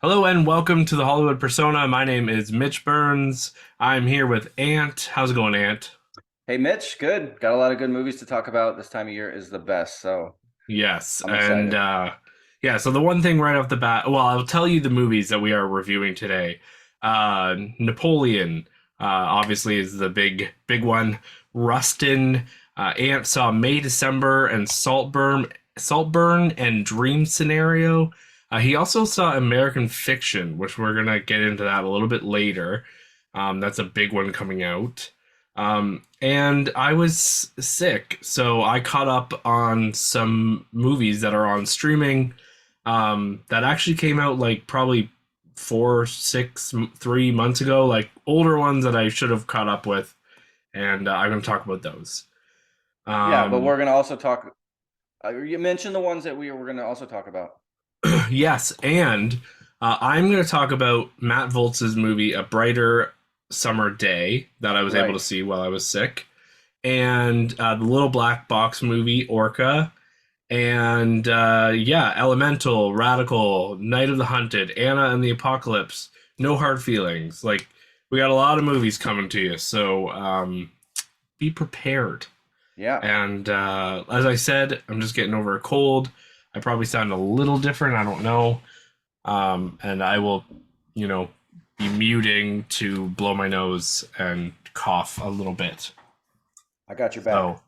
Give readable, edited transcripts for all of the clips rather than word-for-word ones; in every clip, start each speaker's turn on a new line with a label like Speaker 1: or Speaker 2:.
Speaker 1: Hello and welcome to the Hollywood Persona. My name is Mitch Burns. I'm here with Ant. How's it going, Ant?
Speaker 2: Hey Mitch, good. Got a lot of good movies to talk about. This time of year is the best, so
Speaker 1: Yes,
Speaker 2: I'm
Speaker 1: and
Speaker 2: excited.
Speaker 1: yeah, so the one thing right off the bat, well, I'll tell you the movies that we are reviewing today. Napoleon, obviously, is the big one. Rustin, Ant saw May, December, and Saltburn, and Dream Scenario. He also saw American Fiction, which we're gonna get into that a little bit later. That's a big one coming out. And I was sick, so I caught up on some movies that are on streaming that actually came out like probably 3 months ago, like older ones that I should have caught up with, and I'm going to talk about those.
Speaker 2: Yeah, but
Speaker 1: Um,
Speaker 2: we're gonna also talk. You mentioned the ones that we were gonna also talk about.
Speaker 1: yes, and I'm going to talk about Matt Voltz's movie A Brighter Summer Day that I was able to
Speaker 2: Right.
Speaker 1: see while I was sick, and the Little Black Box movie Orca, and yeah, Elemental, Radical, Night of the Hunted, Anna and the Apocalypse, No Hard Feelings. Like, we got a lot of movies coming to you, so be prepared.
Speaker 2: Yeah,
Speaker 1: And as I said, I'm just getting over a cold. I probably sound a little different. I don't know. And I will, you know, be muting to blow my nose and cough a little bit.
Speaker 2: I got your back.
Speaker 1: So,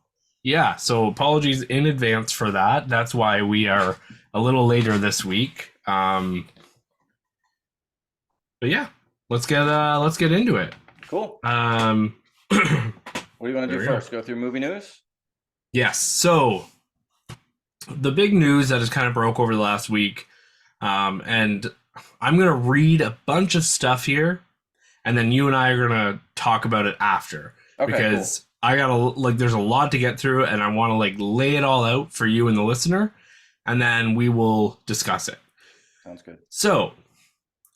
Speaker 1: yeah, so apologies in advance for that. That's why we are a little later this week. But yeah, let's get into it.
Speaker 2: Cool.
Speaker 1: Um,
Speaker 2: What do you want to
Speaker 1: there
Speaker 2: do
Speaker 1: we go.
Speaker 2: first? Go through movie news?
Speaker 1: Yes. So the big news that has kind of broke over the last week, and I'm gonna read a bunch of stuff here, and then you and I are gonna talk about it after
Speaker 2: Okay, cool.
Speaker 1: because I gotta like there's a lot to get through, and I want to like lay it all out for you and the listener, and then we will discuss it.
Speaker 2: Sounds good.
Speaker 1: So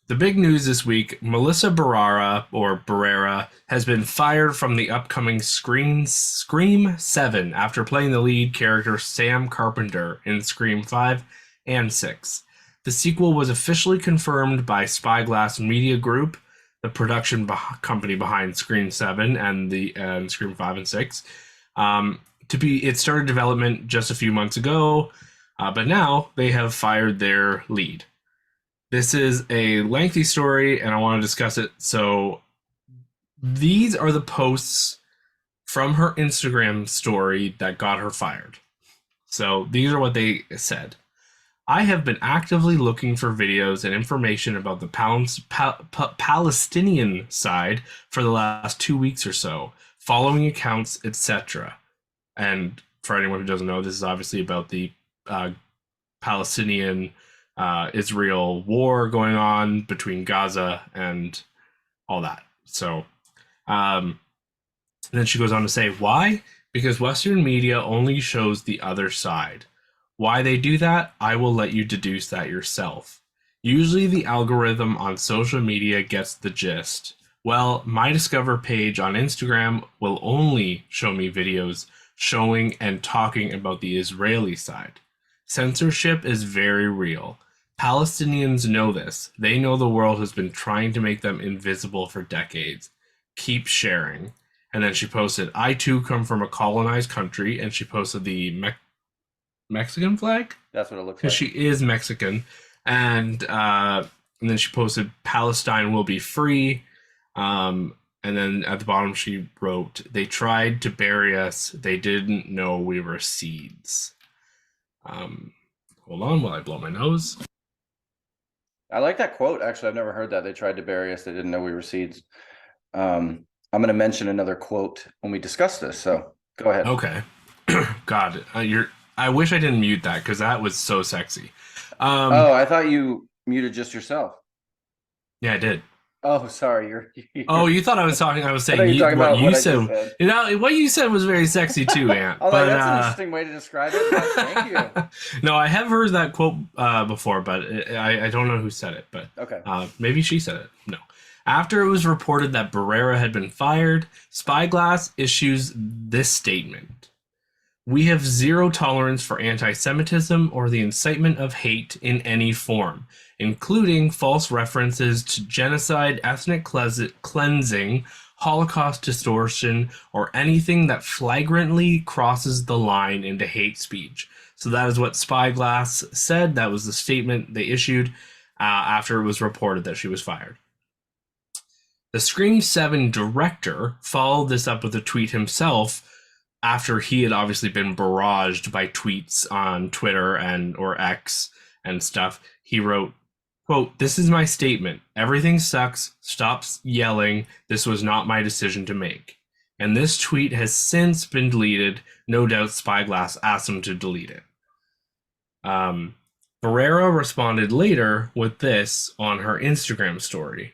Speaker 1: the big news this week, Melissa Barrera has been fired from the upcoming Scream 7 after playing the lead character Sam Carpenter in Scream 5 and 6. The sequel was officially confirmed by Spyglass Media Group, the production company behind Scream 7 and Scream 5 and 6. It started development just a few months ago, but now they have fired their lead. This is a lengthy story, and I want to discuss it. So, these are the posts from her Instagram story that got her fired. So, these are what they said. I have been actively looking for videos and information about the Palestinian side for the last 2 weeks or so, following accounts, etc. And for anyone who doesn't know, this is obviously about the Palestinian Israel war going on between Gaza and all that. So, um, then she goes on to say, why? Because Western media only shows the other side. Why they do that, I will let you deduce that yourself. Usually the algorithm on social media gets the gist. Well, my Discover page on Instagram will only show me videos showing and talking about the Israeli side. Censorship is very real. Palestinians know this. They know the world has been trying to make them invisible for decades. Keep sharing. And then she posted, I too come from a colonized country. And she posted the Mexican flag
Speaker 2: That's what it looks
Speaker 1: because
Speaker 2: like.
Speaker 1: she is Mexican. And then she posted, Palestine will be free. And then at the bottom she wrote, they tried to bury us. They didn't know we were seeds. Um, Hold on while I blow my nose.
Speaker 2: I like that quote. Actually, I've never heard that. They tried to bury us. They didn't know we were seeds. I'm going to mention another quote when we discuss this. So go ahead.
Speaker 1: Okay. God, you're. I wish I didn't mute that because that was so sexy. Um,
Speaker 2: Oh, I thought you muted just yourself.
Speaker 1: yeah, I did.
Speaker 2: Oh, sorry. You're,
Speaker 1: Oh,
Speaker 2: you're
Speaker 1: you thought I was talking? I was
Speaker 2: I thought
Speaker 1: saying
Speaker 2: you were talking
Speaker 1: what
Speaker 2: about
Speaker 1: you
Speaker 2: what I just
Speaker 1: said.
Speaker 2: said.
Speaker 1: You know what you said was very sexy too, Ant.
Speaker 2: I'm like,
Speaker 1: But
Speaker 2: that's an interesting way to describe it, but thank you.
Speaker 1: no, I have heard that quote before, but I don't know who said it. But
Speaker 2: Okay.
Speaker 1: maybe she said it. No. After it was reported that Barrera had been fired, Spyglass issues this statement. We have zero tolerance for anti-Semitism or the incitement of hate in any form, including false references to genocide, ethnic cleansing, Holocaust distortion, or anything that flagrantly crosses the line into hate speech. So that is what Spyglass said. That was the statement they issued after it was reported that she was fired. The Scream 7 director followed this up with a tweet himself after he had obviously been barraged by tweets on Twitter and or X and stuff. He wrote, quote, "This is my statement. Everything sucks. Stop yelling. This was not my decision to make." And this tweet has since been deleted. No doubt Spyglass asked him to delete it. Barrera responded later with this on her Instagram story.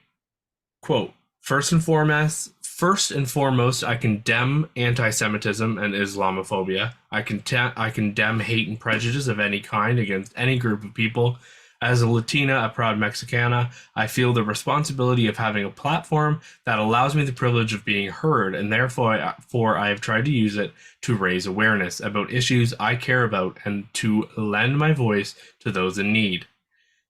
Speaker 1: Quote, first and foremost, I condemn anti-Semitism and Islamophobia. I condemn hate and prejudice of any kind against any group of people. As a Latina, a proud Mexicana, I feel the responsibility of having a platform that allows me the privilege of being heard, and therefore I have tried to use it to raise awareness about issues I care about and to lend my voice to those in need.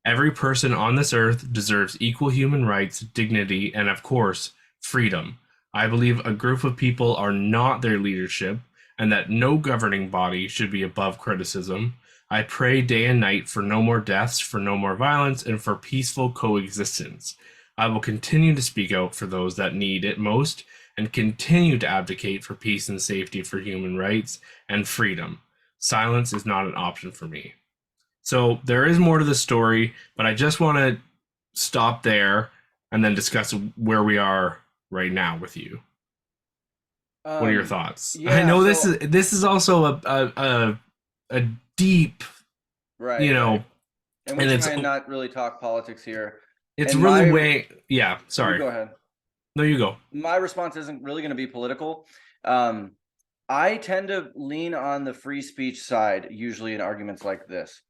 Speaker 1: Every person on this earth deserves equal human rights, dignity, and of course, freedom. I believe a group of people are not their leadership, and that no governing body should be above criticism. I pray day and night for no more deaths, for no more violence, and for peaceful coexistence. I will continue to speak out for those that need it most, and continue to advocate for peace and safety, for human rights and freedom. Silence is not an option for me. So there is more to the story, but I just want to stop there and then discuss where we are right now with you. What are your thoughts?
Speaker 2: Yeah,
Speaker 1: I know this is also a deep,
Speaker 2: right,
Speaker 1: you know,
Speaker 2: right. And we
Speaker 1: and it's
Speaker 2: try and not really talk politics here.
Speaker 1: it's
Speaker 2: And
Speaker 1: really
Speaker 2: my-
Speaker 1: way. Yeah, sorry.
Speaker 2: You go ahead.
Speaker 1: No, you go.
Speaker 2: My response isn't really going to be political. I tend to lean on the free speech side, usually in arguments like this.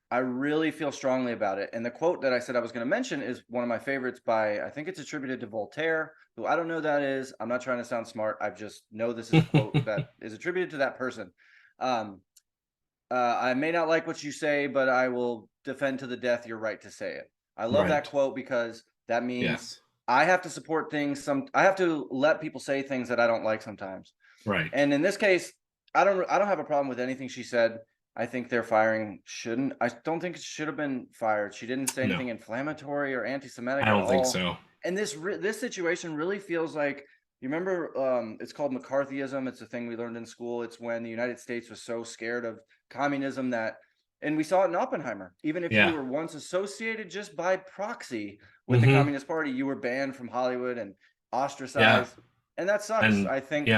Speaker 2: I really feel strongly about it. And the quote that I said I was going to mention is one of my favorites by, I think it's attributed to Voltaire, who I don't know who that is. I'm not trying to sound smart. I just know this is a quote that is attributed to that person. I may not like what you say, but I will defend to the death your right to say it. I love that quote because that means I have to support things. I have to let people say things that I don't like sometimes.
Speaker 1: Right.
Speaker 2: And in this case, I don't have a problem with anything she said. I think their firing shouldn't. I don't think it should have been fired. She didn't say anything inflammatory or anti-Semitic.
Speaker 1: I don't think so.
Speaker 2: And this situation really feels like, you remember, it's called McCarthyism. It's a thing we learned in school. It's when the United States was so scared of communism that, and we saw it in Oppenheimer. Even if you were once associated just by proxy with the Communist Party, you were banned from Hollywood and ostracized. And that sucks. And, I think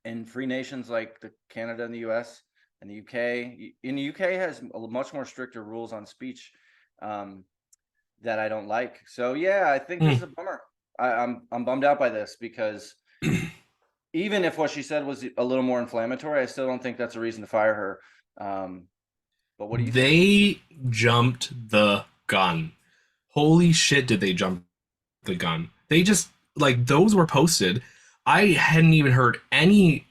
Speaker 2: in free nations like Canada and the US and the UK, in the UK has much more stricter rules on speech that I don't like. So yeah, I think this is a bummer. I'm bummed out by this because even if what she said was a little more inflammatory, I still don't think that's a reason to fire her. But what do you think?
Speaker 1: They jumped the gun. Holy shit, did they jump the gun? They just, like, those were posted. I hadn't even heard any,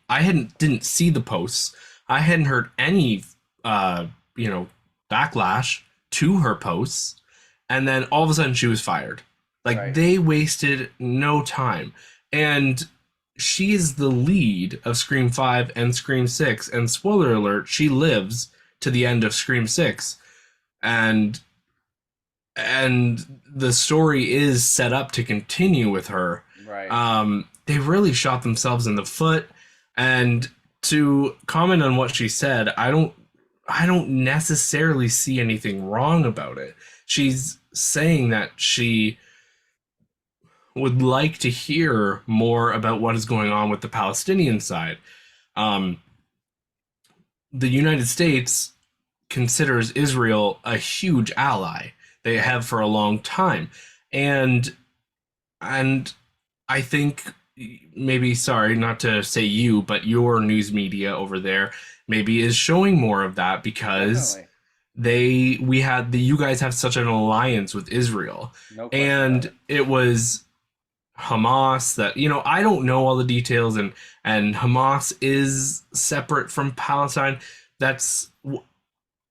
Speaker 1: didn't see the posts. I hadn't heard any, backlash to her posts. And then all of a sudden she was fired. Like, they wasted no time. And she is the lead of Scream 5 and Scream 6. And spoiler alert, she lives to the end of Scream 6. And the story is set up to continue with her.
Speaker 2: Right.
Speaker 1: They really shot themselves in the foot. And to comment on what she said, I don't necessarily see anything wrong about it. She's saying that she would like to hear more about what is going on with the Palestinian side. The United States considers Israel a huge ally. They have for a long time. And I think maybe, sorry, not to say you, but your news media over there maybe is showing more of that because you guys have such an alliance with Israel.
Speaker 2: No
Speaker 1: and it was Hamas that, I don't know all the details, and Hamas is separate from Palestine. That's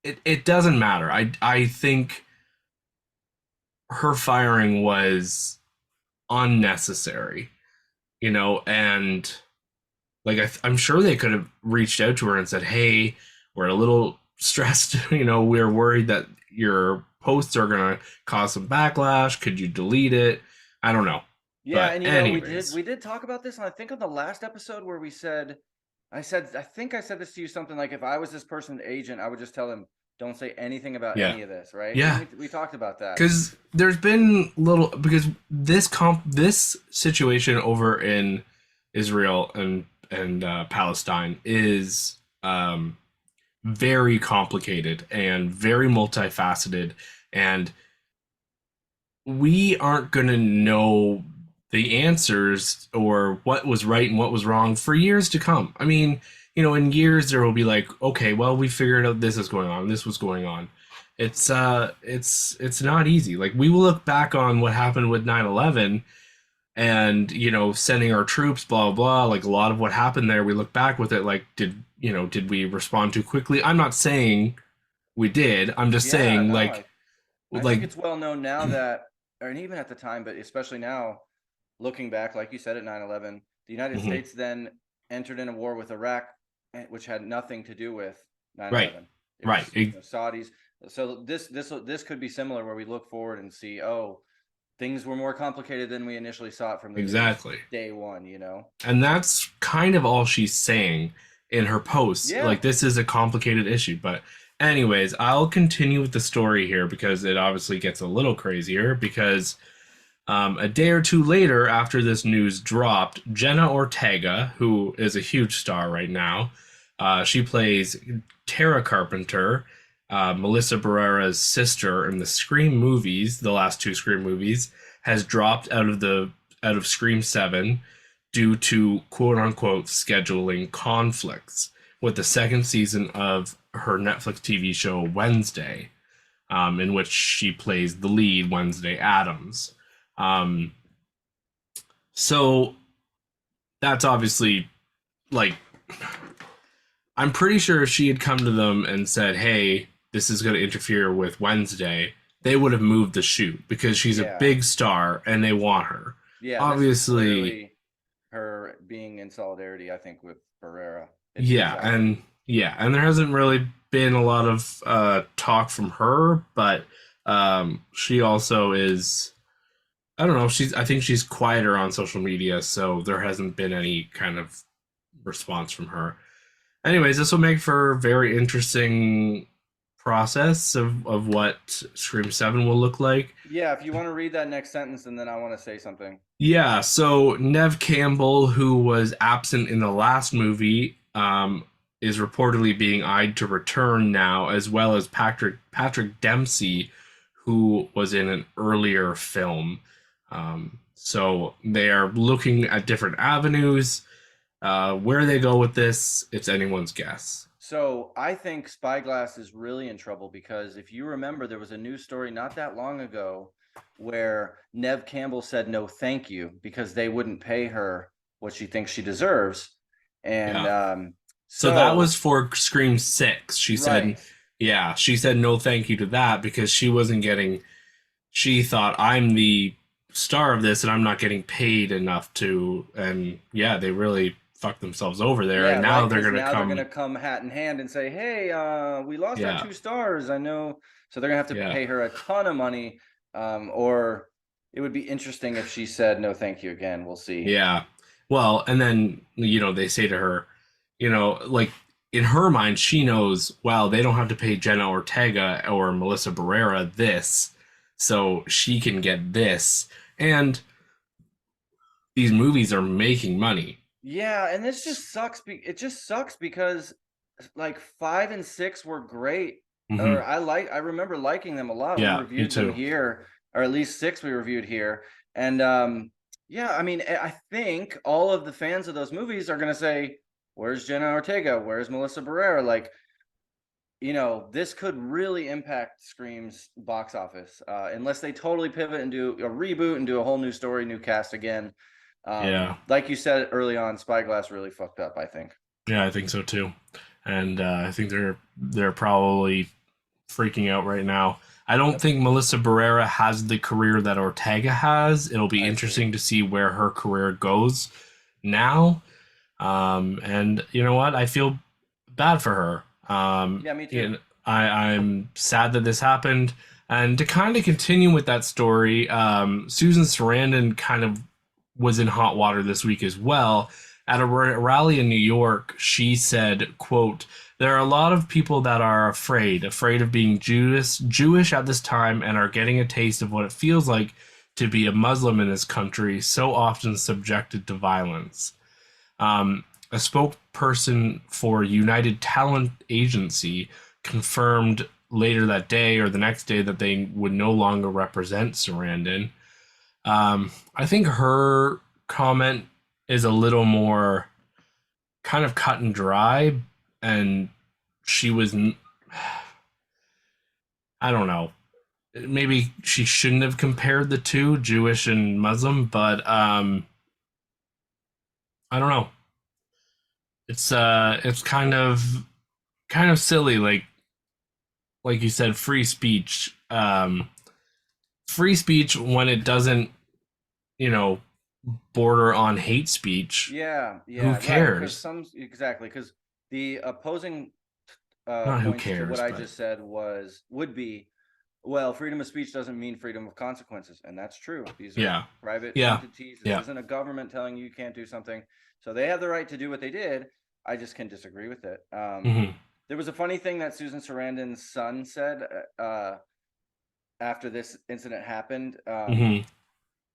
Speaker 1: it doesn't matter. I think her firing was unnecessary, and like I'm sure they could have reached out to her and said, "Hey, we're a little stressed. We're worried that your posts are gonna cause some backlash. Could you delete it?" I don't know,
Speaker 2: Yeah,
Speaker 1: but
Speaker 2: and we did
Speaker 1: anyways,
Speaker 2: talk about this, and I think on the last episode where I think I said this to you something like, if I was this person's agent, I would just tell him, don't say anything about
Speaker 1: yeah,
Speaker 2: any of this, right?
Speaker 1: yeah.
Speaker 2: Didn't we talked about that?
Speaker 1: Because there's been little because this situation over in Israel and Palestine is very complicated and very multifaceted, and we aren't going to know the answers or what was right and what was wrong for years to come. I mean, in years there will be like, okay, well, we figured out this is going on, this was going on. It's not easy. Like we will look back on what happened with 9/11 and, sending our troops, blah blah, like a lot of what happened there, we look back with it like, did we respond too quickly? I'm not saying we did. I'm just
Speaker 2: Yeah,
Speaker 1: saying
Speaker 2: no,
Speaker 1: like
Speaker 2: I think
Speaker 1: like
Speaker 2: it's well known now that, or and even at the time, but especially now, looking back, like you said, at 9/11, the United
Speaker 1: mhm,
Speaker 2: States then entered in a war with Iraq, which had nothing to do with
Speaker 1: right,
Speaker 2: 9/11. It
Speaker 1: right.
Speaker 2: was, Saudis. So this could be similar, where we look forward and see, oh, things were more complicated than we initially saw it from the news
Speaker 1: Exactly.
Speaker 2: day one, you know?
Speaker 1: And that's kind of all she's saying in her posts.
Speaker 2: Yeah.
Speaker 1: Like, this is a complicated issue. But, anyways, I'll continue with the story here because it obviously gets a little crazier. Because a day or two later, after this news dropped, Jenna Ortega, who is a huge star right now, she plays Tara Carpenter, Melissa Barrera's sister in the Scream movies, the last two Scream movies, has dropped out of Scream 7 due to quote unquote scheduling conflicts with the second season of her Netflix TV show Wednesday, in which she plays the lead, Wednesday Adams. Um, so that's obviously like, I'm pretty sure if she had come to them and said, "Hey, this is going to interfere with Wednesday," they would have moved the shoot because she's a
Speaker 2: Yeah.
Speaker 1: big star and they want her.
Speaker 2: Yeah. This is
Speaker 1: Obviously,
Speaker 2: clearly her being in solidarity, I think, with Barrera. It's
Speaker 1: yeah,
Speaker 2: obvious.
Speaker 1: and there hasn't really been a lot of talk from her, but she also is. I don't know. I think she's quieter on social media, so there hasn't been any kind of response from her. Anyways, this will make for a very interesting process of what Scream 7 will look like.
Speaker 2: Yeah. If you want to read that next sentence, and then I want to say something.
Speaker 1: Yeah, so Nev Campbell, who was absent in the last movie, is reportedly being eyed to return now, as well as Patrick Dempsey, who was in an earlier film. So they are looking at different avenues. Where they go with this, it's anyone's guess.
Speaker 2: So I think Spyglass is really in trouble, because if you remember, there was a news story not that long ago where Nev Campbell said no thank you because they wouldn't pay her what she thinks she deserves. And
Speaker 1: Yeah. So that was
Speaker 2: so
Speaker 1: for Scream 6.
Speaker 2: right.
Speaker 1: She said no thank you to that because she wasn't getting, she thought I'm the star of this and I'm not getting paid enough to, and yeah, they really fucked themselves over there.
Speaker 2: Yeah,
Speaker 1: And
Speaker 2: right.
Speaker 1: now they're
Speaker 2: Because
Speaker 1: going to
Speaker 2: now they're gonna
Speaker 1: come,
Speaker 2: come hat in hand and say, "Hey, we lost our
Speaker 1: yeah,
Speaker 2: 2 stars. I know." So they're gonna have to
Speaker 1: yeah,
Speaker 2: pay her a ton of money. Or it would be interesting if she said no, thank you again. We'll see.
Speaker 1: yeah. Well, and then, they say to her, like in her mind, she knows, well, they don't have to pay Jenna Ortega or Melissa Barrera this, so she can get this. And these movies are making money.
Speaker 2: Yeah, and this just sucks. It just sucks because like 5 and 6 were great. Or
Speaker 1: Hmm.
Speaker 2: I remember liking them a lot. We
Speaker 1: Yeah, me
Speaker 2: reviewed them
Speaker 1: too.
Speaker 2: here, or at least 6 we reviewed here. And yeah, I mean, I think all of the fans of those movies are gonna say, "Where's Jenna Ortega? Where's Melissa Barrera?" Like, this could really impact Scream's box office, unless they totally pivot and do a reboot and do a whole new story, new cast again.
Speaker 1: Yeah.
Speaker 2: Like you said early on, Spyglass really fucked up, I think.
Speaker 1: Yeah, I think so too. And I think they're probably freaking out right now. I don't
Speaker 2: Yep,
Speaker 1: think Melissa Barrera has the career that Ortega has. It'll be
Speaker 2: I agree.
Speaker 1: interesting to see where her career goes now. And you know what? I feel bad for her.
Speaker 2: Yeah, me
Speaker 1: You
Speaker 2: too.
Speaker 1: know, I'm sad that this happened. And to kind of continue with that story, Susan Sarandon kind of was in hot water this week as well. At a rally in New York, she said, quote, there are a lot of people that are afraid of being Jewish at this time and are getting a taste of what it feels like to be a Muslim in this country, so often subjected to violence. A spokesperson for United Talent Agency confirmed later that day or the next day that they would no longer represent Sarandon. I think her comment is a little more kind of cut and dry, and she was, I don't know, maybe she shouldn't have compared the two, Jewish and Muslim, but I don't know. It's kind of silly, like you said, free speech. Free speech when it doesn't, you know, border on hate speech.
Speaker 2: Yeah,
Speaker 1: Who
Speaker 2: yeah, right. Because
Speaker 1: cares?
Speaker 2: because the opposing
Speaker 1: Not who
Speaker 2: points to what
Speaker 1: cares,
Speaker 2: I
Speaker 1: but
Speaker 2: just said would be, well, freedom of speech doesn't mean freedom of consequences, and that's true. These are
Speaker 1: yeah,
Speaker 2: private
Speaker 1: yeah,
Speaker 2: entities. This
Speaker 1: yeah.
Speaker 2: isn't a government telling you can't do something, so they have the right to do what they did. I just can disagree with it.
Speaker 1: Hmm.
Speaker 2: There was a funny thing that Susan Sarandon's son said after this incident happened.
Speaker 1: Hmm.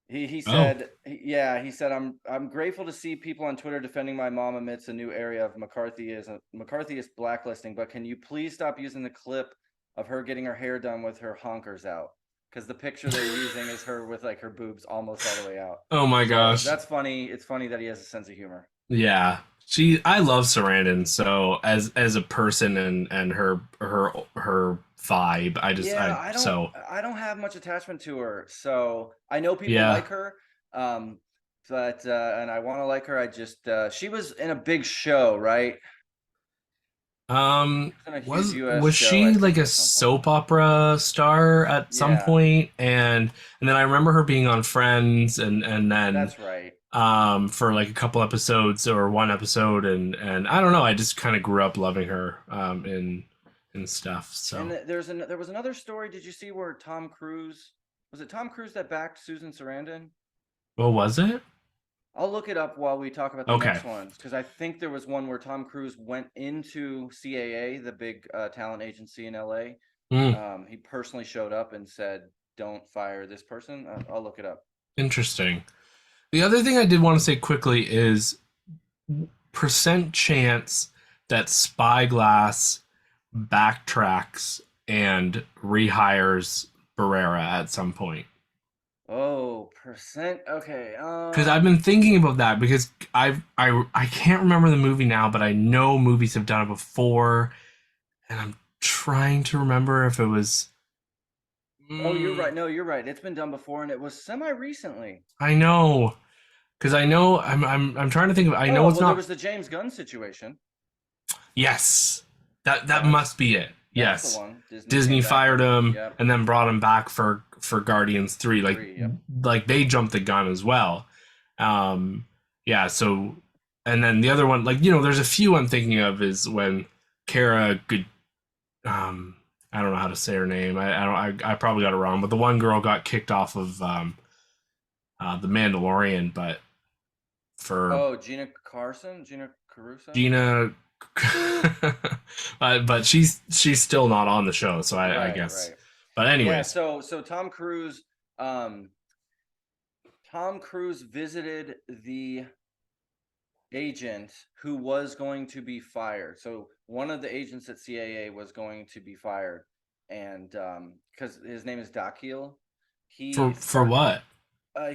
Speaker 2: He
Speaker 1: Oh,
Speaker 2: said, yeah, he said, I'm grateful to see people on Twitter defending my mom amidst a new area of McCarthyist blacklisting, but can you please stop using the clip of her getting her hair done with her honkers out? Because the picture they're using is her with like her boobs almost all the way out.
Speaker 1: oh my
Speaker 2: So
Speaker 1: gosh.
Speaker 2: that's funny. It's funny that he has a sense of humor.
Speaker 1: Yeah. I love Sarandon, so as a person and her vibe,
Speaker 2: Yeah, I don't have much attachment to her. So I know people
Speaker 1: yeah.
Speaker 2: like her. Um, but and I want to like her. I just she was in a big show, right? She was in a huge US
Speaker 1: Was
Speaker 2: show, I
Speaker 1: she like
Speaker 2: think,
Speaker 1: a
Speaker 2: at some point.
Speaker 1: soap opera star at some
Speaker 2: Yeah,
Speaker 1: point? And then I remember her being on Friends and then
Speaker 2: that's right.
Speaker 1: for like a couple episodes or one episode and I don't know, I just kind of grew up loving her in stuff.
Speaker 2: And
Speaker 1: So
Speaker 2: there was another story. Did you see where Tom Cruise was it Tom Cruise that backed Susan Sarandon?
Speaker 1: what was it?
Speaker 2: I'll look it up while we talk about the
Speaker 1: Okay.
Speaker 2: next ones because I think there was one where Tom Cruise went into CAA, the big talent agency in LA.
Speaker 1: Mm,
Speaker 2: He personally showed up and said, "Don't fire this person." I'll look it up.
Speaker 1: interesting. The other thing I did want to say quickly is percent chance that Spyglass backtracks and rehires Barrera at some point.
Speaker 2: Oh, percent. Okay.
Speaker 1: Because I've been thinking about that because I can't remember the movie now, but I know movies have done it before, and I'm trying to remember if it was.
Speaker 2: Oh, you're
Speaker 1: Mm,
Speaker 2: right. No, you're right. It's been done before, and it was semi recently.
Speaker 1: I know because I know I'm trying to think of. I know
Speaker 2: Oh,
Speaker 1: it's
Speaker 2: well, there
Speaker 1: not.
Speaker 2: was the James Gunn situation.
Speaker 1: Yes, that
Speaker 2: That's
Speaker 1: must be it.
Speaker 2: that's the
Speaker 1: Yes,
Speaker 2: one. Disney
Speaker 1: Disney
Speaker 2: came back
Speaker 1: fired
Speaker 2: and
Speaker 1: him
Speaker 2: yep,
Speaker 1: and then brought him back for Guardians 3.
Speaker 2: three. Yep.
Speaker 1: Like they jumped the gun as well. Um, yeah. So and then the other one, like there's a few I'm thinking of is when Kara good. Um, I don't know how to say her name. I probably got it wrong, but the one girl got kicked off of the Mandalorian, but for
Speaker 2: Oh, Gina Caruso.
Speaker 1: Gina. But she's still not on the show, so I
Speaker 2: Right,
Speaker 1: guess.
Speaker 2: right.
Speaker 1: But
Speaker 2: Yeah.
Speaker 1: anyways,
Speaker 2: So um, Tom Cruise visited the agent who was going to be fired. So one of the agents at CAA was going to be fired, and because his name is Dakhil, he
Speaker 1: for
Speaker 2: sparked
Speaker 1: what?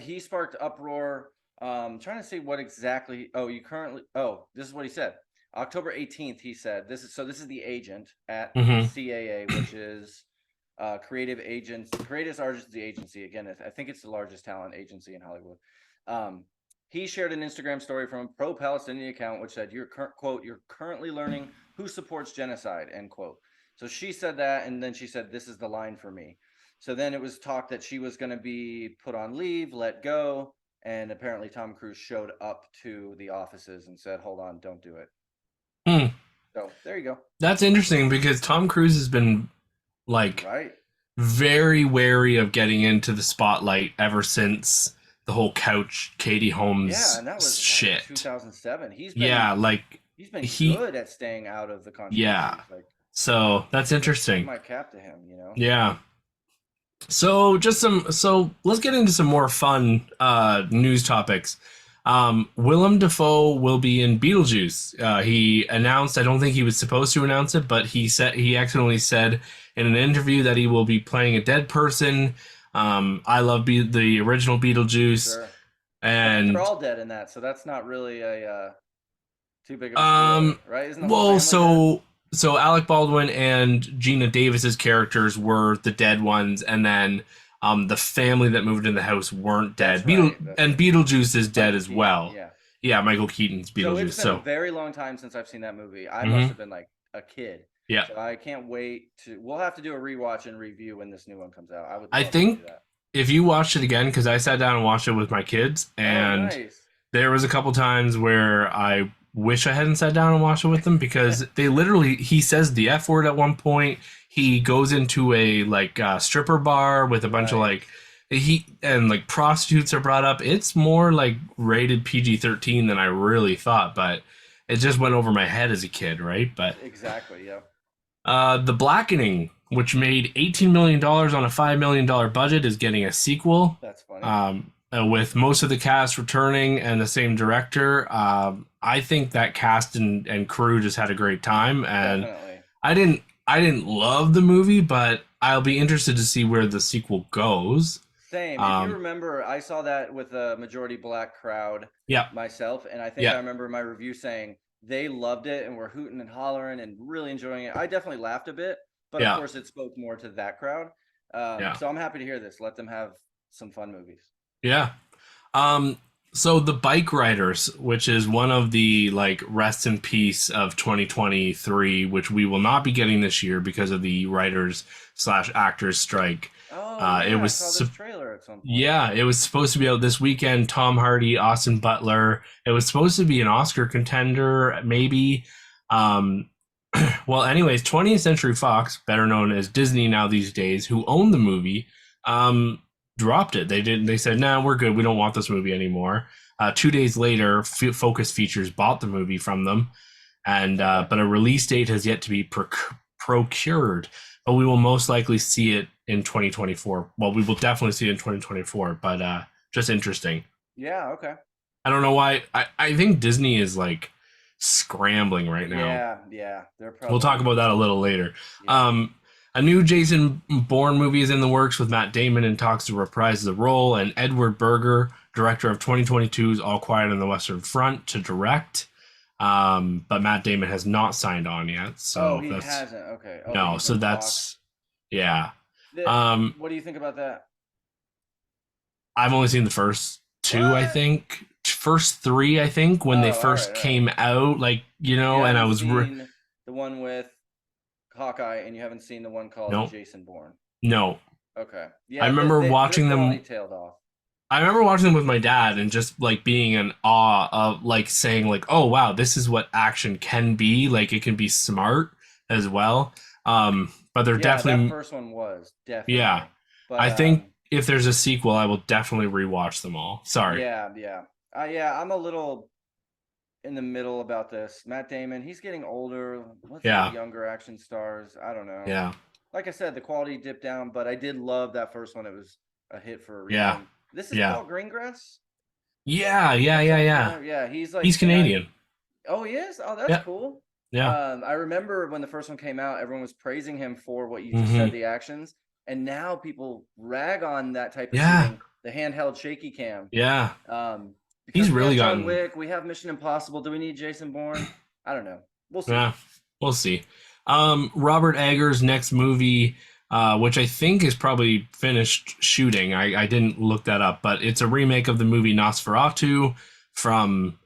Speaker 2: he sparked uproar. Trying to see what exactly. Oh, you currently. Oh, this is what he said. October 18th, he said, this is the agent at
Speaker 1: Hmm.
Speaker 2: CAA, which is Creative Agency Agency. Again, I think it's the largest talent agency in Hollywood. Um, he shared an Instagram story from a pro-Palestinian account, which said, quote, you're currently learning who supports genocide, end quote. So she said that, and then she said, this is the line for me. So then it was talk that she was going to be put on leave, let go, and apparently Tom Cruise showed up to the offices and said, hold on, don't do it.
Speaker 1: Hmm.
Speaker 2: So there you go.
Speaker 1: That's interesting because Tom Cruise has been like
Speaker 2: Right.
Speaker 1: very wary of getting into the spotlight ever since the whole couch Katie
Speaker 2: Yeah,
Speaker 1: Holmes
Speaker 2: and that was like
Speaker 1: shit.
Speaker 2: 2007.
Speaker 1: Yeah, like
Speaker 2: He's been
Speaker 1: he,
Speaker 2: good at staying out of the
Speaker 1: yeah.
Speaker 2: controversies. Like,
Speaker 1: So that's
Speaker 2: tip
Speaker 1: interesting.
Speaker 2: my cap to him, you know.
Speaker 1: Yeah. So let's get into some more fun news topics. Willem Dafoe will be in Beetlejuice. He announced, I don't think he was supposed to announce it, but he accidentally said in an interview that he will be playing a dead person. I love the original Beetlejuice,
Speaker 2: Sure. I think they're
Speaker 1: and
Speaker 2: all dead in that, so that's not really a too big of a
Speaker 1: um,
Speaker 2: spoiler, right? Isn't the whole
Speaker 1: well,
Speaker 2: family dead?
Speaker 1: so Alec Baldwin and Gina Davis's characters were the dead ones, and then the family that moved in the house weren't
Speaker 2: That's
Speaker 1: dead.
Speaker 2: right. That's
Speaker 1: And
Speaker 2: right.
Speaker 1: Beetlejuice is dead
Speaker 2: Michael
Speaker 1: as
Speaker 2: Keaton.
Speaker 1: well.
Speaker 2: Yeah.
Speaker 1: Yeah, Michael Keaton's
Speaker 2: So it's
Speaker 1: Beetlejuice.
Speaker 2: been a
Speaker 1: So,
Speaker 2: very long time since I've seen that movie. I must
Speaker 1: hmm,
Speaker 2: have been like a kid.
Speaker 1: yeah,
Speaker 2: So I can't wait to. We'll have to do a rewatch and review when this new one comes out. I would
Speaker 1: I
Speaker 2: love to do
Speaker 1: think
Speaker 2: that.
Speaker 1: if you watched it again, because I sat down and watched it with my kids,
Speaker 2: Oh,
Speaker 1: and
Speaker 2: nice.
Speaker 1: there was a couple times where I wish I hadn't sat down and watched it with them because he says the F word at one point. He goes into a stripper bar with a bunch of
Speaker 2: Right.
Speaker 1: like prostitutes are brought up. It's more like rated PG-13 than I really thought, but it just went over my head as a kid, right? But
Speaker 2: Exactly. Yeah.
Speaker 1: The Blackening, which made $18 million on a $5 million budget, is getting a sequel.
Speaker 2: That's funny.
Speaker 1: With most of the cast returning and the same director. I think that cast and crew just had a great time, and
Speaker 2: Definitely.
Speaker 1: I didn't love the movie, but I'll be interested to see where the sequel goes.
Speaker 2: Same. If you
Speaker 1: Um,
Speaker 2: remember, I saw that with a majority black crowd
Speaker 1: yeah,
Speaker 2: myself, and I think I
Speaker 1: yeah,
Speaker 2: remember my review saying they loved it and were hooting and hollering and really enjoying it. I definitely laughed a bit, but of
Speaker 1: yeah,
Speaker 2: course it spoke more to that crowd.
Speaker 1: yeah,
Speaker 2: So I'm happy to hear this. Let them have some fun movies.
Speaker 1: yeah. Um, so the Bike Riders, which is one of the like rest in peace of 2023, which we will not be getting this year because of the writers slash actors strike.
Speaker 2: Oh
Speaker 1: It
Speaker 2: yeah, I
Speaker 1: was
Speaker 2: saw this trailer at some point.
Speaker 1: yeah, it was supposed to be out this weekend. Tom Hardy, Austin Butler. It was supposed to be an Oscar contender, maybe. Um, well, anyways, 20th Century Fox, better known as Disney now these days, who owned the movie, um, dropped it. They did. They said, "Nah, we're good. We don't want this movie anymore." 2 days later, Focus Features bought the movie from them, and
Speaker 2: Okay.
Speaker 1: but a release date has yet to be procured. But we will most likely see it in 2024. Well, we will definitely see it in 2024. But just interesting.
Speaker 2: Yeah. Okay.
Speaker 1: I don't know why. I think Disney is like scrambling right now.
Speaker 2: Yeah. Yeah. They're
Speaker 1: We'll talk
Speaker 2: probably.
Speaker 1: about that a little later.
Speaker 2: Yeah.
Speaker 1: A new Jason Bourne movie is in the works with Matt Damon in talks to reprise the role, and Edward Berger, director of 2022's All Quiet on the Western Front, to direct. But Matt Damon has not signed on yet,
Speaker 2: Oh,
Speaker 1: so
Speaker 2: he
Speaker 1: that's
Speaker 2: hasn't. Okay. Oh, but
Speaker 1: no.
Speaker 2: he's
Speaker 1: So
Speaker 2: in talks.
Speaker 1: that's yeah. Um,
Speaker 2: What do you think about that?
Speaker 1: I've only seen the first two, I
Speaker 2: What?
Speaker 1: think. First three, I think, when they
Speaker 2: Oh, all
Speaker 1: first
Speaker 2: right, all right.
Speaker 1: came out, like
Speaker 2: You
Speaker 1: and I
Speaker 2: haven't
Speaker 1: was
Speaker 2: seen the one with Hawkeye, and you haven't seen the one called
Speaker 1: no,
Speaker 2: Jason Bourne.
Speaker 1: no.
Speaker 2: Okay.
Speaker 1: I
Speaker 2: Yeah,
Speaker 1: remember
Speaker 2: their
Speaker 1: watching
Speaker 2: quality
Speaker 1: them.
Speaker 2: tailed off.
Speaker 1: I remember watching them with my dad and just like being in awe of like saying like, "Oh wow, this is what action can be. Like it can be smart as well." But they're
Speaker 2: Yeah, that
Speaker 1: definitely
Speaker 2: first one was
Speaker 1: yeah.
Speaker 2: definitely. But
Speaker 1: I think if there's a sequel, I will definitely rewatch them all. Sorry.
Speaker 2: yeah, yeah. Yeah, I'm a little in the middle about this. Matt Damon, he's getting older. Let's get
Speaker 1: Yeah.
Speaker 2: younger action stars. I don't know.
Speaker 1: Yeah.
Speaker 2: Like I said, the quality dipped down, but I did love that first one. It was a hit for a
Speaker 1: Yeah.
Speaker 2: reason. This is
Speaker 1: Yeah.
Speaker 2: Paul Greengrass.
Speaker 1: Yeah. Yeah.
Speaker 2: That
Speaker 1: Yeah.
Speaker 2: sounds
Speaker 1: Yeah.
Speaker 2: familiar. Yeah, he's like,
Speaker 1: He's Canadian.
Speaker 2: oh, he is. Oh, that's
Speaker 1: Yeah.
Speaker 2: cool.
Speaker 1: Yeah.
Speaker 2: I remember when the first one came out, everyone was praising him for what you just
Speaker 1: Hmm.
Speaker 2: said, the actions, and now people rag on that type of
Speaker 1: Yeah.
Speaker 2: shooting, the handheld shaky cam.
Speaker 1: Yeah.
Speaker 2: Um, because
Speaker 1: He's
Speaker 2: we
Speaker 1: really
Speaker 2: have John
Speaker 1: gotten
Speaker 2: Wick, we have Mission Impossible. Do we need Jason Bourne? I don't know. We'll see.
Speaker 1: Yeah, we'll see. Robert Eggers' next movie, which I think is probably finished shooting. I didn't look that up, but it's a remake of the movie Nosferatu from,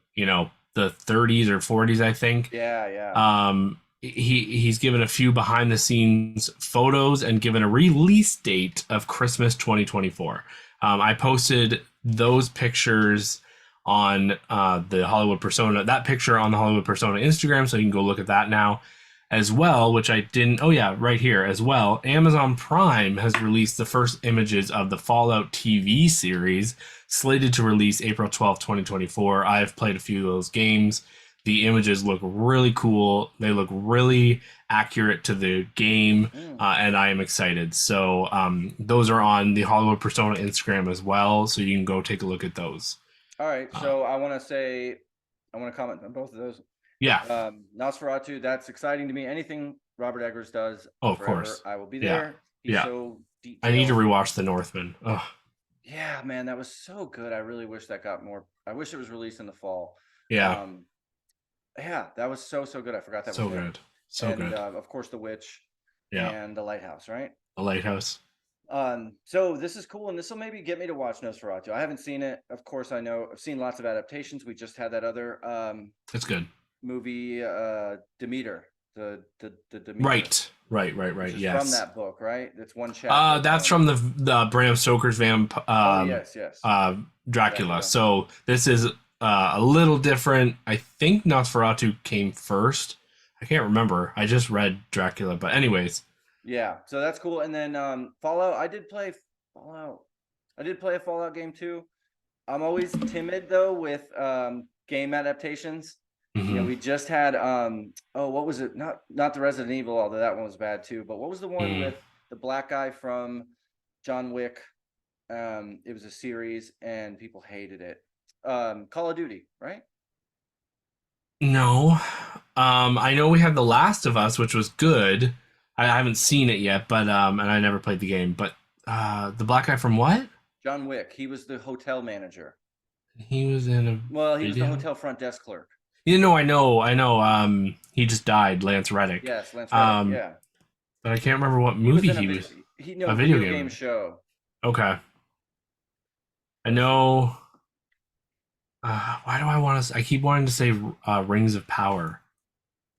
Speaker 1: the 30s or 40s, I think.
Speaker 2: Yeah, yeah.
Speaker 1: He's given a few behind the scenes photos and given a release date of Christmas 2024. I posted those pictures on the Hollywood Persona, that picture on the Hollywood Persona Instagram, so you can go look at that now as well, which I didn't. Oh, yeah, right here as well. Amazon Prime has released the first images of the Fallout TV series, slated to release April 12th, 2024. I have played a few of those games. The images look really cool. They look really accurate to the game,
Speaker 2: Mm.
Speaker 1: and I am excited. So those are on the Hollywood Persona Instagram as well, so you can go take a look at those.
Speaker 2: All right. So I want to comment on both of those.
Speaker 1: Yeah.
Speaker 2: Nosferatu, that's exciting to me. Anything Robert Eggers does,
Speaker 1: Oh, of
Speaker 2: forever,
Speaker 1: course.
Speaker 2: I will be
Speaker 1: Yeah.
Speaker 2: there. He's
Speaker 1: Yeah.
Speaker 2: so
Speaker 1: I need to
Speaker 2: detailed.
Speaker 1: rewatch The Northman. Oh,
Speaker 2: Yeah, man, that was so good. I really wish that got more. I wish it was released in the fall.
Speaker 1: yeah.
Speaker 2: Um, yeah, that was so good. I forgot that was
Speaker 1: So
Speaker 2: him.
Speaker 1: good. So
Speaker 2: And
Speaker 1: good.
Speaker 2: of course, The Witch
Speaker 1: Yeah.
Speaker 2: and The Lighthouse, right?
Speaker 1: The Lighthouse.
Speaker 2: So this is cool, and this will maybe get me to watch Nosferatu. I haven't seen it. Of course, I know I've seen lots of adaptations. We just had that other
Speaker 1: It's good.
Speaker 2: movie, Demeter, the Demeter,
Speaker 1: Right.
Speaker 2: which is
Speaker 1: Yes.
Speaker 2: from that book, right? That's one chapter.
Speaker 1: That's from the Bram Stoker's
Speaker 2: Oh, yes,
Speaker 1: Dracula.
Speaker 2: Dracula.
Speaker 1: So this is a little different. I think Nosferatu came first. I can't remember. I just read Dracula, but anyways.
Speaker 2: Yeah, so that's cool. And then Fallout. I did play Fallout. I did play a Fallout game too. I'm always timid though with game adaptations. You know,
Speaker 1: Mhm.
Speaker 2: we just had what was it? Not the Resident Evil, although that one was bad too. But what was the one with the black guy from John Wick? It was a series and people hated it. Call of Duty, right?
Speaker 1: No. I know we had The Last of Us, which was good. I haven't seen it yet, but and I never played the game. But the black guy from what?
Speaker 2: John Wick. He was the hotel manager.
Speaker 1: He was in a
Speaker 2: Well, he was the
Speaker 1: video.
Speaker 2: hotel front desk clerk.
Speaker 1: I know. He just died, Lance Reddick.
Speaker 2: Yes, Lance Reddick. Yeah.
Speaker 1: But I can't remember what
Speaker 2: He was
Speaker 1: movie
Speaker 2: in
Speaker 1: he was.
Speaker 2: a
Speaker 1: A
Speaker 2: video
Speaker 1: video
Speaker 2: game
Speaker 1: game.
Speaker 2: show.
Speaker 1: Okay. I
Speaker 2: Let's see.
Speaker 1: know. Why do I want to? I keep wanting to say Rings of Power.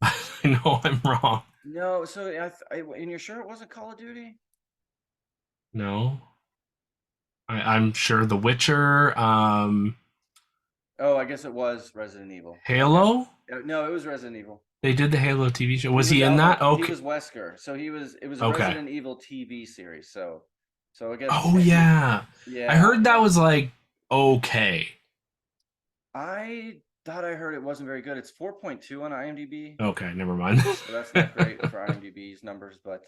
Speaker 1: I know I'm wrong.
Speaker 2: No, so and you're sure it wasn't Call of Duty?
Speaker 1: No, I'm sure The Witcher.
Speaker 2: Oh, I guess it was Resident Evil.
Speaker 1: Halo.
Speaker 2: Okay. No, it was Resident Evil.
Speaker 1: They did the Halo TV show. Was he in that?
Speaker 2: He
Speaker 1: Okay.
Speaker 2: was Wesker. So it was a
Speaker 1: Okay.
Speaker 2: Resident Evil TV series. So I guess.
Speaker 1: Oh yeah.
Speaker 2: Yeah.
Speaker 1: I heard that was like okay.
Speaker 2: I thought I heard it wasn't very good. It's 4.2 on IMDb.
Speaker 1: Okay, never mind.
Speaker 2: So that's not great for IMDb's numbers, but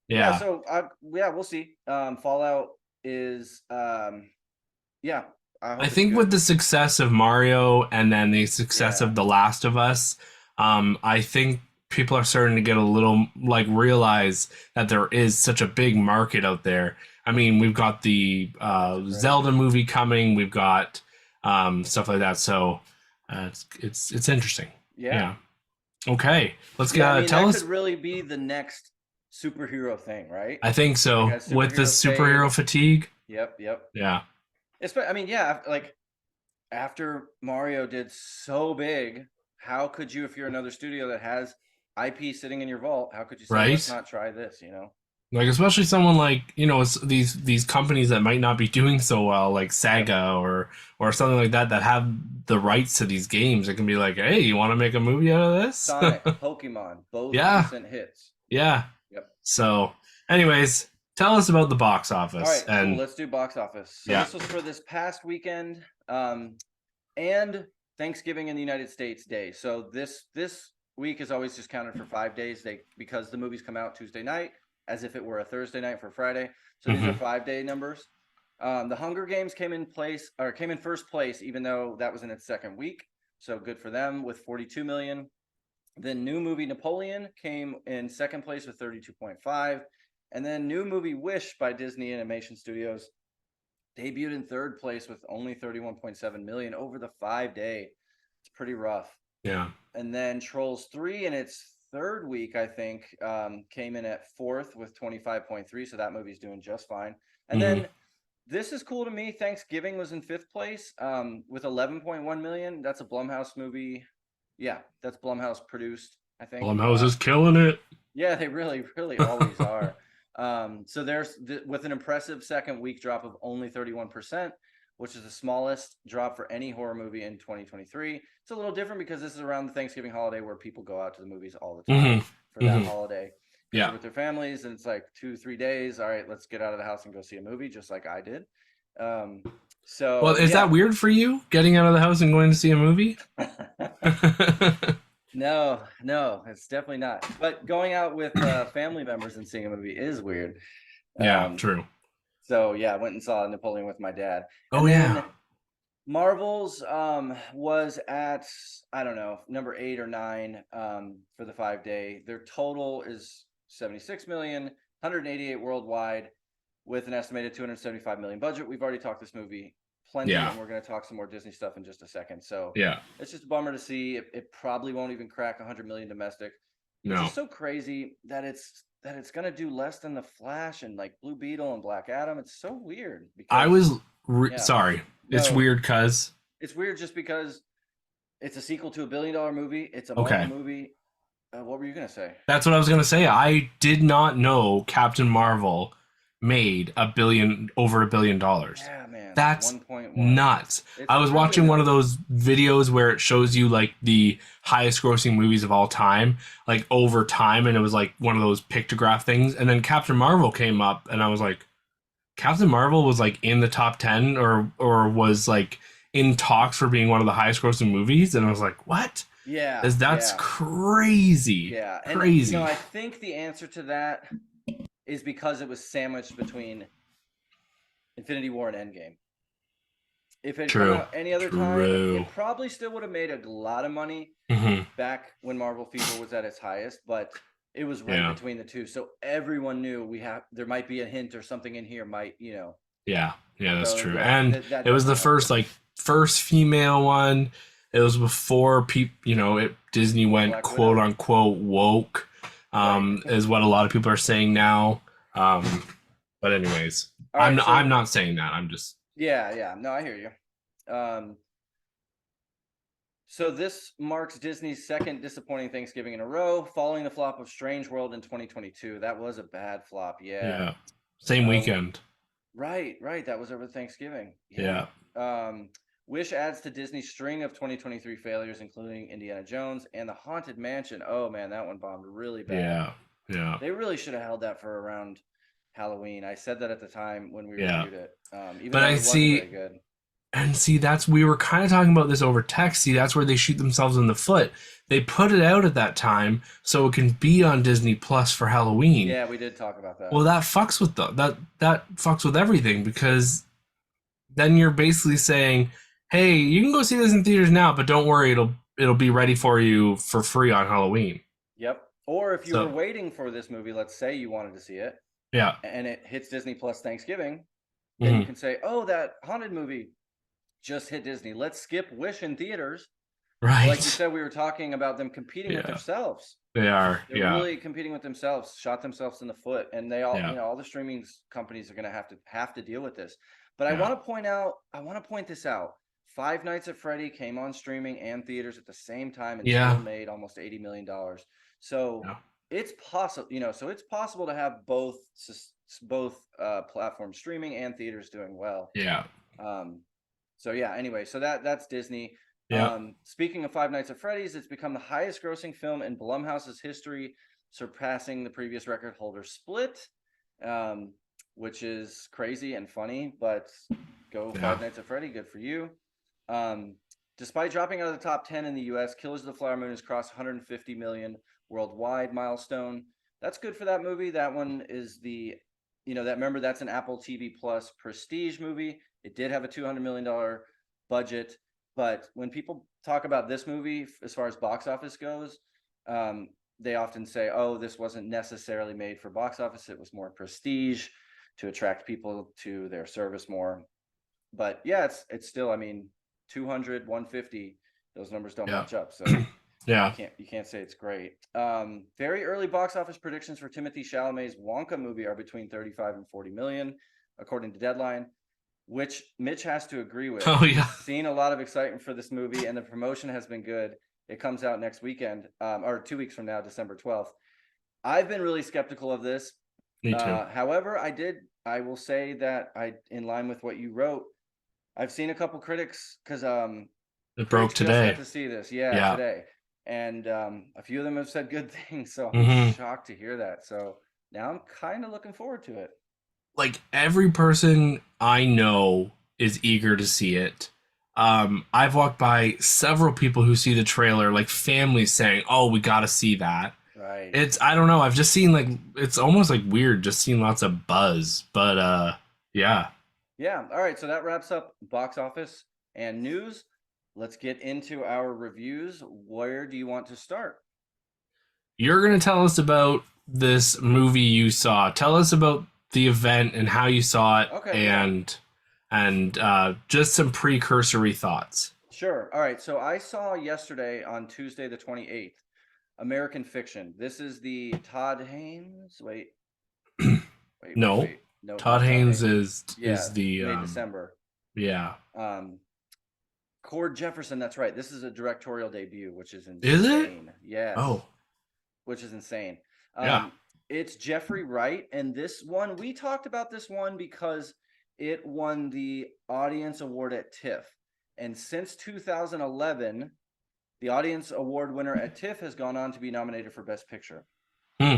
Speaker 1: Yeah.
Speaker 2: So we'll see. Fallout is yeah.
Speaker 1: I think with the success of Mario and then the success of The Last of Us, I think people are starting to get a little realize that there is such a big market out there. I mean, we've got the Zelda movie coming, we've got stuff like that. So it's interesting. Yeah. Okay, let's tell
Speaker 2: that
Speaker 1: us.
Speaker 2: Could really be the next superhero thing, right?
Speaker 1: I think so. With the superhero fatigue.
Speaker 2: Yep.
Speaker 1: Yeah.
Speaker 2: I mean, like after Mario did so big, how could you, if you're another studio that has IP sitting in your vault, how could you say, let's not try this,
Speaker 1: Like, especially someone like, it's these companies that might not be doing so well, like Sega or something like that have the rights to these games. It can be like, hey, you want to make a movie out of this?
Speaker 2: Sonic, Pokemon, both recent hits.
Speaker 1: Yeah.
Speaker 2: Yep.
Speaker 1: So, anyways, tell us about the box office.
Speaker 2: All right, cool. Let's do box office. So
Speaker 1: this
Speaker 2: was for this past weekend, and Thanksgiving in the United States Day. So this week is always just counted for 5 days. Because the movies come out Tuesday night, as if it were a Thursday night for Friday. So these are 5-day numbers. The Hunger Games came in first place, even though that was in its second week. So good for them with 42 million. The new movie Napoleon came in second place with 32.5. And then new movie Wish by Disney Animation Studios debuted in third place with only 31.7 million over the 5-day. It's pretty rough.
Speaker 1: Yeah.
Speaker 2: And then Trolls 3 in its third week, I think, came in at fourth with 25.3. So that movie's doing just fine. And
Speaker 1: Hmm.
Speaker 2: then this is cool to me. Thanksgiving was in fifth place with 11.1 million. That's a Blumhouse movie. Yeah, that's Blumhouse produced, I think.
Speaker 1: Blumhouse is killing it.
Speaker 2: Yeah, they really, really always are. So with an impressive second week drop of only 31%, which is the smallest drop for any horror movie in 2023. It's a little different because this is around the Thanksgiving holiday where people go out to the movies all the
Speaker 1: Hmm.
Speaker 2: time for that
Speaker 1: Hmm.
Speaker 2: holiday because
Speaker 1: Yeah.
Speaker 2: they're with their families and it's like 2, 3 days. All right, let's get out of the house and go see a movie, just like I did. Um,
Speaker 1: Well,
Speaker 2: so
Speaker 1: is that
Speaker 2: yeah.
Speaker 1: weird for you, getting out of the house and going to see a movie?
Speaker 2: No, no, it's definitely not. But going out with family members and seeing a movie is weird.
Speaker 1: Yeah,
Speaker 2: Um,
Speaker 1: true.
Speaker 2: so yeah, I went and saw Napoleon with my dad.
Speaker 1: Oh
Speaker 2: And then
Speaker 1: yeah.
Speaker 2: Marvel's was at, I don't know, number 8 or 9 for the 5 day. Their total is 76 million, 188 worldwide, with an estimated 275 million budget. We've already talked this movie plenty,
Speaker 1: Yeah.
Speaker 2: and we're going to talk some more Disney stuff in just a second. So
Speaker 1: Yeah.
Speaker 2: it's just a bummer to see. It probably won't even crack 100 million domestic, which is
Speaker 1: No.
Speaker 2: so crazy that it's going to do less than the Flash and like Blue Beetle and Black Adam. It's so weird
Speaker 1: I
Speaker 2: because
Speaker 1: was
Speaker 2: yeah,
Speaker 1: sorry. It's
Speaker 2: no,
Speaker 1: weird cuz
Speaker 2: it's weird just because it's a sequel to a $1 billion movie. It's a Marvel
Speaker 1: okay.
Speaker 2: movie. What were you gonna say?
Speaker 1: That's what I was going to say. I did not know Captain Marvel made over $1 billion.
Speaker 2: Yeah, man, like
Speaker 1: That's
Speaker 2: 1.1.
Speaker 1: nuts.
Speaker 2: It's
Speaker 1: I was
Speaker 2: really
Speaker 1: watching one of
Speaker 2: nuts.
Speaker 1: those videos where it shows you like the highest grossing movies of all time, like over time, and it was like one of those pictograph things. And then Captain Marvel came up, and I was like, Captain Marvel was like in the top 10 or was like in talks for being one of the highest grossing movies. And I was like, what?
Speaker 2: Yeah,
Speaker 1: That's
Speaker 2: yeah,
Speaker 1: crazy.
Speaker 2: yeah. And
Speaker 1: Crazy.
Speaker 2: I think the answer to that is because it was sandwiched between Infinity War and Endgame. If it had come
Speaker 1: True.
Speaker 2: out any other time,
Speaker 1: True.
Speaker 2: it probably still would have made a lot of money
Speaker 1: Hmm.
Speaker 2: back when Marvel Fever was at its highest, but it was right
Speaker 1: Yeah.
Speaker 2: between the two. So everyone knew there might be a hint or something in here might.
Speaker 1: Yeah. Yeah, that's
Speaker 2: So
Speaker 1: true.
Speaker 2: yeah,
Speaker 1: And
Speaker 2: that
Speaker 1: it was the
Speaker 2: definitely helped.
Speaker 1: first female one. It was before Disney went
Speaker 2: Black
Speaker 1: quote
Speaker 2: Widow.
Speaker 1: unquote woke,
Speaker 2: Right.
Speaker 1: is what a lot of people are saying now. But anyways,
Speaker 2: All right,
Speaker 1: I'm
Speaker 2: so
Speaker 1: not saying that. I'm just
Speaker 2: yeah, no, I hear you. So this marks Disney's second disappointing Thanksgiving in a row, following the flop of Strange World in 2022. That was a bad flop, yeah.
Speaker 1: yeah. Same weekend.
Speaker 2: Right. That was over Thanksgiving. Yeah.
Speaker 1: Yeah.
Speaker 2: Um, Wish adds to Disney's string of 2023 failures, including Indiana Jones and The Haunted Mansion. Oh man, that one bombed really bad.
Speaker 1: Yeah. Yeah.
Speaker 2: They really should have held that for around Halloween. I said that at the time when we
Speaker 1: Yeah.
Speaker 2: reviewed it, even
Speaker 1: But
Speaker 2: though
Speaker 1: I
Speaker 2: it wasn't very
Speaker 1: see
Speaker 2: good.
Speaker 1: And see, that's we were kind of talking about this over text. See, that's where they shoot themselves in the foot. They put it out at that time so it can be on Disney Plus for Halloween.
Speaker 2: Yeah, we did talk about that.
Speaker 1: Well, that fucks with that fucks with everything because then you're basically saying, "Hey, you can go see this in theaters now, but don't worry, it'll be ready for you for free on Halloween."
Speaker 2: Yep. Or if you were
Speaker 1: So,
Speaker 2: waiting for this movie, let's say you wanted to see it,
Speaker 1: yeah.
Speaker 2: and it hits Disney Plus Thanksgiving, then you
Speaker 1: Mhm.
Speaker 2: can say, "Oh, that haunted movie just hit Disney. Let's skip Wish in theaters." Like you
Speaker 1: Right.
Speaker 2: said, we were talking about them competing with
Speaker 1: Yeah.
Speaker 2: themselves.
Speaker 1: They are.
Speaker 2: They're
Speaker 1: Yeah.
Speaker 2: really competing with themselves, shot themselves in the foot, and they all,
Speaker 1: Yeah.
Speaker 2: all the streaming companies are going to have to deal with this. But
Speaker 1: Yeah.
Speaker 2: I want to point this out. Five Nights at Freddy came on streaming and theaters at the same time and still
Speaker 1: Yeah.
Speaker 2: made almost $80 million. So
Speaker 1: Yeah.
Speaker 2: it's possible, so it's possible to have both platforms, streaming and theaters, doing well.
Speaker 1: Yeah.
Speaker 2: Um, so yeah, anyway, so that's Disney.
Speaker 1: Yeah.
Speaker 2: Speaking of Five Nights at Freddy's, it's become the highest grossing film in Blumhouse's history, surpassing the previous record holder Split, um, which is crazy and funny, but go
Speaker 1: Yeah.
Speaker 2: Five Nights at Freddy, good for you. Um, Despite dropping out of the top 10 in the US, Killers of the Flower Moon has crossed 150 million worldwide milestone. That's good for that movie. That one is remember that's an Apple TV Plus prestige movie. It did have a $200 million budget, but when people talk about this movie as far as box office goes, they often say, "Oh, this wasn't necessarily made for box office. It was more prestige to attract people to their service more." But yeah, it's still, I mean, 200, 150. those numbers don't
Speaker 1: Yeah.
Speaker 2: match up. So
Speaker 1: Yeah.
Speaker 2: you can't say it's great. Very early box office predictions for Timothy Chalamet's Wonka movie are between 35 and 40 million, according to Deadline, which Mitch has to agree with.
Speaker 1: Oh
Speaker 2: He's
Speaker 1: yeah.
Speaker 2: seen a lot of excitement for this movie, and the promotion has been good. It comes out next weekend, or 2 weeks from now, December 12th. I've been really skeptical of this.
Speaker 1: Me too.
Speaker 2: However, I will say that in line with what you wrote, I've seen a couple critics because
Speaker 1: It broke
Speaker 2: critics just got
Speaker 1: today.
Speaker 2: to see this, yeah,
Speaker 1: Yeah.
Speaker 2: today, and a few of them have said good things. So I'm
Speaker 1: Hmm.
Speaker 2: shocked to hear that. So now I'm kind of looking forward to it.
Speaker 1: Like every person I know is eager to see it. I've walked by several people who see the trailer, like families saying, "Oh, we got to see that."
Speaker 2: Right.
Speaker 1: It's I don't know. I've just seen like it's almost like weird just seeing lots of buzz, but yeah.
Speaker 2: Yeah. All right. So that wraps up box office and news. Let's get into our reviews. Where do you want to start?
Speaker 1: You're going to tell us about this movie you saw. Tell us about the event and how you saw it
Speaker 2: Okay. Yeah.
Speaker 1: and just some precursory thoughts.
Speaker 2: Sure. All right. So I saw yesterday on Tuesday, the 28th, American Fiction. This is the Todd Haynes.
Speaker 1: No.
Speaker 2: Wait. No,
Speaker 1: Todd
Speaker 2: not Todd
Speaker 1: Haynes
Speaker 2: Haynes.
Speaker 1: is
Speaker 2: Yeah.
Speaker 1: the
Speaker 2: Made December.
Speaker 1: yeah.
Speaker 2: Um, Cord Jefferson. That's right. This is a directorial debut, which is
Speaker 1: Is it?
Speaker 2: insane. Yes.
Speaker 1: Oh.
Speaker 2: Which is insane.
Speaker 1: Yeah.
Speaker 2: It's Jeffrey Wright, and this one we talked about this one because it won the audience award at TIFF, and since 2011, the audience award winner at TIFF has gone on to be nominated for Best Picture.
Speaker 1: Hmm.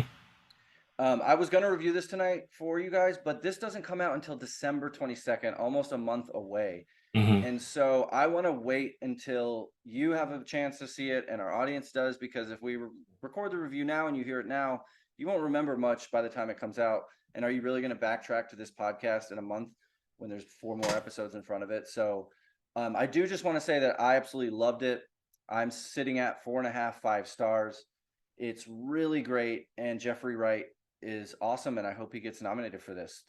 Speaker 2: I was going to review this tonight for you guys, but this doesn't come out until December 22nd, almost a month away.
Speaker 1: Hmm.
Speaker 2: And so I want to wait until you have a chance to see it and our audience does, because if we record the review now and you hear it now, you won't remember much by the time it comes out. And are you really going to backtrack to this podcast in a month when there's 4 more episodes in front of it? So I do just want to say that I absolutely loved it. I'm sitting at 4.5, 5 stars. It's really great. And Jeffrey Wright is awesome. And I hope he gets nominated for this.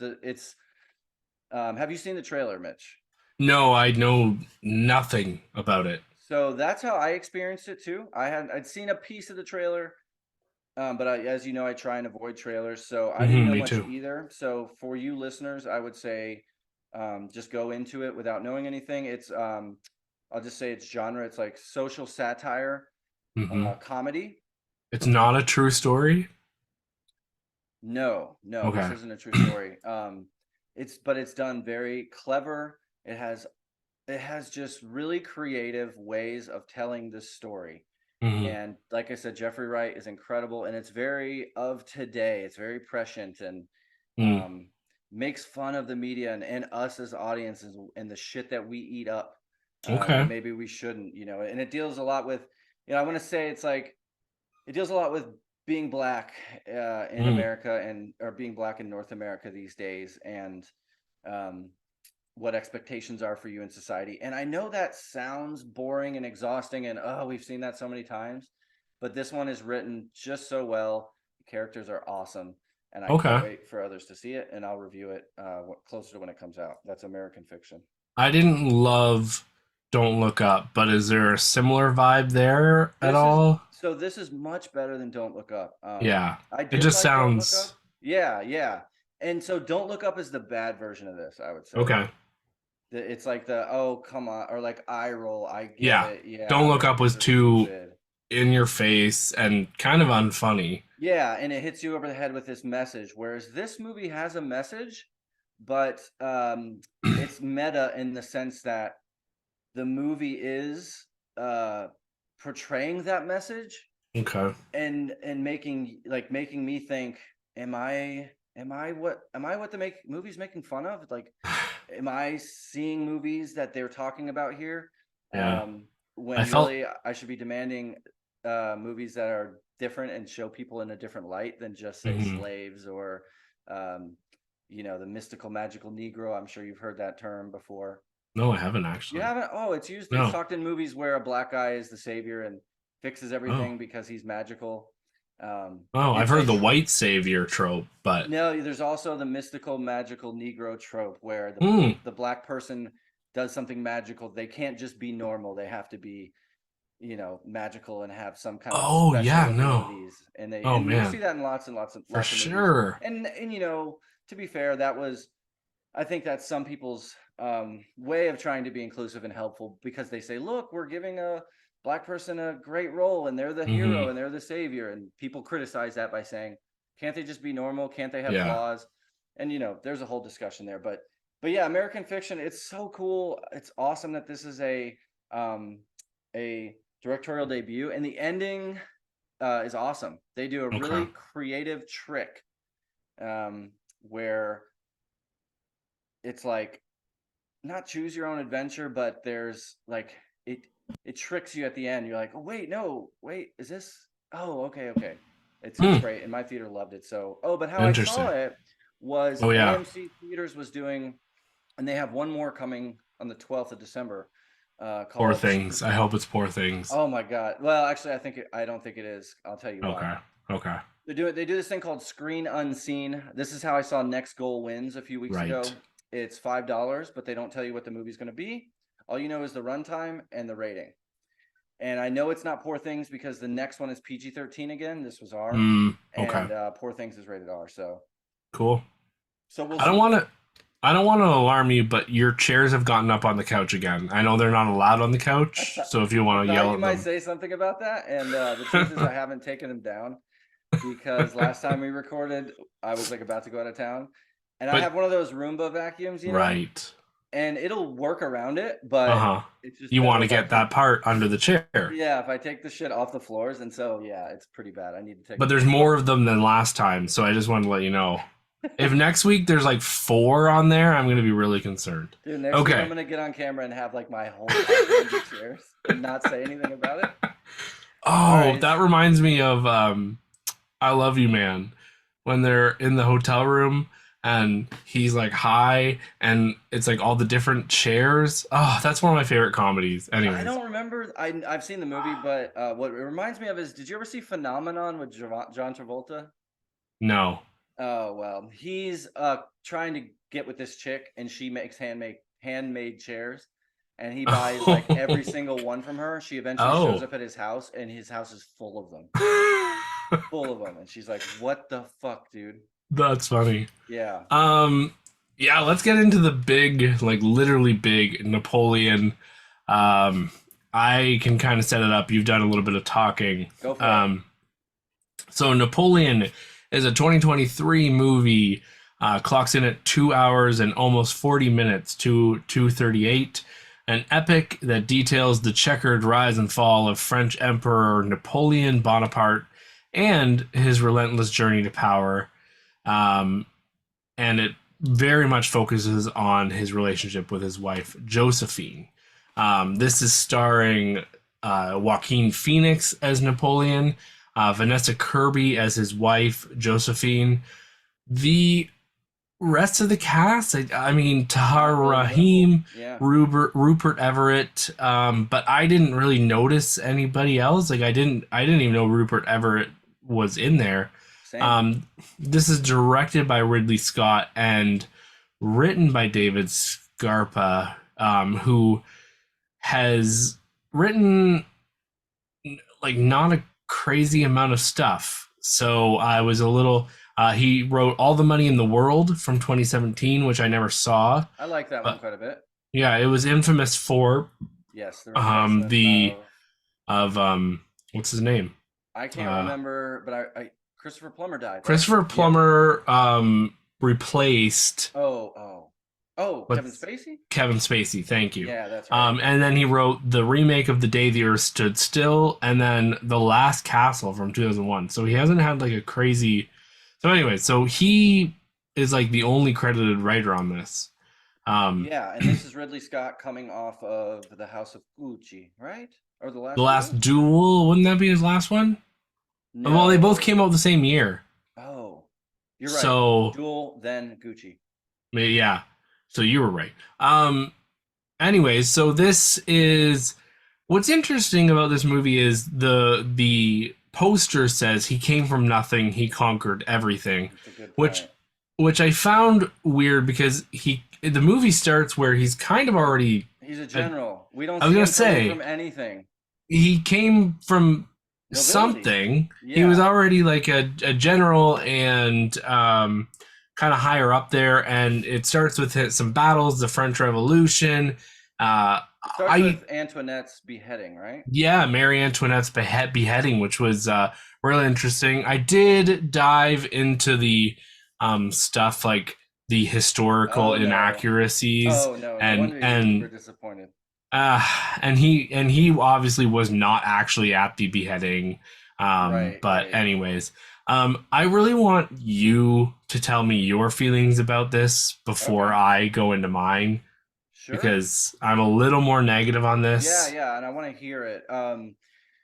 Speaker 2: Have you seen the trailer, Mitch?
Speaker 1: No, I know nothing about it.
Speaker 2: So that's how I experienced it too. I'd seen a piece of the trailer, but as you know, I try and avoid trailers, so I didn't know
Speaker 1: Me
Speaker 2: much
Speaker 1: too.
Speaker 2: either. So for you listeners, I would say just go into it without knowing anything. I'll just say it's genre. It's like social satire,
Speaker 1: Hmm.
Speaker 2: comedy.
Speaker 1: It's not a true story.
Speaker 2: No, this
Speaker 1: Okay.
Speaker 2: isn't a true story. It's done very clever. It has just really creative ways of telling this story.
Speaker 1: Hmm.
Speaker 2: And like I said, Jeffrey Wright is incredible, and it's very of today. It's very prescient and
Speaker 1: Mm.
Speaker 2: um, makes fun of the media and us as audiences and the shit that we eat up when
Speaker 1: Okay.
Speaker 2: maybe we shouldn't, And it deals a lot with, I want to say it's like it deals a lot with being black in
Speaker 1: Mm.
Speaker 2: America or being black in North America these days, and um, what expectations are for you in society. And I know that sounds boring and exhausting and we've seen that so many times, but this one is written just so well. The characters are awesome, and I can't
Speaker 1: Okay.
Speaker 2: wait for others to see it, and I'll review it closer to when it comes out. That's American Fiction.
Speaker 1: I didn't love Don't Look Up, but is there a similar vibe there at
Speaker 2: This is
Speaker 1: all?
Speaker 2: this is much better than Don't Look Up.
Speaker 1: Yeah.
Speaker 2: I
Speaker 1: It
Speaker 2: did
Speaker 1: just
Speaker 2: like Don't Look
Speaker 1: sounds
Speaker 2: Up. Yeah, yeah. And so Don't Look Up is the bad version of this, I would say.
Speaker 1: okay.
Speaker 2: It's like the oh come on, or like eye roll. I get
Speaker 1: Yeah.
Speaker 2: it. Yeah,
Speaker 1: Don't Look Up
Speaker 2: Americans
Speaker 1: was
Speaker 2: are
Speaker 1: too
Speaker 2: stupid.
Speaker 1: in your face and kind of unfunny.
Speaker 2: Yeah, and it hits you over the head with this message. Whereas this movie has a message, but it's meta in the sense that the movie is portraying that message
Speaker 1: Okay.
Speaker 2: and making me think, am I what the movie's making fun of? Like, am I seeing movies that they're talking about here?
Speaker 1: Yeah. I
Speaker 2: When
Speaker 1: felt
Speaker 2: really I should be demanding movies that are different and show people in a different light than just say
Speaker 1: mhm.
Speaker 2: slaves or um, the mystical magical Negro. I'm sure you've heard that term before.
Speaker 1: No, I haven't
Speaker 2: You
Speaker 1: actually.
Speaker 2: haven't? Oh, it's
Speaker 1: No.
Speaker 2: talked in movies where a black guy is the savior and fixes
Speaker 1: Oh.
Speaker 2: everything because he's magical.
Speaker 1: Oh, I've
Speaker 2: It's
Speaker 1: heard
Speaker 2: a
Speaker 1: the
Speaker 2: tr-
Speaker 1: white savior trope, but
Speaker 2: no. There's also the mystical magical Negro trope where
Speaker 1: mm,
Speaker 2: the black person does something magical. They can't just be normal. They have to be magical and have some kind of
Speaker 1: Oh
Speaker 2: special
Speaker 1: yeah, no.
Speaker 2: abilities. And
Speaker 1: Oh
Speaker 2: you'll see
Speaker 1: man,
Speaker 2: that in lots and lots and
Speaker 1: for
Speaker 2: lots of movies.
Speaker 1: sure.
Speaker 2: And to be fair, I think that's some people's way of trying to be inclusive and helpful, because they say, look, we're giving a Black person a great role and they're the hero
Speaker 1: Hmm.
Speaker 2: and they're the savior. And people criticize that by saying, can't they just be normal? Can't they have
Speaker 1: Yeah.
Speaker 2: flaws? And there's a whole discussion there. But yeah, American Fiction, it's so cool. It's awesome that this is um, a directorial debut, and the ending is awesome. They do a
Speaker 1: Okay.
Speaker 2: really creative trick where it's like not choose your own adventure, but there's like it tricks you at the end. You're like, oh wait, no, wait, is this? Oh, okay. It's
Speaker 1: Hmm.
Speaker 2: great, and my theater loved it. So, but how I saw
Speaker 1: Interesting.
Speaker 2: it was
Speaker 1: Oh yeah.
Speaker 2: AMC Theaters was doing, and they have one more coming on the 12th of December,
Speaker 1: Poor
Speaker 2: called.
Speaker 1: things. I hope it's poor things.
Speaker 2: Oh my God! Well, actually, I don't think it is. I'll tell you why.
Speaker 1: Okay. Okay.
Speaker 2: They do this thing called Screen Unseen. This is how I saw Next Goal Wins a few weeks
Speaker 1: Right.
Speaker 2: ago. It's $5, but they don't tell you what the movie's going to be. All you know is the runtime and the rating. And I know it's not Poor Things because the next one is PG-13 again. This was R,
Speaker 1: Mm, okay.
Speaker 2: and Poor Things is rated R.
Speaker 1: Cool.
Speaker 2: So we'll
Speaker 1: I don't
Speaker 2: see.
Speaker 1: want to. I don't want to alarm you, but your chairs have gotten up on the couch again. I know they're not allowed on the
Speaker 2: I
Speaker 1: couch,
Speaker 2: thought,
Speaker 1: so if you
Speaker 2: I
Speaker 1: want to
Speaker 2: thought
Speaker 1: yell
Speaker 2: you
Speaker 1: at
Speaker 2: might
Speaker 1: them.
Speaker 2: say something about that, and the truth is I haven't taken them down, because last time we recorded, I was like about to go out of town, and I
Speaker 1: But
Speaker 2: have one of those Roomba vacuums,
Speaker 1: right.
Speaker 2: and it'll work around it,
Speaker 1: Uh
Speaker 2: but
Speaker 1: huh.
Speaker 2: it's just
Speaker 1: You
Speaker 2: better
Speaker 1: want to
Speaker 2: if I
Speaker 1: get that
Speaker 2: take,
Speaker 1: part under the chair.
Speaker 2: yeah, if I take the shit off the floors, and so yeah, it's pretty bad. I need to take
Speaker 1: But
Speaker 2: them
Speaker 1: there's
Speaker 2: down.
Speaker 1: more of them than last time, so I just wanted to let you know. If next week there's like 4 on there, I'm gonna be really concerned.
Speaker 2: Dude, next week I'm
Speaker 1: Okay.
Speaker 2: gonna get on camera and have like my whole house empty chairs and not say anything about it. All
Speaker 1: Oh,
Speaker 2: right.
Speaker 1: that reminds me of I Love You Man, when they're in the hotel room and he's like high and it's like all the different chairs. Oh, that's one of my favorite comedies.
Speaker 2: I
Speaker 1: Anyways,
Speaker 2: don't remember. I've seen the movie, but what it reminds me of is, did you ever see Phenomenon with John Travolta?
Speaker 1: no.
Speaker 2: Oh well, he's trying to get with this chick, and she makes handmade chairs, and he buys like every single one from her. She eventually shows
Speaker 1: Oh.
Speaker 2: up at his house, and his house is full of them, and she's like, "What the fuck, dude?"
Speaker 1: That's funny.
Speaker 2: Yeah.
Speaker 1: Um yeah, let's get into the big, like literally big Napoleon. Um I can kind of set it up. You've done a little bit of talking.
Speaker 2: Go for it.
Speaker 1: Um So Napoleon is a 2023 movie. Clocks in at 2 hours and almost 40 minutes to 2:38. An epic that details the checkered rise and fall of French Emperor Napoleon Bonaparte and his relentless journey to power. Um, and it very much focuses on his relationship with his wife Josephine. This is starring Joaquin Phoenix as Napoleon, Vanessa Kirby as his wife Josephine. The rest of the cast, I mean, Tahar
Speaker 2: Not really notable.
Speaker 1: Rahim,
Speaker 2: Yeah.
Speaker 1: Rupert Everett, but I didn't really notice anybody else. Like I didn't even know Rupert Everett was in there.
Speaker 2: Same.
Speaker 1: Um, this is directed by Ridley Scott and written by David Scarpa, who has written like not a crazy amount of stuff. So I was a little. He wrote All the Money in the World from 2017, which I never saw.
Speaker 2: I like that one
Speaker 1: But
Speaker 2: quite a bit.
Speaker 1: yeah, it was infamous for
Speaker 2: Yes, the replacement
Speaker 1: the
Speaker 2: of,
Speaker 1: of what's his name?
Speaker 2: I can't
Speaker 1: Uh,
Speaker 2: remember, but I Christopher Plummer died, right?
Speaker 1: Christopher
Speaker 2: Yeah.
Speaker 1: Plummer replaced
Speaker 2: Kevin
Speaker 1: what's
Speaker 2: Spacey?
Speaker 1: Kevin Spacey. Thank you.
Speaker 2: Yeah, that's right.
Speaker 1: And then he wrote the remake of The Day the Earth Stood Still, and then The Last Castle from 2001. So he hasn't had like a crazy. So anyway, so he is like the only credited writer on this. Um,
Speaker 2: Yeah, and this is Ridley Scott coming off of The House of Gucci, right? Or The
Speaker 1: the
Speaker 2: Last
Speaker 1: Last
Speaker 2: Duel?
Speaker 1: Duel, wouldn't that be his last one? Well, they both
Speaker 2: No.
Speaker 1: came out the same year.
Speaker 2: Oh, you're right.
Speaker 1: So
Speaker 2: Duel, then Gucci.
Speaker 1: yeah. So you were right. Anyways, so this is what's interesting about this movie is the poster says he came from nothing, he conquered everything,
Speaker 2: That's a good
Speaker 1: which
Speaker 2: point.
Speaker 1: which I found weird because the movie starts where he's kind of already
Speaker 2: He's a general. We don't
Speaker 1: I was
Speaker 2: see
Speaker 1: gonna
Speaker 2: him coming
Speaker 1: say
Speaker 2: from anything.
Speaker 1: he came from
Speaker 2: Nobility.
Speaker 1: something. He was
Speaker 2: Yeah.
Speaker 1: already like a general and kind of higher up there. And it starts with some battles, the French Revolution. Uh,
Speaker 2: It starts
Speaker 1: I
Speaker 2: with Antoinette's beheading, right?
Speaker 1: Yeah, Marie Antoinette's beheading, which was really interesting. I did dive into the stuff like the historical
Speaker 2: Oh no.
Speaker 1: inaccuracies
Speaker 2: Oh no. No
Speaker 1: and
Speaker 2: wonder you were
Speaker 1: and
Speaker 2: disappointed.
Speaker 1: uh, and he obviously was not actually at the beheading.
Speaker 2: Right,
Speaker 1: But
Speaker 2: right.
Speaker 1: anyways, I really want you to tell me your feelings about this before
Speaker 2: Okay.
Speaker 1: I go into mine
Speaker 2: Sure.
Speaker 1: because I'm a little more negative on
Speaker 2: Yeah,
Speaker 1: this.
Speaker 2: yeah, and I want to hear it.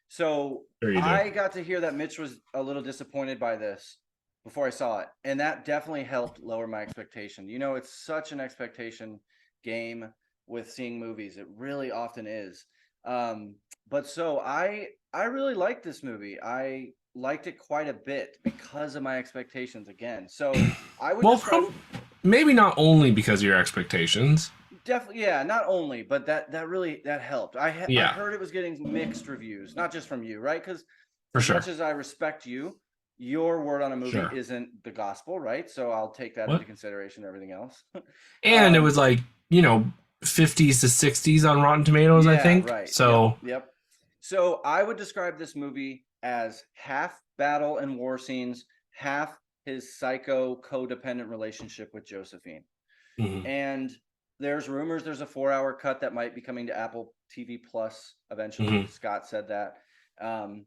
Speaker 2: So
Speaker 1: Sure you do.
Speaker 2: I got to hear that Mitch was a little disappointed by this before I saw it, and that definitely helped lower my expectation. You know, it's such an expectation game with seeing movies. It really often is. Um, but so I really liked this movie. I liked it quite a bit because of my expectations again. So I would
Speaker 1: Well,
Speaker 2: describe
Speaker 1: maybe not only because of your expectations.
Speaker 2: definitely, yeah, not only, but that really that helped. I
Speaker 1: Yeah,
Speaker 2: heard it was getting mixed reviews, not just from you, right? Because
Speaker 1: for
Speaker 2: as
Speaker 1: sure.
Speaker 2: much as I respect you, your word on a movie
Speaker 1: Sure.
Speaker 2: isn't the gospel, right? So I'll take that into
Speaker 1: What?
Speaker 2: consideration, everything else.
Speaker 1: And it
Speaker 2: um,
Speaker 1: was like, 50s to 60s on Rotten Tomatoes, I
Speaker 2: yeah,
Speaker 1: think.
Speaker 2: right. Yep,
Speaker 1: So,
Speaker 2: yep. So I would describe this movie as half battle and war scenes, half his psycho codependent relationship with Josephine.
Speaker 1: mhm,
Speaker 2: And there's rumors there's a 4 hour cut that might be coming to Apple TV Plus eventually.
Speaker 1: mhm,
Speaker 2: Scott said that. Um,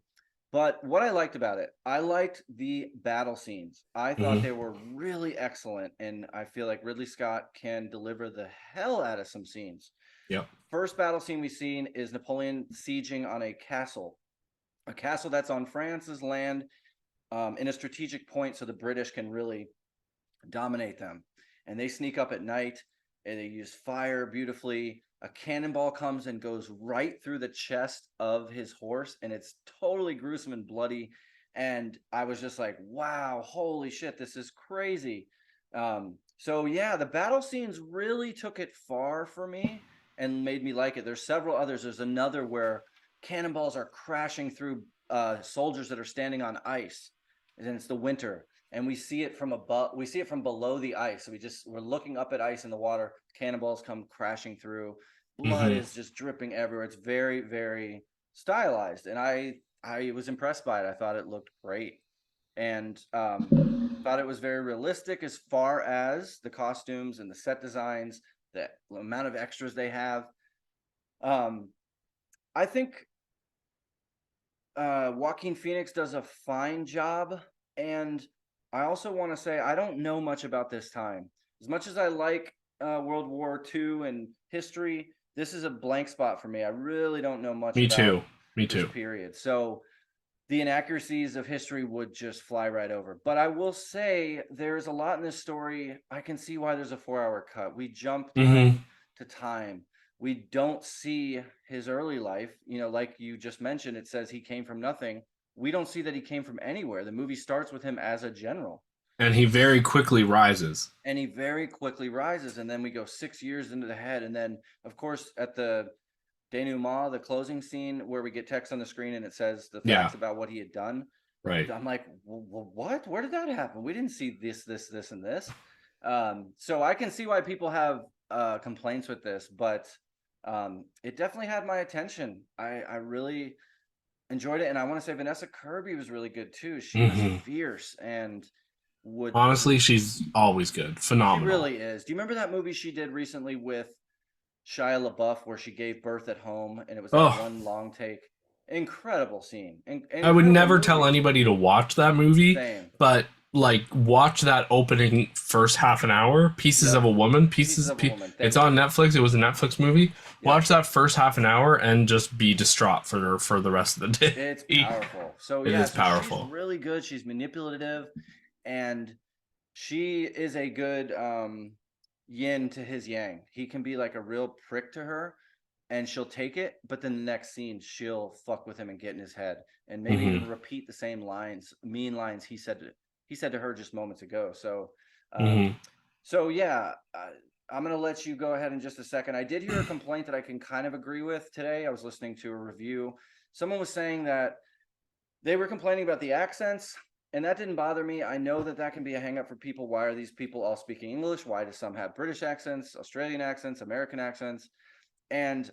Speaker 2: but what I liked about it, I liked the battle scenes. I thought
Speaker 1: mhm.
Speaker 2: they were really excellent. And I feel like Ridley Scott can deliver the hell out of some scenes.
Speaker 1: Yep.
Speaker 2: First battle scene we've seen is Napoleon sieging on a castle that's on France's land in a strategic point so the British can really dominate them. And they sneak up at night and they use fire beautifully. A cannonball comes and goes right through the chest of his horse, and it's totally gruesome and bloody. And I was just like, wow, holy shit, this is crazy. So yeah, the battle scenes really took it far for me and made me like it. There's several others. There's another where cannonballs are crashing through soldiers that are standing on ice, and it's the winter, and we see it from above, we see it from below the ice, so we're looking up at ice in the water, cannonballs come crashing through, blood
Speaker 1: Mhm.
Speaker 2: is just dripping everywhere. It's very, very stylized, and I was impressed by it. I thought it looked great, and thought it was very realistic as far as the costumes and the set designs, the amount of extras they have. um I think Joaquin Phoenix does a fine job. And I also want to say I don't know much about this time. As much as I like World War II and history, this is a blank spot for me. I really don't know much
Speaker 1: Me
Speaker 2: about
Speaker 1: too. Me
Speaker 2: this
Speaker 1: too.
Speaker 2: period. So the inaccuracies of history would just fly right over. But I will say there's a lot in this story. I can see why there's a 4 hour cut. We jump
Speaker 1: Mhm.
Speaker 2: to time. We don't see his early life. You know, like you just mentioned, it says he came from nothing. We don't see that he came from anywhere. The movie starts with him as a general,
Speaker 1: And he very quickly rises.
Speaker 2: and he very quickly rises. And then we go 6 years into the head. And then, of course, at the denouement, the closing scene where we get text on the screen and it says the
Speaker 1: Yeah.
Speaker 2: facts about what he had done.
Speaker 1: Right.
Speaker 2: I'm like, what? Where did that happen? We didn't see this, and this. So I can see why people have complaints with this, but it definitely had my attention. I really enjoyed it, and I want to say Vanessa Kirby was really good too. She was
Speaker 1: Mhm.
Speaker 2: fierce and would.
Speaker 1: Honestly, she's always good.
Speaker 2: She
Speaker 1: Phenomenal.
Speaker 2: really is. Do you remember that movie she did recently with Shia LaBeouf where she gave birth at home, and it was that
Speaker 1: Oh,
Speaker 2: one long take? Incredible scene,
Speaker 1: I would
Speaker 2: incredible
Speaker 1: never tell
Speaker 2: movie.
Speaker 1: anybody to watch that movie,
Speaker 2: Same.
Speaker 1: but like watch that opening first half an hour. Pieces of
Speaker 2: Yep.
Speaker 1: a Woman.
Speaker 2: Pieces of a Woman.
Speaker 1: It's
Speaker 2: Thank
Speaker 1: on
Speaker 2: you.
Speaker 1: Netflix. It was a Netflix movie.
Speaker 2: Yep.
Speaker 1: Watch that first half an hour and just be distraught for the rest of the day.
Speaker 2: It's
Speaker 1: It
Speaker 2: powerful. So yeah,
Speaker 1: is
Speaker 2: so she's
Speaker 1: powerful.
Speaker 2: really good. She's manipulative, and she is a good yin to his yang. He can be like a real prick to her and she'll take it, but then the next scene she'll fuck with him and get in his head and maybe
Speaker 1: Hmm.
Speaker 2: even repeat the same lines, mean lines he said to her just moments ago. So um
Speaker 1: Hmm.
Speaker 2: so yeah, I'm gonna let you go ahead in just a second. I did hear a complaint that I can kind of agree with today. I was listening to a review. someone was saying that they were complaining about the accents, and that didn't bother me. I know that that can be a hang up for people. Why are these people all speaking English? Why do some have British accents, Australian accents, American accents? And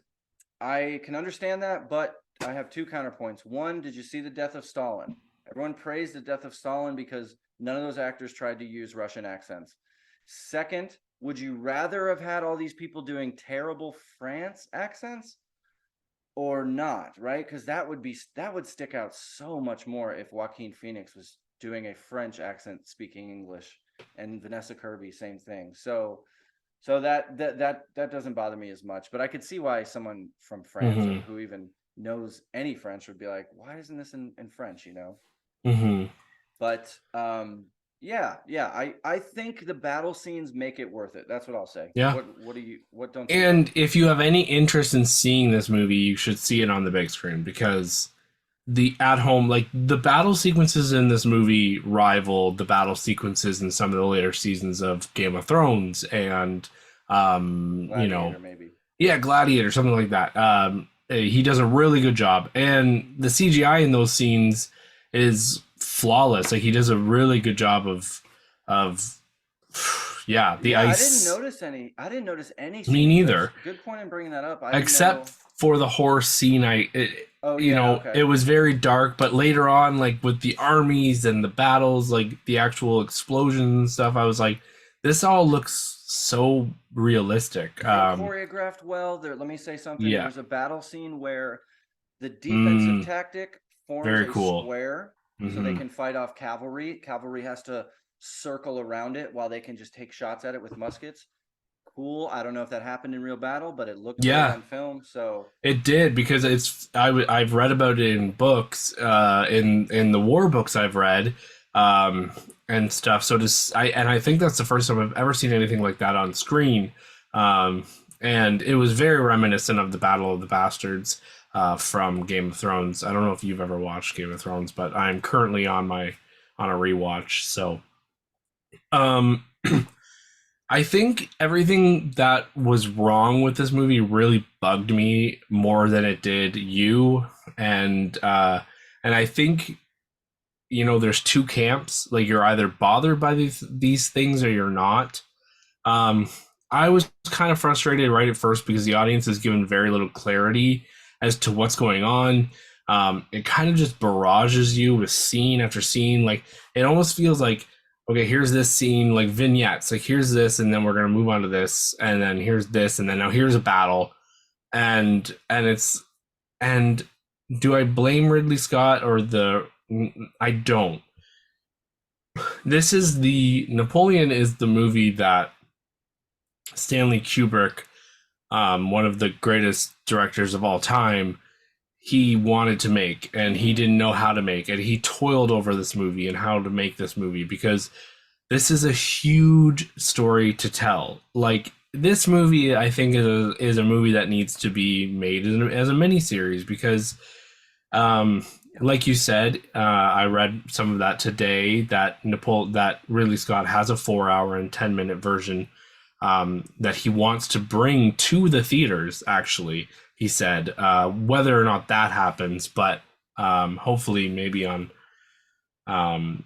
Speaker 2: I can understand that, but I have two counterpoints. One, did you see the death of Stalin? Everyone praised the death of Stalin because none of those actors tried to use Russian accents. Second, would you rather have had all these people doing terrible France accents or not, right? Because that would stick out so much more if Joaquin Phoenix was doing a French accent speaking English, and Vanessa Kirby, same thing. So that doesn't bother me as much, but I could see why someone from France or
Speaker 1: Mm-hmm.
Speaker 2: who even knows any French would be like, why isn't this in French, you know?
Speaker 1: Mm-hmm.
Speaker 2: But yeah, I think the battle scenes make it worth it. That's what I'll say.
Speaker 1: Yeah.
Speaker 2: What don't you
Speaker 1: And
Speaker 2: like?
Speaker 1: if you have any interest in seeing this movie, you should see it on the big screen because the at home, like the battle sequences in this movie rival the battle sequences in some of the later seasons of Game of Thrones and you know,
Speaker 2: Gladiator, maybe.
Speaker 1: yeah, Gladiator, something like that. He does a really good job, and the CGI in those scenes is flawless. Like he does a really good job of yeah, the
Speaker 2: Yeah, I didn't
Speaker 1: ice.
Speaker 2: notice any. I didn't notice any
Speaker 1: Me
Speaker 2: scenes. That's
Speaker 1: neither,
Speaker 2: a good point in bringing that up. I didn't
Speaker 1: except
Speaker 2: know.
Speaker 1: for the horse scene.
Speaker 2: Oh
Speaker 1: You
Speaker 2: yeah,
Speaker 1: know,
Speaker 2: okay.
Speaker 1: it was very dark, but later on, like with the armies and the battles, like the actual explosions and stuff, I was like, this all looks so realistic.
Speaker 2: And choreographed well. There, let me say something.
Speaker 1: Yeah.
Speaker 2: There's a battle scene where the defensive
Speaker 1: Mm,
Speaker 2: tactic forms
Speaker 1: very
Speaker 2: a
Speaker 1: cool.
Speaker 2: square so they
Speaker 1: Hmm.
Speaker 2: can fight off cavalry. Cavalry has to circle around it while they can just take shots at it with muskets. Cool. I don't know if that happened in real battle, but it looked great
Speaker 1: Yeah,
Speaker 2: on film. So
Speaker 1: it did because I've read about it in books, in the war books I've read, um, and stuff. So I think that's the first time I've ever seen anything like that on screen, um, and it was very reminiscent of the Battle of the Bastards, from Game of Thrones. I don't know if you've ever watched Game of Thrones, but I'm currently on a rewatch. So, um, I think everything that was wrong with this movie really bugged me more than it did you, and I think there's two camps. Like you're either bothered by these things or you're not. Um, I was kind of frustrated right at first because the audience is given very little clarity as to what's going on. It kind of just barrages you with scene after scene. Like it almost feels like, okay, here's this scene, like vignettes. Like here's this, and then we're gonna move on to this, and then here's this, and then now here's a battle, and and do I blame Ridley Scott or the? I don't. This is the Napoleon is the movie that Stanley Kubrick, one of the greatest directors of all time, he wanted to make, and he didn't know how to make, and he toiled over this movie and how to make this movie because this is a huge story to tell. Like this movie, I think is a movie that needs to be made as a mini series because, like you said, I read some of that today that Ridley Scott has a 4 hour and 10 minute version, that he wants to bring to the theaters. Actually, he said, whether or not that happens, but hopefully maybe on um,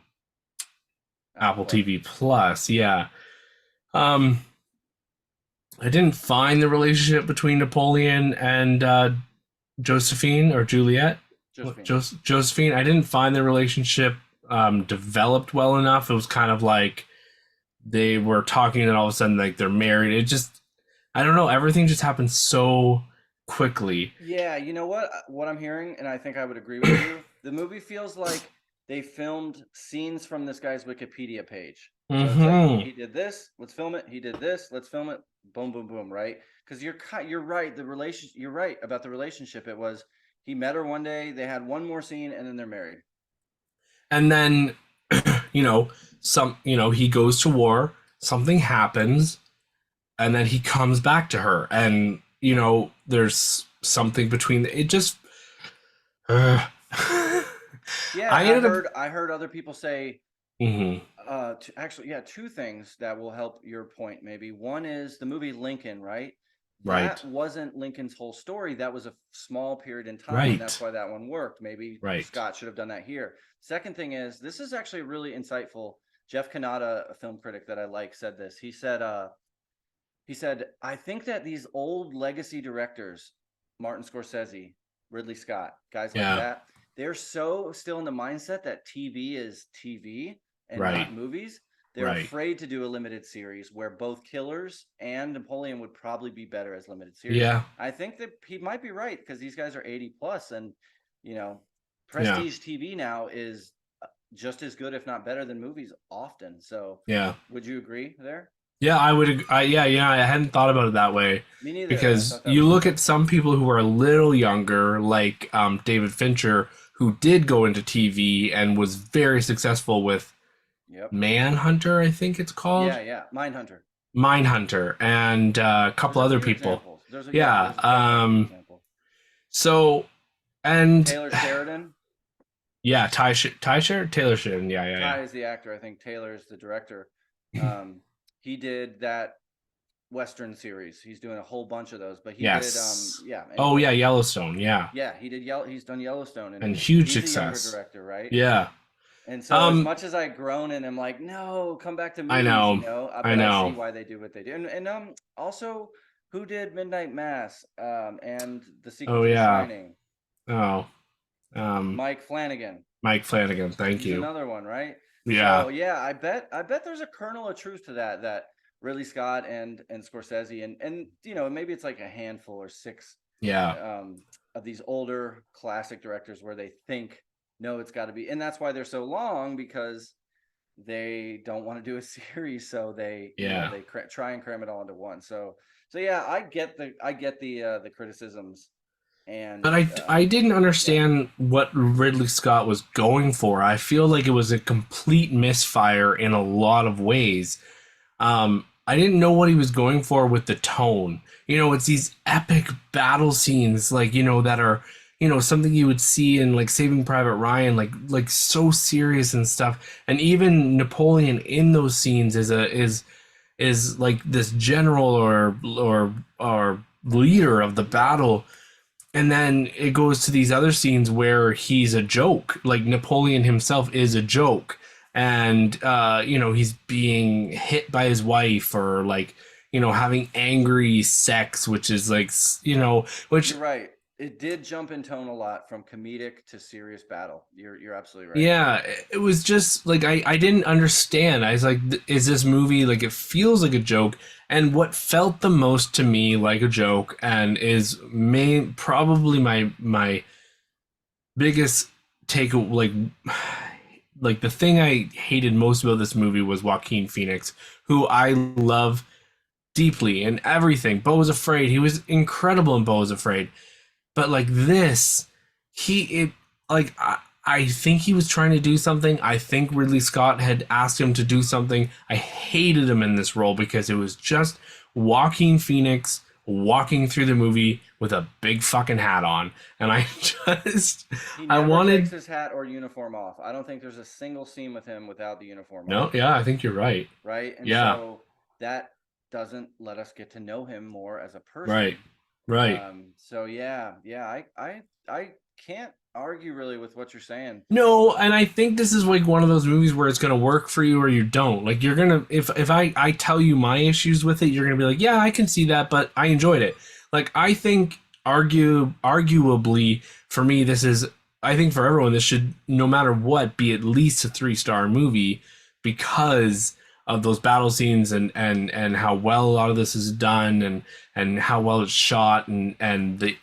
Speaker 2: Apple
Speaker 1: Apple
Speaker 2: Plus.
Speaker 1: TV Plus. Yeah. Um, I didn't find the relationship between Napoleon and Josephine or Juliet.
Speaker 2: Josephine.
Speaker 1: Josephine. I didn't find the relationship developed well enough. It was kind of like they were talking and all of a sudden like they're married. It just, I don't know. Everything just happened so quickly.
Speaker 2: Yeah, you know what? What I'm hearing, and I think I would agree with you, the movie feels like they filmed scenes from this guy's Wikipedia page. So it's like
Speaker 1: Hmm.
Speaker 2: he did this, let's film it. He did this, let's film it. Boom, boom, boom, right? Because you're right. You're right about the relationship. It was he met her one day, they had one more scene, and then they're married.
Speaker 1: And then, you know, he goes to war. Something happens, and then he comes back to her, and there's something between it. Just, uh,
Speaker 2: Yeah,
Speaker 1: I ended up.
Speaker 2: I heard other people say
Speaker 1: Mhm.
Speaker 2: actually, yeah, two things that will help your point maybe. One is the movie Lincoln, right?
Speaker 1: Right.
Speaker 2: That wasn't Lincoln's whole story. That was a small period in time, and that's
Speaker 1: Right.
Speaker 2: why that one worked. Maybe
Speaker 1: Right.
Speaker 2: Scott should have done that here. Second thing is, this is actually really insightful. Jeff Kanata, a film critic that I like, said this. He said, I think that these old legacy directors, Martin Scorsese, Ridley Scott, guys like
Speaker 1: Yeah.
Speaker 2: that, they're so still in the mindset that TV is TV and
Speaker 1: Right.
Speaker 2: not movies. They're
Speaker 1: Right.
Speaker 2: afraid to do a limited series where both Killers and Napoleon would probably be better as limited series.
Speaker 1: Yeah.
Speaker 2: I think that he might be right because these guys are 80 plus, and you know,
Speaker 1: Yeah.
Speaker 2: prestige TV now is just as good, if not better, than movies often. So,
Speaker 1: Yeah.
Speaker 2: would you agree there?
Speaker 1: Yeah, I would. Yeah. I hadn't thought about it that way
Speaker 2: Me neither. And I
Speaker 1: because
Speaker 2: thought that
Speaker 1: you
Speaker 2: was
Speaker 1: look at
Speaker 2: interesting.
Speaker 1: some people who are a little younger, like David Fincher, who did go into TV and was very successful with
Speaker 2: Yep.
Speaker 1: Manhunter, I think it's called.
Speaker 2: Yeah. Mindhunter.
Speaker 1: Mindhunter, and a
Speaker 2: There's
Speaker 1: couple
Speaker 2: a
Speaker 1: other
Speaker 2: few
Speaker 1: people.
Speaker 2: examples.
Speaker 1: Yeah.
Speaker 2: There's definitely a few examples.
Speaker 1: So, and
Speaker 2: Taylor Sheridan.
Speaker 1: yeah, Taylor Sheridan.
Speaker 2: Ty is the actor. I think Taylor is the director. He did that Western series. He's doing a whole bunch of those, but he
Speaker 1: Yes.
Speaker 2: did yeah.
Speaker 1: Oh
Speaker 2: Anyway,
Speaker 1: yeah, Yellowstone. Yeah,
Speaker 2: yeah, he did He's done Yellowstone, and
Speaker 1: and huge
Speaker 2: he's a younger
Speaker 1: success.
Speaker 2: director, right?
Speaker 1: Yeah.
Speaker 2: And so as much as I groan and I'm like, no, come back to
Speaker 1: I
Speaker 2: movies,
Speaker 1: know. I
Speaker 2: but I see
Speaker 1: know.
Speaker 2: why they do what they do. And also, who did Midnight Mass and the sequel
Speaker 1: Oh
Speaker 2: to The
Speaker 1: yeah.
Speaker 2: Shining?
Speaker 1: Oh.
Speaker 2: Mike Flanagan.
Speaker 1: Mike Flanagan. Thank
Speaker 2: He's
Speaker 1: you.
Speaker 2: another one, right?
Speaker 1: Yeah.
Speaker 2: So yeah, I bet there's a kernel of truth to that Ridley Scott and Scorsese and maybe it's like a handful or six
Speaker 1: Yeah.
Speaker 2: of these older classic directors where they think no, it's got to be, and that's why they're so long because they don't want to do a series, so they
Speaker 1: Yeah.
Speaker 2: they try and cram it all into one. So yeah, I get the criticisms and
Speaker 1: But I didn't understand what Ridley Scott was going for. I feel like it was a complete misfire in a lot of ways. I didn't know what he was going for with the tone. It's these epic battle scenes, like, that are, something you would see in like Saving Private Ryan, like so serious and stuff. And even Napoleon in those scenes is like this general or leader of the battle. And then it goes to these other scenes where he's a joke. Like Napoleon himself is a joke. And, he's being hit by his wife or like, having angry sex, which is like, which.
Speaker 2: You're right. It did jump in tone a lot from comedic to serious battle. You're absolutely right.
Speaker 1: Yeah, it was just like I didn't understand. I was like, is this movie like it feels like a joke? And what felt the most to me like a joke and is probably my biggest take, like the thing I hated most about this movie was Joaquin Phoenix, who I love deeply in everything. Beau was Afraid. He was incredible in Beau was Afraid. But like this, I think he was trying to do something. I think Ridley Scott had asked him to do something. I hated him in this role because it was just Joaquin Phoenix walking through the movie with a big fucking hat on, and I just
Speaker 2: He
Speaker 1: I
Speaker 2: never
Speaker 1: wanted
Speaker 2: takes his hat or uniform off. I don't think there's a single scene with him without the uniform
Speaker 1: no,
Speaker 2: on.
Speaker 1: yeah, I think you're right.
Speaker 2: Right? And
Speaker 1: Yeah,
Speaker 2: so that doesn't let us get to know him more as a person.
Speaker 1: right, right.
Speaker 2: So I can't argue really with what you're saying.
Speaker 1: No, and I think this is like one of those movies where it's gonna work for you or you don't. Like you're gonna if I tell you my issues with it, you're gonna be like, yeah, I can see that, but I enjoyed it. Like I think arguably for me, I think for everyone this should no matter what be at least a 3-star movie because of those battle scenes and how well a lot of this is done and how well it's shot and the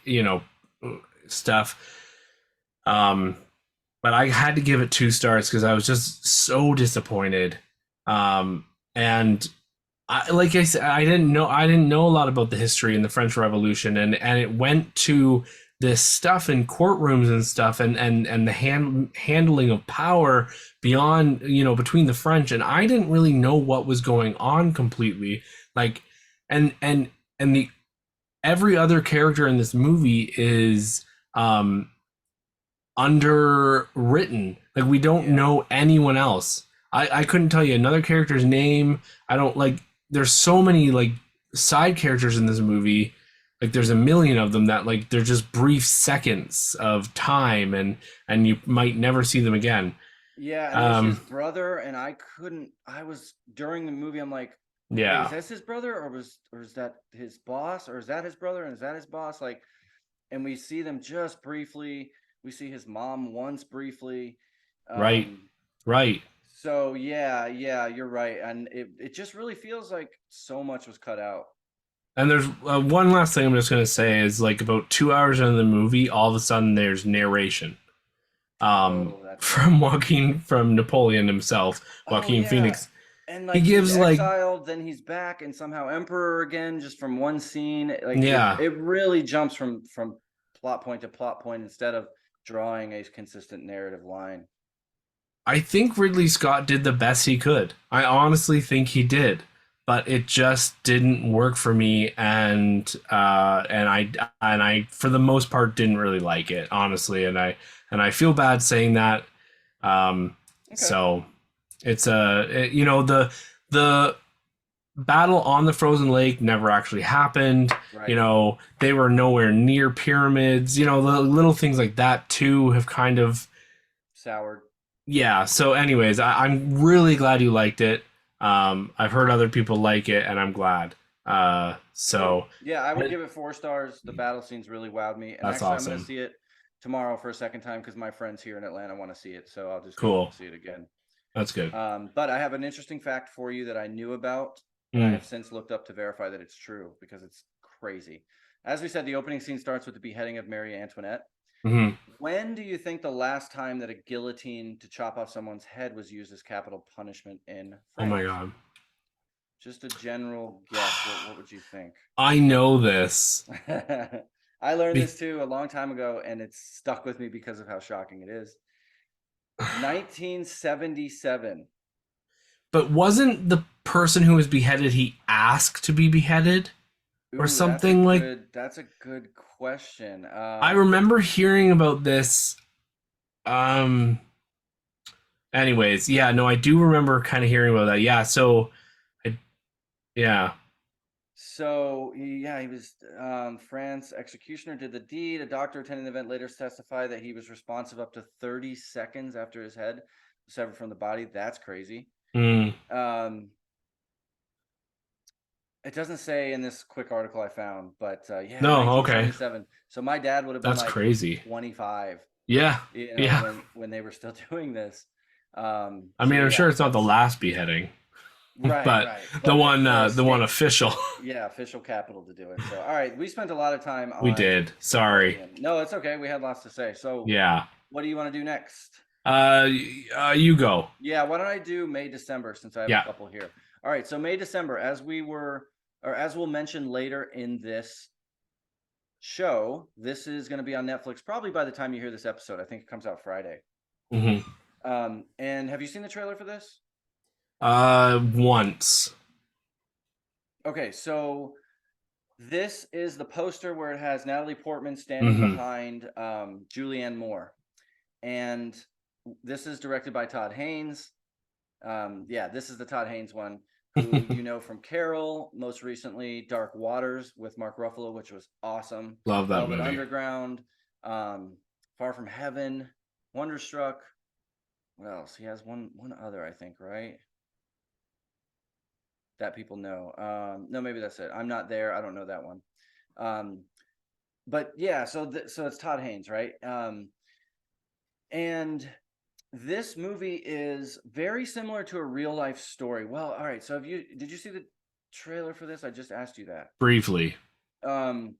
Speaker 1: stuff. But I had to give it 2 stars because I was just so disappointed. And like I said, I didn't know a lot about the history in the French Revolution, and it went to this stuff in courtrooms and stuff, and the handling of power beyond between the French, and I didn't really know what was going on completely. Like, and the every other character in this movie is underwritten. Like we don't know anyone else. I couldn't tell you another character's name. I don't like. There's so many like side characters in this movie, like there's a million of them that like they're just brief seconds of time, and you might never see them again.
Speaker 2: Yeah, and there's his
Speaker 1: Um,
Speaker 2: brother, and I was during the movie, I'm like, wait, is
Speaker 1: yeah,
Speaker 2: this his brother, or is that his boss, or is that his brother, and is that his boss? Like, and we see them just briefly. We see his mom once briefly.
Speaker 1: right,
Speaker 2: Um,
Speaker 1: right.
Speaker 2: so yeah, you're right. And it just really feels like so much was cut out.
Speaker 1: And there's one last thing I'm just gonna say is like about 2 hours into the movie, all of a sudden there's narration
Speaker 2: Oh, that's right.
Speaker 1: from Napoleon himself,
Speaker 2: Oh
Speaker 1: Joaquin
Speaker 2: yeah.
Speaker 1: Phoenix.
Speaker 2: And
Speaker 1: He
Speaker 2: like he's
Speaker 1: gives like,
Speaker 2: exiled, then he's back and somehow emperor again just from one scene. Like
Speaker 1: yeah,
Speaker 2: it really jumps from plot point to plot point instead of drawing a consistent narrative line.
Speaker 1: I think Ridley Scott did the best he could. I honestly think he did, but it just didn't work for me, and I for the most part didn't really like it, honestly, and I feel bad saying that. Um,
Speaker 2: Okay.
Speaker 1: so it's the battle on the frozen lake never actually happened.
Speaker 2: Right.
Speaker 1: They were nowhere near pyramids. The little things like that too have kind of,
Speaker 2: Soured.
Speaker 1: yeah. So, anyways, I'm really glad you liked it. I've heard other people like it, and I'm glad.
Speaker 2: Cool.
Speaker 1: So
Speaker 2: Yeah, I would give it 4 stars. The battle scenes really wowed me. And
Speaker 1: that's
Speaker 2: actually I'm gonna
Speaker 1: awesome.
Speaker 2: see it tomorrow for a second time because my friends here in Atlanta want to see it. So I'll just go
Speaker 1: Cool.
Speaker 2: see it again.
Speaker 1: That's good.
Speaker 2: But I have an interesting fact for you that I knew about, and I
Speaker 1: Mm.
Speaker 2: have since looked up to verify that it's true because it's crazy. As we said, the opening scene starts with the beheading of Marie Antoinette.
Speaker 1: Hmm.
Speaker 2: When do you think the last time that a guillotine to chop off someone's head was used as capital punishment in
Speaker 1: Oh my
Speaker 2: France?
Speaker 1: god.
Speaker 2: Just a general guess. What would you think?
Speaker 1: I know this.
Speaker 2: I learned
Speaker 1: Be-
Speaker 2: this too a long time ago, and it's stuck with me because of how shocking it is. 1977.
Speaker 1: but wasn't the person who was beheaded he asked to be beheaded or
Speaker 2: Ooh,
Speaker 1: something like?
Speaker 2: that's a good question.
Speaker 1: I remember hearing about this. Um. Anyways, yeah, no, I do remember kind of hearing about that. Yeah. So, I, yeah.
Speaker 2: So yeah, he was France executioner did the deed. A doctor attending the event later testified that he was responsive up to 30 seconds after his head was severed from the body. That's crazy.
Speaker 1: Mm.
Speaker 2: Um, it doesn't say in this quick article I found, but yeah,
Speaker 1: No. Okay.
Speaker 2: 1977. So my dad would have been
Speaker 1: That's
Speaker 2: like
Speaker 1: crazy.
Speaker 2: 25,
Speaker 1: Yeah. Yeah.
Speaker 2: when they were still doing this.
Speaker 1: I
Speaker 2: So
Speaker 1: mean, I'm sure
Speaker 2: yeah,
Speaker 1: it's not the
Speaker 2: that's
Speaker 1: last beheading, but
Speaker 2: right.
Speaker 1: the
Speaker 2: But
Speaker 1: one,
Speaker 2: for a
Speaker 1: the one
Speaker 2: state,
Speaker 1: official.
Speaker 2: yeah, official capital to do it. So all right, we spent a lot of time
Speaker 1: We
Speaker 2: on
Speaker 1: did. Sorry.
Speaker 2: Napoleon. No, it's okay. We had lots to say. So
Speaker 1: Yeah.
Speaker 2: what do you want to do next?
Speaker 1: You go.
Speaker 2: Yeah, why don't I do May, December since I have a
Speaker 1: Yeah.
Speaker 2: couple here. All right, so May, December, as we'll mention later in this show, this is going to be on Netflix probably by the time you hear this episode. I think it comes out Friday.
Speaker 1: Hmm.
Speaker 2: And have you seen the trailer for this?
Speaker 1: Once.
Speaker 2: Okay, so this is the poster where it has Natalie Portman standing
Speaker 1: Hmm.
Speaker 2: behind Julianne Moore. And this is directed by Todd Haynes. Yeah, this is the Todd Haynes one, who you know from Carol, most recently Dark Waters with Mark Ruffalo, which was awesome.
Speaker 1: Love that
Speaker 2: Velvet
Speaker 1: movie.
Speaker 2: Underground, Far From Heaven, Wonderstruck. What else? He has one other, I think, right? That people know. No, maybe that's it. I'm Not There. I don't know that one. But yeah, so it's Todd Haynes, right? And this movie is very similar to a real life story. Well, all right. So did you see the trailer for this? I just asked you that.
Speaker 1: Briefly.
Speaker 2: Um,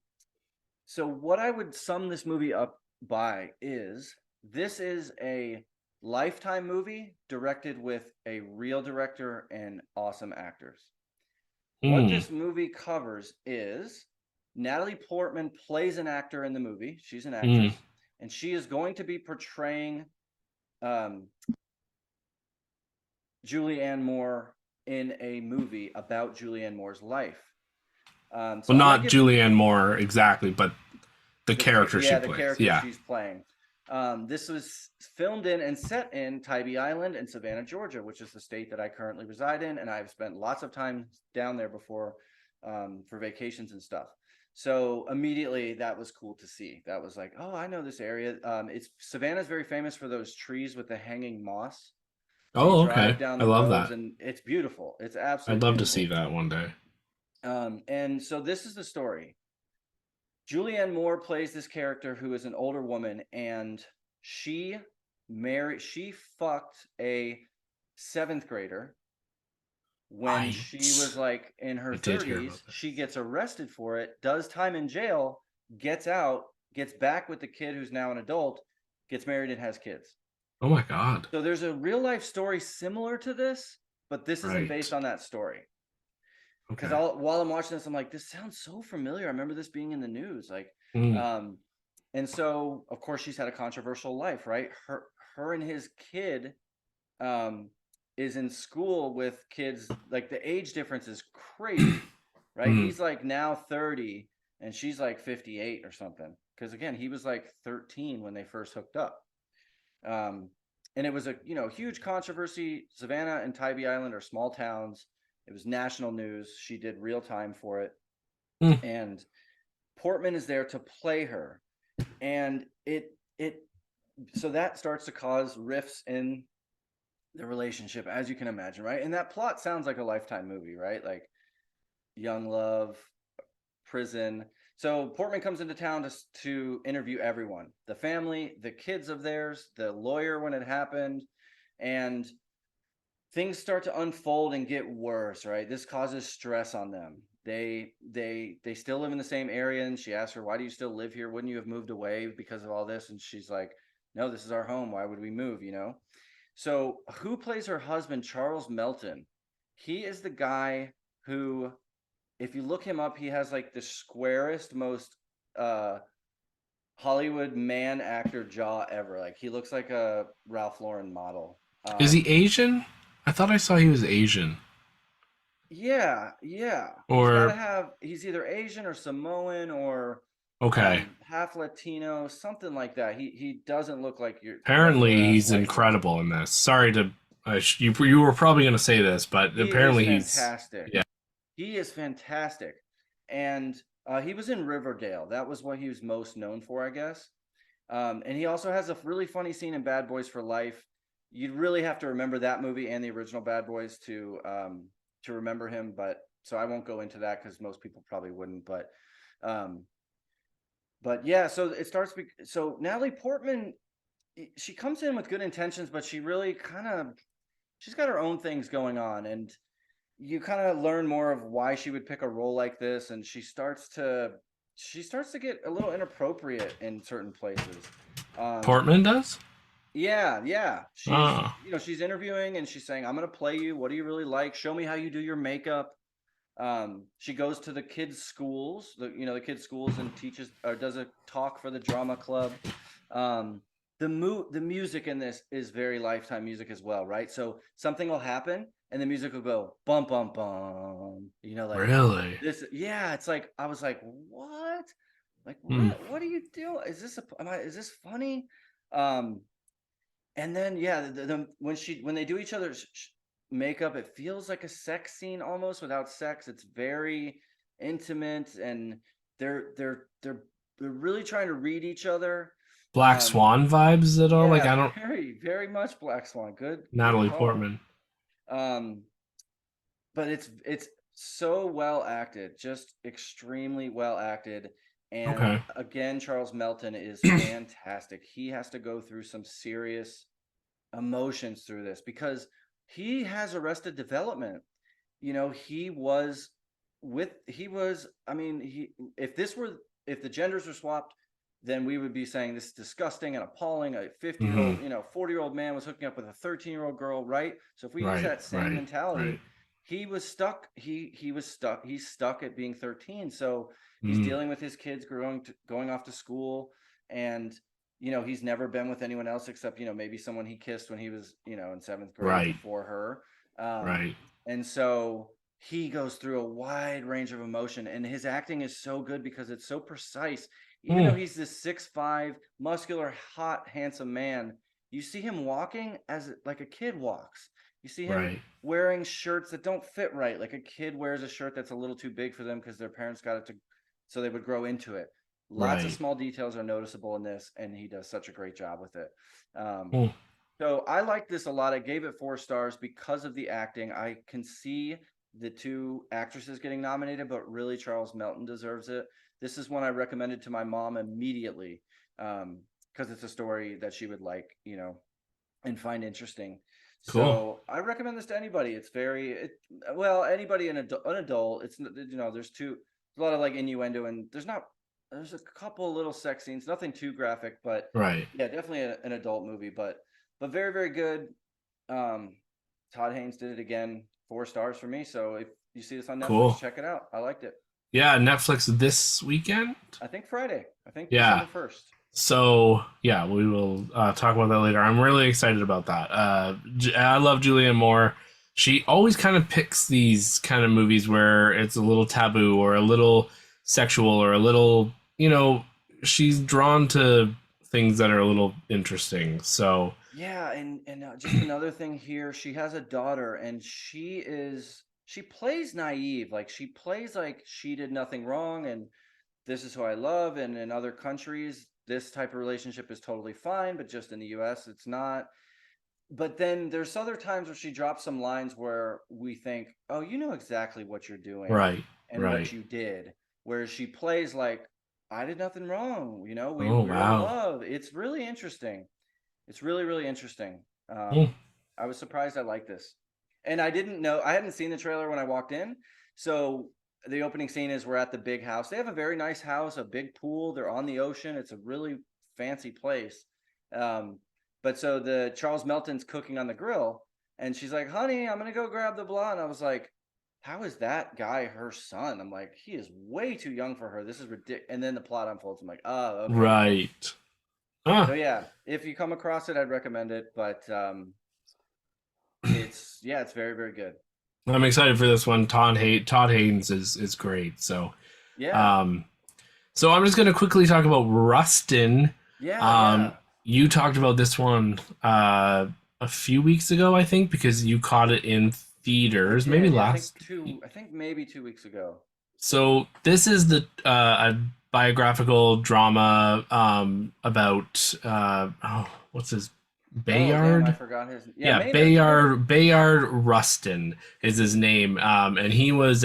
Speaker 2: so what I would sum this movie up by is this is a Lifetime movie directed with a real director and awesome actors. What
Speaker 1: Mm.
Speaker 2: this movie covers is Natalie Portman plays an actor in the movie. She's an actress, and she is going to be portraying Julianne Moore in a movie about Julianne Moore's life. So
Speaker 1: Well,
Speaker 2: I'm gonna
Speaker 1: not
Speaker 2: give
Speaker 1: Julianne Moore exactly, but the
Speaker 2: the
Speaker 1: character she
Speaker 2: the
Speaker 1: plays.
Speaker 2: character
Speaker 1: Yeah.
Speaker 2: she's playing. This was filmed in and set in Tybee Island in Savannah, Georgia, which is the state that I currently reside in, and I've spent lots of time down there before for vacations and stuff. So immediately that was cool to see. That was like, oh, I know this area. It's Savannah's very famous for those trees with the hanging moss. So you
Speaker 1: Oh,
Speaker 2: drive
Speaker 1: okay.
Speaker 2: down
Speaker 1: I
Speaker 2: the
Speaker 1: love
Speaker 2: roads
Speaker 1: that.
Speaker 2: and it's beautiful. It's
Speaker 1: I'd
Speaker 2: absolutely
Speaker 1: love to see
Speaker 2: beautiful.
Speaker 1: that one day.
Speaker 2: And so this is the story. Julianne Moore plays this character who is an older woman, and she she fucked a seventh grader when she was
Speaker 1: Right.
Speaker 2: like in her
Speaker 1: I did hear about
Speaker 2: 30s. She gets arrested for it, does time in jail, gets out, gets back with the kid who's now an adult, gets married and has kids.
Speaker 1: Oh my God.
Speaker 2: So there's a real life story similar to this, but this isn't based
Speaker 1: Right.
Speaker 2: on that story. Because
Speaker 1: Okay.
Speaker 2: while I'm watching this, I'm like, this sounds so familiar. I remember this being in the news. Like,
Speaker 1: Mm.
Speaker 2: um, and so of course she's had a controversial life, right? Her and his kid um is in school with kids, like the age difference is crazy, right?
Speaker 1: Mm.
Speaker 2: He's like now 30 and she's like 58 or something. Because again, he was like 13 when they first hooked up. Um, and it was a huge controversy. Savannah and Tybee Island are small towns. It was national news. She did real time for it,
Speaker 1: Mm.
Speaker 2: and Portman is there to play her, and it so that starts to cause rifts in the relationship, as you can imagine, right? And that plot sounds like a Lifetime movie, right? Like young love, prison. So Portman comes into town to interview everyone, the family, the kids of theirs, the lawyer when it happened, and things start to unfold and get worse, right? This causes stress on them. They still live in the same area, and she asks her, why do you still live here? Wouldn't you have moved away because of all this? And she's like, no, this is our home. Why would we move? So who plays her husband, Charles Melton? He is the guy who, if you look him up, he has like the squarest, most uh Hollywood man actor jaw ever. Like he looks like a Ralph Lauren model.
Speaker 1: Is he Asian? I thought I saw he was Asian.
Speaker 2: Yeah, yeah.
Speaker 1: Or
Speaker 2: He's either Asian or Samoan or
Speaker 1: okay.
Speaker 2: half Latino, something like that. He doesn't look like
Speaker 1: Apparently,
Speaker 2: your
Speaker 1: he's
Speaker 2: white boy.
Speaker 1: incredible in this. Sorry to you were probably going to say this, but
Speaker 2: He is
Speaker 1: apparently he's
Speaker 2: fantastic.
Speaker 1: yeah.
Speaker 2: He is fantastic. And he was in Riverdale. That was what he was most known for, I guess. And he also has a really funny scene in Bad Boys for Life. You'd really have to remember that movie and the original Bad Boys to remember him. But so I won't go into that because most people probably wouldn't. Um, but yeah, so it starts. So Natalie Portman, she comes in with good intentions, but she really she's got her own things going on, and you kind of learn more of why she would pick a role like this, and she starts to get a little inappropriate in certain places. Um,
Speaker 1: Portman does.
Speaker 2: yeah, yeah.
Speaker 1: Ah,
Speaker 2: She's interviewing and she's saying, "I'm gonna play you. What do you really like? Show me how you do your makeup." She goes to the kids' schools, the kids' schools, and teaches or does a talk for the drama club. Um, the music in this is very Lifetime music as well, right? So something will happen and the music will go bum bum bum. Like
Speaker 1: really?
Speaker 2: this. Yeah, it's like I was like, what? Like
Speaker 1: Hmm.
Speaker 2: what are you doing? Is this funny? Um, and then yeah, when they do each other's makeup, it feels like a sex scene almost without sex. It's very intimate, and they're really trying to read each other.
Speaker 1: Black Swan vibes at all? Like
Speaker 2: Yeah,
Speaker 1: I don't.
Speaker 2: very very much Black Swan. Good
Speaker 1: Natalie
Speaker 2: call.
Speaker 1: Portman.
Speaker 2: Um, but it's so well acted, just extremely well acted. And
Speaker 1: Okay.
Speaker 2: again, Charles Melton is fantastic. He has to go through some serious emotions through this because he has Arrested Development. I mean, if the genders were swapped, then we would be saying this is disgusting and appalling. A 50-year-old,
Speaker 1: Hmm.
Speaker 2: 40-year-old man was hooking up with a 13-year-old girl, right? So if we use
Speaker 1: Right.
Speaker 2: that same
Speaker 1: Right. Right.
Speaker 2: mentality, he was stuck. He was stuck. He's stuck at being 13. So he's
Speaker 1: Mm.
Speaker 2: dealing with his kids going off to school, and he's never been with anyone else except maybe someone he kissed when he was in seventh grade
Speaker 1: Right.
Speaker 2: before her. Um,
Speaker 1: Right.
Speaker 2: and so he goes through a wide range of emotion, and his acting is so good because it's so precise. Even though
Speaker 1: Mm.
Speaker 2: he's this 6'5", muscular, hot, handsome man, you see him walking as like a kid walks. You see him
Speaker 1: Right.
Speaker 2: wearing shirts that don't fit right, like a kid wears a shirt that's a little too big for them because their parents got it to so they would grow into it. Lots of
Speaker 1: Right.
Speaker 2: small details are noticeable in this, and he does such a great job with it. Um,
Speaker 1: Cool.
Speaker 2: so I like this a lot. I gave it 4 stars because of the acting. I can see the two actresses getting nominated, but really Charles Melton deserves it. This is one I recommended to my mom immediately, because it's a story that she would like, and find interesting.
Speaker 1: Cool.
Speaker 2: So I recommend this to anybody. It's well, anybody an adult. There's a lot of like innuendo, and there's a couple little sex scenes, nothing too graphic, but
Speaker 1: Right.
Speaker 2: yeah, definitely an adult movie, but very, very good. Um, Todd Haynes did it again, 4 stars for me. So if you see this on Netflix,
Speaker 1: Cool.
Speaker 2: check it out. I liked it.
Speaker 1: Yeah, Netflix this weekend.
Speaker 2: I think Friday. I think
Speaker 1: Yeah.
Speaker 2: December 1st.
Speaker 1: So yeah, we will talk about that later. I'm really excited about that. I love Julianne Moore. She always kind of picks these kind of movies where it's a little taboo or a little sexual or a little, she's drawn to things that are a little interesting. So
Speaker 2: Yeah, and just another thing here, she has a daughter, and she plays naive, like she plays like she did nothing wrong, and this is who I love, and in other countries, this type of relationship is totally fine, but just in the US, it's not. But then there's other times where she drops some lines where we think, oh, you know exactly what you're doing
Speaker 1: right,
Speaker 2: and what
Speaker 1: right.
Speaker 2: you did. Whereas she plays like, I did nothing wrong.
Speaker 1: Oh
Speaker 2: We're in
Speaker 1: wow.
Speaker 2: love. It's really interesting. It's really, really interesting.
Speaker 1: Hmm.
Speaker 2: I was surprised I liked this. And I didn't know, I hadn't seen the trailer when I walked in. So the opening scene is we're at the big house. They have a very nice house, a big pool. They're on the ocean. It's a really fancy place. But so the Charles Melton's cooking on the grill, and she's like, "Honey, I'm gonna go grab the blah." And I was like, "How is that guy her son?" I'm like, "He is way too young for her. This is ridiculous." And then the plot unfolds. I'm like, "Oh, okay."
Speaker 1: Right.
Speaker 2: So
Speaker 1: Ah,
Speaker 2: yeah, if you come across it, I'd recommend it. But it's very, very good.
Speaker 1: I'm excited for this one. Todd Haynes is great.
Speaker 2: Yeah,
Speaker 1: Um, so I'm just gonna quickly talk about Rustin.
Speaker 2: yeah,
Speaker 1: Um,
Speaker 2: yeah.
Speaker 1: you talked about this one a few weeks ago, I think, because you caught it in
Speaker 2: I
Speaker 1: theaters, maybe
Speaker 2: did. Yeah, I think
Speaker 1: last.
Speaker 2: two. I think maybe 2 weeks ago.
Speaker 1: So this is the a biographical drama about what's his
Speaker 2: Oh, damn! I
Speaker 1: Bayard?
Speaker 2: forgot his. Yeah,
Speaker 1: Yeah,
Speaker 2: Maynard. Maynard.
Speaker 1: Bayard Rustin is his name, and he was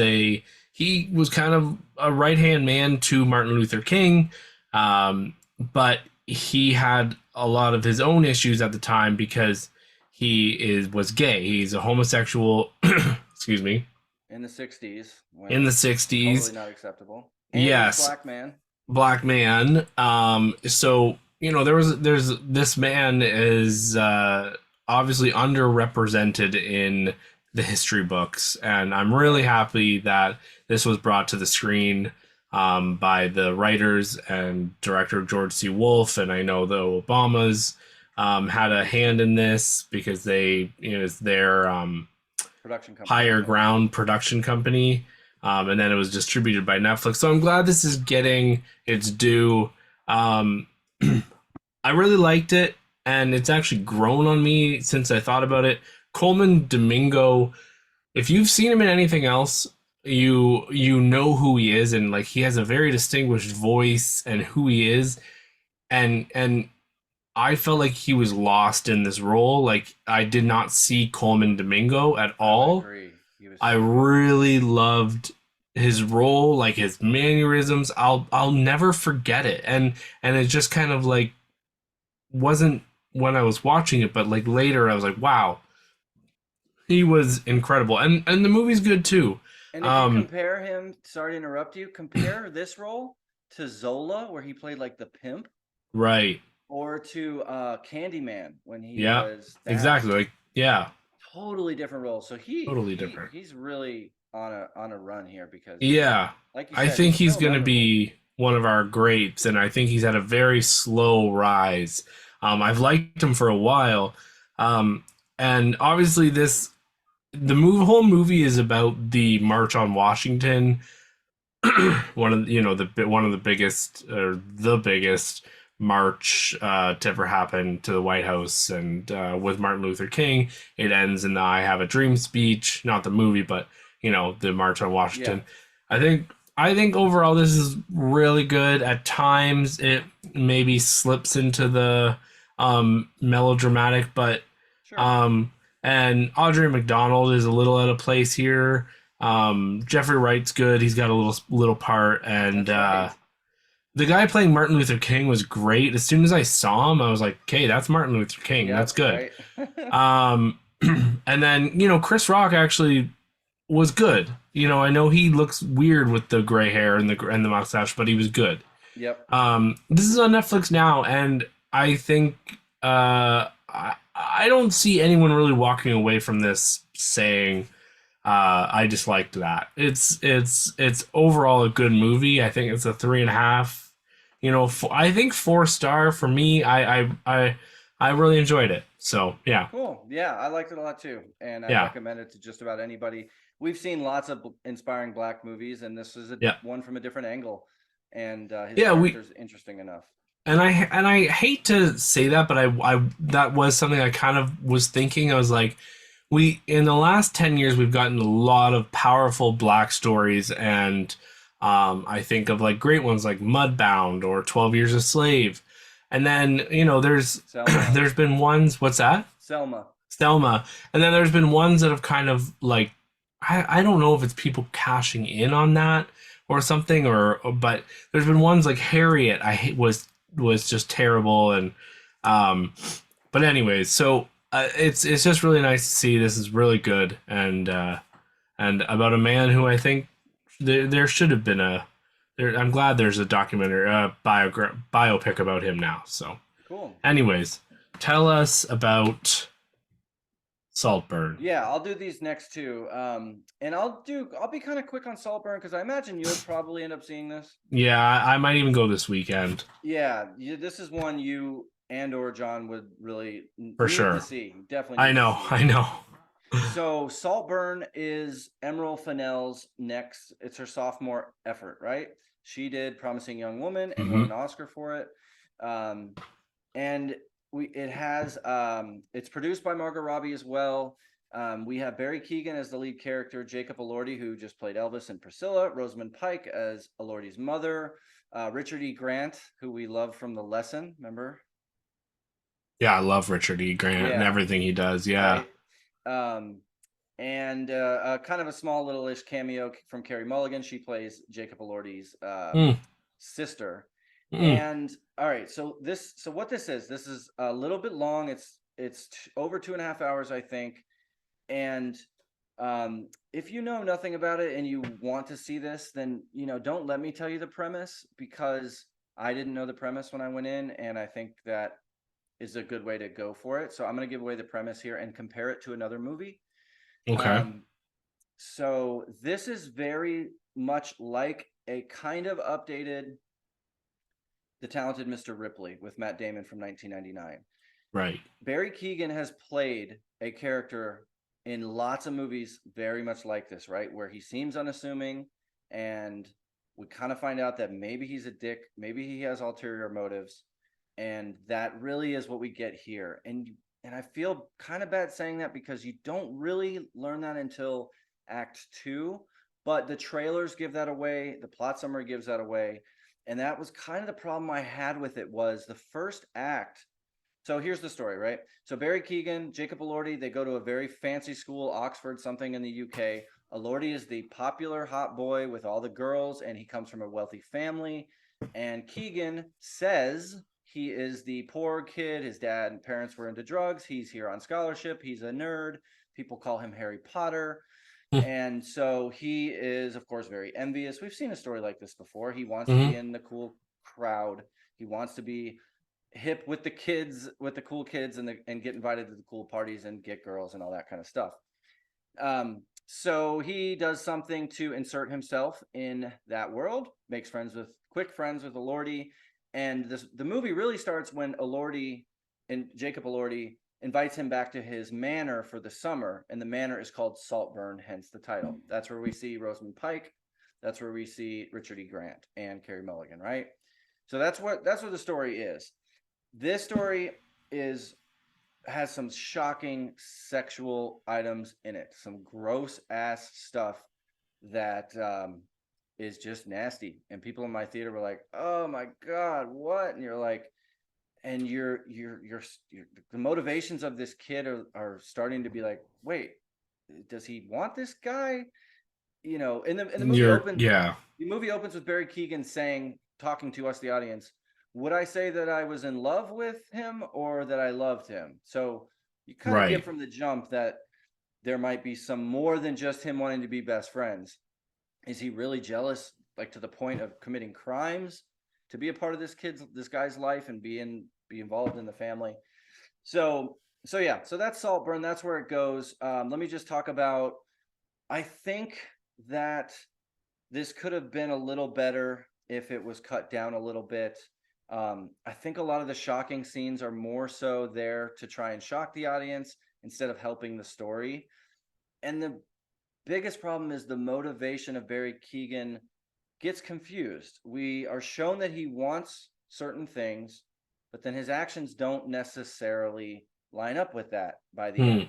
Speaker 1: kind of a right hand man to Martin Luther King, but he had a lot of his own issues at the time because he was gay. He's a homosexual. Excuse me.
Speaker 2: In the 60s
Speaker 1: In
Speaker 2: when
Speaker 1: the
Speaker 2: totally
Speaker 1: '60s,
Speaker 2: not acceptable. And he's a
Speaker 1: yes,
Speaker 2: black man.
Speaker 1: black man. So there's this man is obviously underrepresented in the history books, and I'm really
Speaker 2: Right.
Speaker 1: happy that this was brought to the screen by the writers and director George C. Wolfe, and I know the Obamas had a hand in this because it's their
Speaker 2: Production company.
Speaker 1: Higher
Speaker 2: Yeah.
Speaker 1: Ground production company. And then it was distributed by Netflix. So I'm glad this is getting its due. Um, I really liked it, and it's actually grown on me since I thought about it. Coleman Domingo, if you've seen him in anything else, you know who he is, and like he has a very distinguished voice and who he is, and I felt like he was lost in this role. Like I did not see Coleman Domingo at
Speaker 2: I would
Speaker 1: all.
Speaker 2: agree. He was
Speaker 1: I
Speaker 2: so good.
Speaker 1: really loved his role, like his mannerisms. I'll never forget it. And it just kind of like wasn't when I was watching it, but like later I was like, wow, he was incredible. And the movie's good too.
Speaker 2: And if you
Speaker 1: Um,
Speaker 2: compare him, sorry to interrupt you, compare this role to Zola, where he played like the pimp,
Speaker 1: right.
Speaker 2: or to Candyman when he
Speaker 1: Yeah.
Speaker 2: was that.
Speaker 1: Exactly. Like yeah,
Speaker 2: Totally different role. So
Speaker 1: totally different.
Speaker 2: he's really on a run here because,
Speaker 1: Yeah.
Speaker 2: like you
Speaker 1: I
Speaker 2: said,
Speaker 1: think
Speaker 2: he's
Speaker 1: he's
Speaker 2: so
Speaker 1: going to
Speaker 2: memorable.
Speaker 1: be one of our greats, and I think he's had a very slow rise. I've liked him for a while. Um, and obviously, whole movie is about the March on Washington, one of the biggest or the biggest march to ever happen to the White House, and with Martin Luther King, it ends in the "I Have a Dream" speech. Not the movie, but the March on
Speaker 2: Yeah.
Speaker 1: Washington. I think I think overall this is really good. At times it maybe slips into the melodramatic, but
Speaker 2: Sure.
Speaker 1: um and Audrey McDonald is a little out of place here. Jeffrey Wright's good. He's got a little part, and
Speaker 2: That's right.
Speaker 1: the guy playing Martin Luther King was great. As soon as I saw him, I was like, "Okay, that's Martin Luther King. That's
Speaker 2: Yep.
Speaker 1: good."
Speaker 2: Right.
Speaker 1: Um, and then Chris Rock actually was good. I know he looks weird with the gray hair and the mustache, but he was good.
Speaker 2: Yep.
Speaker 1: This is on Netflix now, and I think I don't see anyone really walking away from this saying I disliked that. It's overall a good movie. I think it's a 3.5. I think 4 star for me. I really enjoyed it. So yeah,
Speaker 2: Cool. Yeah, I liked it a lot too, and I'd
Speaker 1: yeah,
Speaker 2: recommend it to just about anybody. We've seen lots of inspiring black movies, and this is
Speaker 1: yeah,
Speaker 2: one from a different angle, and his
Speaker 1: yeah. We
Speaker 2: character's interesting enough.
Speaker 1: and I hate to say that, but I that was something I kind of was thinking. I was like, we in the last 10 years we've gotten a lot of powerful black stories, and I think of like great ones like Mudbound or 12 Years a Slave, and then there's
Speaker 2: Selma.
Speaker 1: there's been ones. What's that?
Speaker 2: Selma.
Speaker 1: Thelma, and then there's been ones that have kind of like I don't know if it's people cashing in on that or something, but there's been ones like Harriet was just terrible, and um but anyways, so it's just really nice to see. This is really good, and about a man who I think there should have been I'm glad there's a documentary biopic about him now. So
Speaker 2: Cool.
Speaker 1: anyways, tell us about Saltburn.
Speaker 2: Yeah, I'll do these next two. And I'll be kind of quick on Saltburn because I imagine you'll probably end up seeing this.
Speaker 1: Yeah, I might even go this weekend
Speaker 2: Yeah, this is one you and or John would really
Speaker 1: for
Speaker 2: need to
Speaker 1: sure.
Speaker 2: see. Definitely
Speaker 1: I
Speaker 2: need to
Speaker 1: know,
Speaker 2: see.
Speaker 1: I know.
Speaker 2: So Saltburn is Emerald Fennell's next. It's her sophomore effort, right? She did Promising Young Woman and won
Speaker 1: Hmm.
Speaker 2: an Oscar for it. Um, and it's produced by Margot Robbie as well. We have Barry Keoghan as the lead character, Jacob Elordi, who just played Elvis and Priscilla, Rosamund Pike as Elordi's mother, Richard E. Grant, who we love from The Lesson, remember?
Speaker 1: Yeah, I love Richard E. Grant and
Speaker 2: Yeah,
Speaker 1: everything he does. Yeah.
Speaker 2: right. Um, and kind of a small little-ish cameo from Carey Mulligan. She plays Jacob Elordi's
Speaker 1: Mm,
Speaker 2: sister.
Speaker 1: mm.
Speaker 2: And all right, so what this is a little bit long. It's over 2.5 hours, I think. And if you know nothing about it and you want to see this, then don't let me tell you the premise because I didn't know the premise when I went in, and I think that is a good way to go for it. So I'm going to give away the premise here and compare it to another movie.
Speaker 1: Okay.
Speaker 2: Um, so this is very much like a kind of updated The Talented Mr. Ripley with Matt Damon from 1999.
Speaker 1: Right.
Speaker 2: Barry Keoghan has played a character in lots of movies very much like this, right? Where he seems unassuming and we kind of find out that maybe he's a dick, maybe he has ulterior motives, and that really is what we get here. And I feel kind of bad saying that because you don't really learn that until act 2, but the trailers give that away, the plot summary gives that away, and that was kind of the problem I had with it was the first act. So here's the story, right? So Barry Keoghan, Jacob Elordi, they go to a very fancy school, Oxford, something in the UK. Elordi is the popular hot boy with all the girls, and he comes from a wealthy family. And Keoghan says he is the poor kid. His dad and parents were into drugs. He's here on scholarship. He's a nerd. People call him Harry Potter. And so he is, of course, very envious. We've seen a story like this before. He wants to
Speaker 1: Hmm.
Speaker 2: be in the cool crowd. He wants to be hip with the kids, with the cool kids, and get invited to the cool parties and get girls and all that kind of stuff. So he does something to insert himself in that world, makes quick friends with Elordi, and the movie really starts when Elordi and Jacob Elordi invites him back to his manor for the summer, and the manor is called Saltburn, hence the title. That's where we see Rosamund Pike. That's where we see Richard E. Grant and Carey Mulligan, right? So that's what the story is. This story is has some shocking sexual items in it, some gross ass stuff that is just nasty. And people in my theater were like, "Oh my God, what?" And you're like, and you're the motivations of this kid are starting to be like, wait, does he want this guy? You know, in the movie
Speaker 1: You're
Speaker 2: opens,
Speaker 1: yeah.
Speaker 2: the movie opens with Barry Keoghan saying, talking to us, the audience, would I say that I was in love with him or that I loved him? So you kind of get
Speaker 1: Right.
Speaker 2: from the jump that there might be some more than just him wanting to be best friends. Is he really jealous, like to the point of committing crimes to be a part of this guy's life and be involved in the family? So yeah, so that's Saltburn. That's where it goes. Let me just talk about. I think that this could have been a little better if it was cut down a little bit. I think a lot of the shocking scenes are more so there to try and shock the audience instead of helping the story. And the biggest problem is the motivation of Barry Keoghan gets confused. We are shown that he wants certain things, but then his actions don't necessarily line up with that by the
Speaker 1: Hmm.
Speaker 2: end.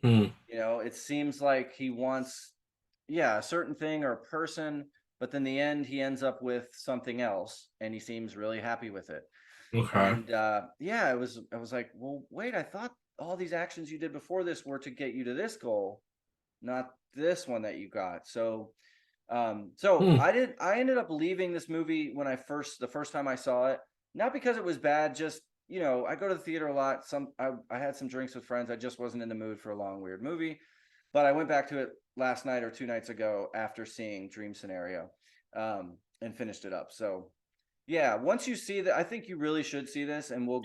Speaker 1: Hmm.
Speaker 2: You know, it seems like he wants, yeah, a certain thing or a person, but then the end he ends up with something else and he seems really happy with it.
Speaker 1: Okay.
Speaker 2: And yeah, I was like, well, wait, I thought all these actions you did before this were to get you to this goal, not this one that you got. So
Speaker 1: Hmm.
Speaker 2: I ended up leaving this movie when the first time I saw it, not because it was bad, just, you know, I go to the theater a lot. I had some drinks with friends. I just wasn't in the mood for a long, weird movie. But I went back to it last night or 2 nights ago after seeing Dream Scenario, and finished it up. So yeah, once you see that, I think you really should see this, and
Speaker 1: I will.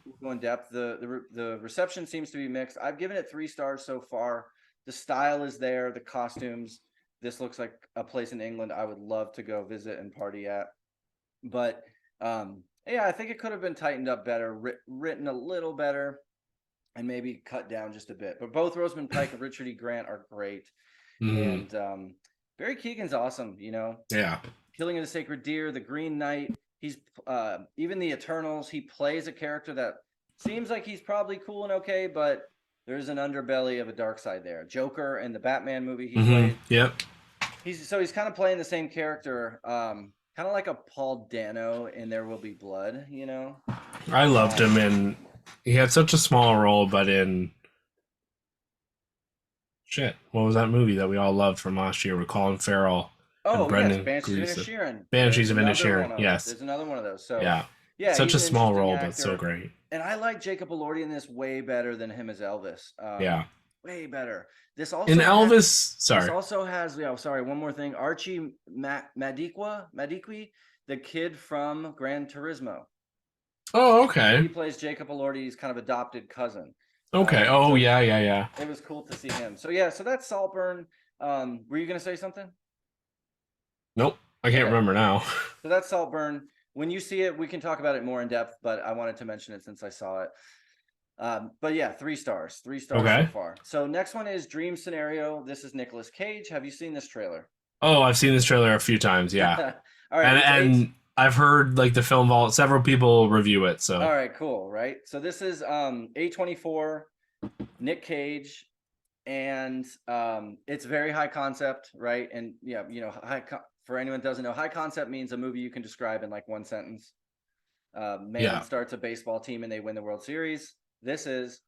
Speaker 2: we'll go in depth. The reception seems to be mixed. I've given it 3 stars so far. The style is there, the costumes. This looks like a place in England I would love to go visit and party at. But yeah, I think it could have been tightened up better, written a little better, and maybe cut down just a bit. But both Rosamund Pike and Richard E. Grant are great,
Speaker 1: Hmm.
Speaker 2: and Barry Keoghan's awesome. You know,
Speaker 1: Yeah.
Speaker 2: Killing of the Sacred Deer, The Green Knight. He's even the Eternals. He plays a character that seems like he's probably cool and okay, but there's an underbelly of a dark side there. Joker in the Batman movie he
Speaker 1: Hmm.
Speaker 2: played.
Speaker 1: Yep.
Speaker 2: He's kind of playing the same character, kind of like a Paul Dano in There Will Be Blood. You know.
Speaker 1: I loved him,
Speaker 2: Um,
Speaker 1: and he had such a small role, but in shit, what was that movie that we all loved from last year with Colin Farrell and
Speaker 2: oh yes,
Speaker 1: Brendan
Speaker 2: Banshees of
Speaker 1: Gleeson?
Speaker 2: Inisherin.
Speaker 1: Banshees of Inisherin. Yes.
Speaker 2: There's another one of those. So
Speaker 1: Yeah.
Speaker 2: yeah,
Speaker 1: Such
Speaker 2: he's
Speaker 1: a
Speaker 2: an
Speaker 1: small
Speaker 2: interesting
Speaker 1: role, but so
Speaker 2: actor.
Speaker 1: great.
Speaker 2: And I like Jacob Elordi in this way better than him as Elvis.
Speaker 1: Yeah.
Speaker 2: Way better.
Speaker 1: In Elvis,
Speaker 2: This
Speaker 1: sorry.
Speaker 2: also has, yeah, sorry, one more thing. Archie Madiqui, the kid from Gran Turismo.
Speaker 1: Oh, okay.
Speaker 2: He plays Jacob Elordi's kind of adopted cousin.
Speaker 1: Okay. Oh,
Speaker 2: So
Speaker 1: yeah, yeah, yeah.
Speaker 2: it was cool to see him. So yeah, so that's Saltburn. Were you gonna say something?
Speaker 1: Nope. I can't
Speaker 2: Okay.
Speaker 1: remember now.
Speaker 2: So that's Saltburn. When you see it, we can talk about it more in depth, but I wanted to mention it since I saw it. But yeah, 3 stars, 3 stars so
Speaker 1: Okay.
Speaker 2: far. So next one is Dream Scenario. This is Nicolas Cage. Have you seen this trailer?
Speaker 1: Oh, I've seen this trailer a few times. Yeah,
Speaker 2: All right,
Speaker 1: and
Speaker 2: it's eight.
Speaker 1: and I've heard like the film vault. Several people review it. So
Speaker 2: All right, cool, right? So this is A24, Nick Cage, and it's very high concept, right? And yeah, you know, for anyone who doesn't know, high concept means a movie you can describe in like one sentence. Man
Speaker 1: yeah.
Speaker 2: starts a baseball team and they win the World Series. This is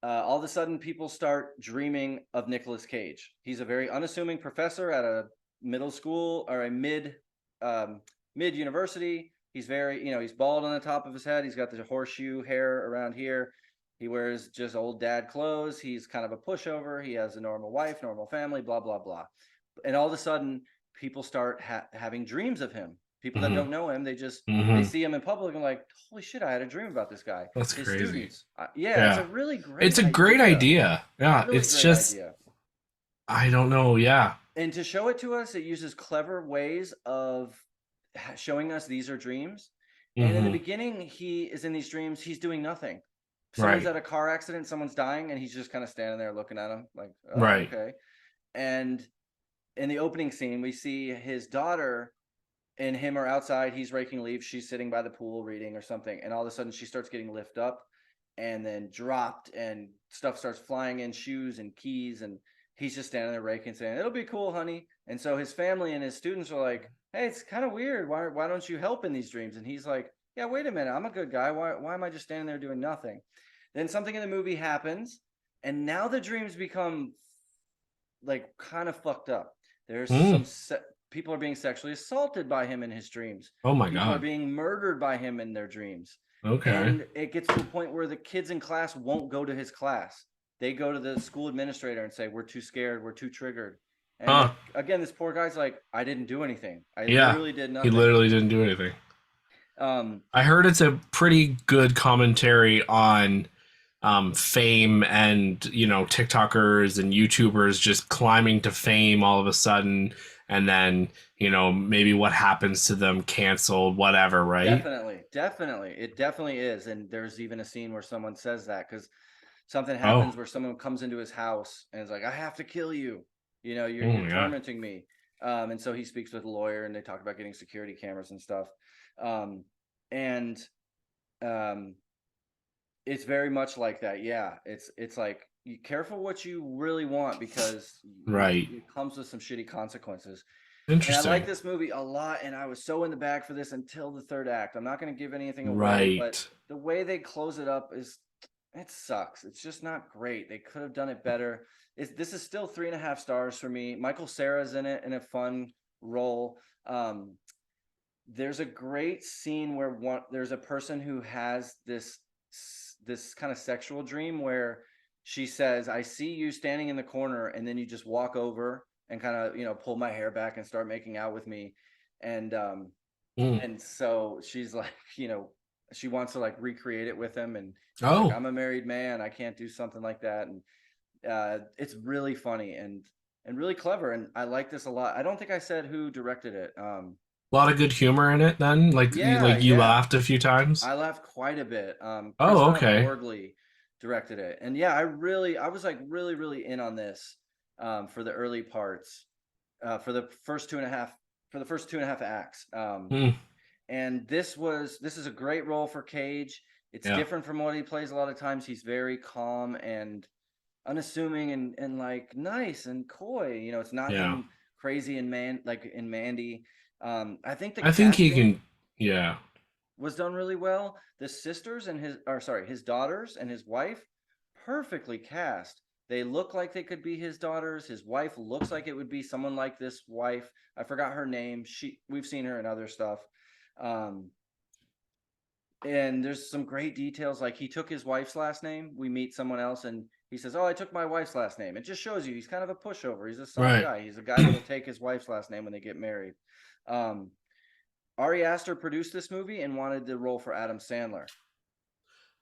Speaker 2: all of a sudden people start dreaming of Nicolas Cage. He's a very unassuming professor at a middle school or a mid university. He's very, you know, he's bald on the top of his head. He's got the horseshoe hair around here. He wears just old dad clothes. He's kind of a pushover. He has a normal wife, normal family, blah blah blah. And all of a sudden, people start having dreams of him. People that
Speaker 1: Hmm.
Speaker 2: don't know him, they
Speaker 1: Hmm.
Speaker 2: see him in public and like, holy shit, I had a dream about this guy.
Speaker 1: That's
Speaker 2: His
Speaker 1: crazy.
Speaker 2: students, yeah, it's a
Speaker 1: Yeah,
Speaker 2: really great
Speaker 1: it's a great
Speaker 2: idea.
Speaker 1: idea. Yeah,
Speaker 2: Really
Speaker 1: it's
Speaker 2: great
Speaker 1: just
Speaker 2: idea.
Speaker 1: I don't know. Yeah.
Speaker 2: And to show it to us, it uses clever ways of showing us these are dreams. And in the
Speaker 1: Hmm.
Speaker 2: beginning, he is in these dreams, he's doing nothing. Someone's
Speaker 1: Right.
Speaker 2: at a car accident, someone's dying, and he's just kind of standing there looking at him like, oh,
Speaker 1: Right.
Speaker 2: okay. And in the opening scene, we see his daughter and him are outside. He's raking leaves. She's sitting by the pool reading or something. And all of a sudden, she starts getting lifted up and then dropped, and stuff starts flying in, shoes and keys. And he's just standing there raking, saying, "It'll be cool, honey." And so his family and his students are like, "Hey, it's kind of weird. Why don't you help in these dreams?" And he's like, "Yeah, wait a minute. I'm a good guy. Why am I just standing there doing nothing?" Then something in the movie happens, and now the dreams become like kind of fucked up. There's
Speaker 1: Mm.
Speaker 2: people are being sexually assaulted by him in his dreams.
Speaker 1: Oh my
Speaker 2: People are
Speaker 1: God.
Speaker 2: being murdered by him in their dreams.
Speaker 1: Okay.
Speaker 2: And it gets to a point where the kids in class won't go to his class. They go to the school administrator and say, "We're too scared. We're too triggered." And
Speaker 1: Huh.
Speaker 2: again, this poor guy's like, "I didn't do anything. I
Speaker 1: Yeah.
Speaker 2: literally did
Speaker 1: He
Speaker 2: nothing."
Speaker 1: literally didn't do anything.
Speaker 2: Um,
Speaker 1: I heard it's a pretty good commentary on fame and TikTokers and YouTubers just climbing to fame all of a sudden, and then maybe what happens to them, canceled, whatever, right?
Speaker 2: Definitely, definitely, it definitely is. And there's even a scene where someone says that because something
Speaker 1: Oh,
Speaker 2: happens where someone comes into his house and is like, "I have to kill you.
Speaker 1: oh
Speaker 2: You're
Speaker 1: my God.
Speaker 2: tormenting me." And so he speaks with a lawyer, and they talk about getting security cameras and stuff. Um, and um, it's very much like that. Yeah, it's like, you careful what you really want, because
Speaker 1: Right.
Speaker 2: it comes with some shitty consequences. And I like
Speaker 1: Interesting.
Speaker 2: this movie a lot, and I was so in the bag for this until the third act. I'm not going to give anything away, but
Speaker 1: Right.
Speaker 2: the way they close it up is, it sucks. It's just not great. They could have done it better. This is still 3.5 stars for me. Michael Cera's in it in a fun role. There's a great scene where there's a person who has this kind of sexual dream where she says, "I see you standing in the corner," and then you just walk over and kind of pull my hair back and start making out with me. And
Speaker 1: Mm.
Speaker 2: and so she's like, she wants to like recreate it with him, and he's like,
Speaker 1: Oh,
Speaker 2: "I'm a married man, I can't do something like that." And it's really funny and really clever, and I like this a lot. I don't think I said who directed it.
Speaker 1: a lot of good humor in it then. Like
Speaker 2: Yeah,
Speaker 1: you
Speaker 2: yeah,
Speaker 1: laughed a few times.
Speaker 2: I laughed quite a bit.
Speaker 1: Oh,
Speaker 2: Krista
Speaker 1: okay.
Speaker 2: Borgley directed it, and yeah, I was like really in on this for the early parts, for the first 2.5 acts.
Speaker 1: Mm.
Speaker 2: And this is a great role for Cage. It's
Speaker 1: Yeah.
Speaker 2: different from what he plays a lot of times. He's very calm and unassuming and like nice and coy. It's not
Speaker 1: Yeah.
Speaker 2: him crazy and like in Mandy. I think the
Speaker 1: I think he
Speaker 2: casting
Speaker 1: can. Yeah.
Speaker 2: was done really well. The sisters and his daughters and his wife, perfectly cast. They look like they could be his daughters. His wife looks like it would be someone like this wife. I forgot her name. We've seen her in other stuff. Um, and there's some great details. Like, he took his wife's last name. We meet someone else, and he says, "Oh, I took my wife's last name." It just shows you he's kind of a pushover. He's a soft
Speaker 1: Right.
Speaker 2: guy. He's a guy that'll take his wife's last name when they get married. Um, Ari Aster produced this movie and wanted the role for Adam Sandler.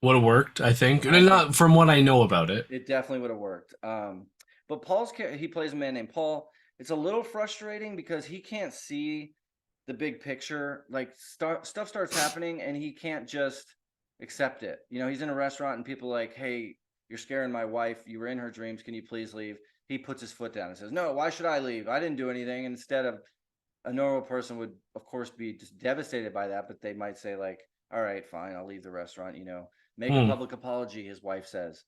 Speaker 1: Would have worked, I think.
Speaker 2: I think
Speaker 1: Not from what I know about it.
Speaker 2: it definitely would have worked. But he plays a man named Paul. It's a little frustrating because he can't see the big picture. Like, stuff starts happening and he can't just accept it. He's in a restaurant and people are like, "Hey, you're scaring my wife. You were in her dreams. Can you please leave?" He puts his foot down and says, "No, why should I leave? I didn't do anything." Instead of, a normal person would, of course, be just devastated by that, but they might say like, "All right, fine, I'll leave the restaurant." Make a
Speaker 1: Hmm.
Speaker 2: public apology. His wife says.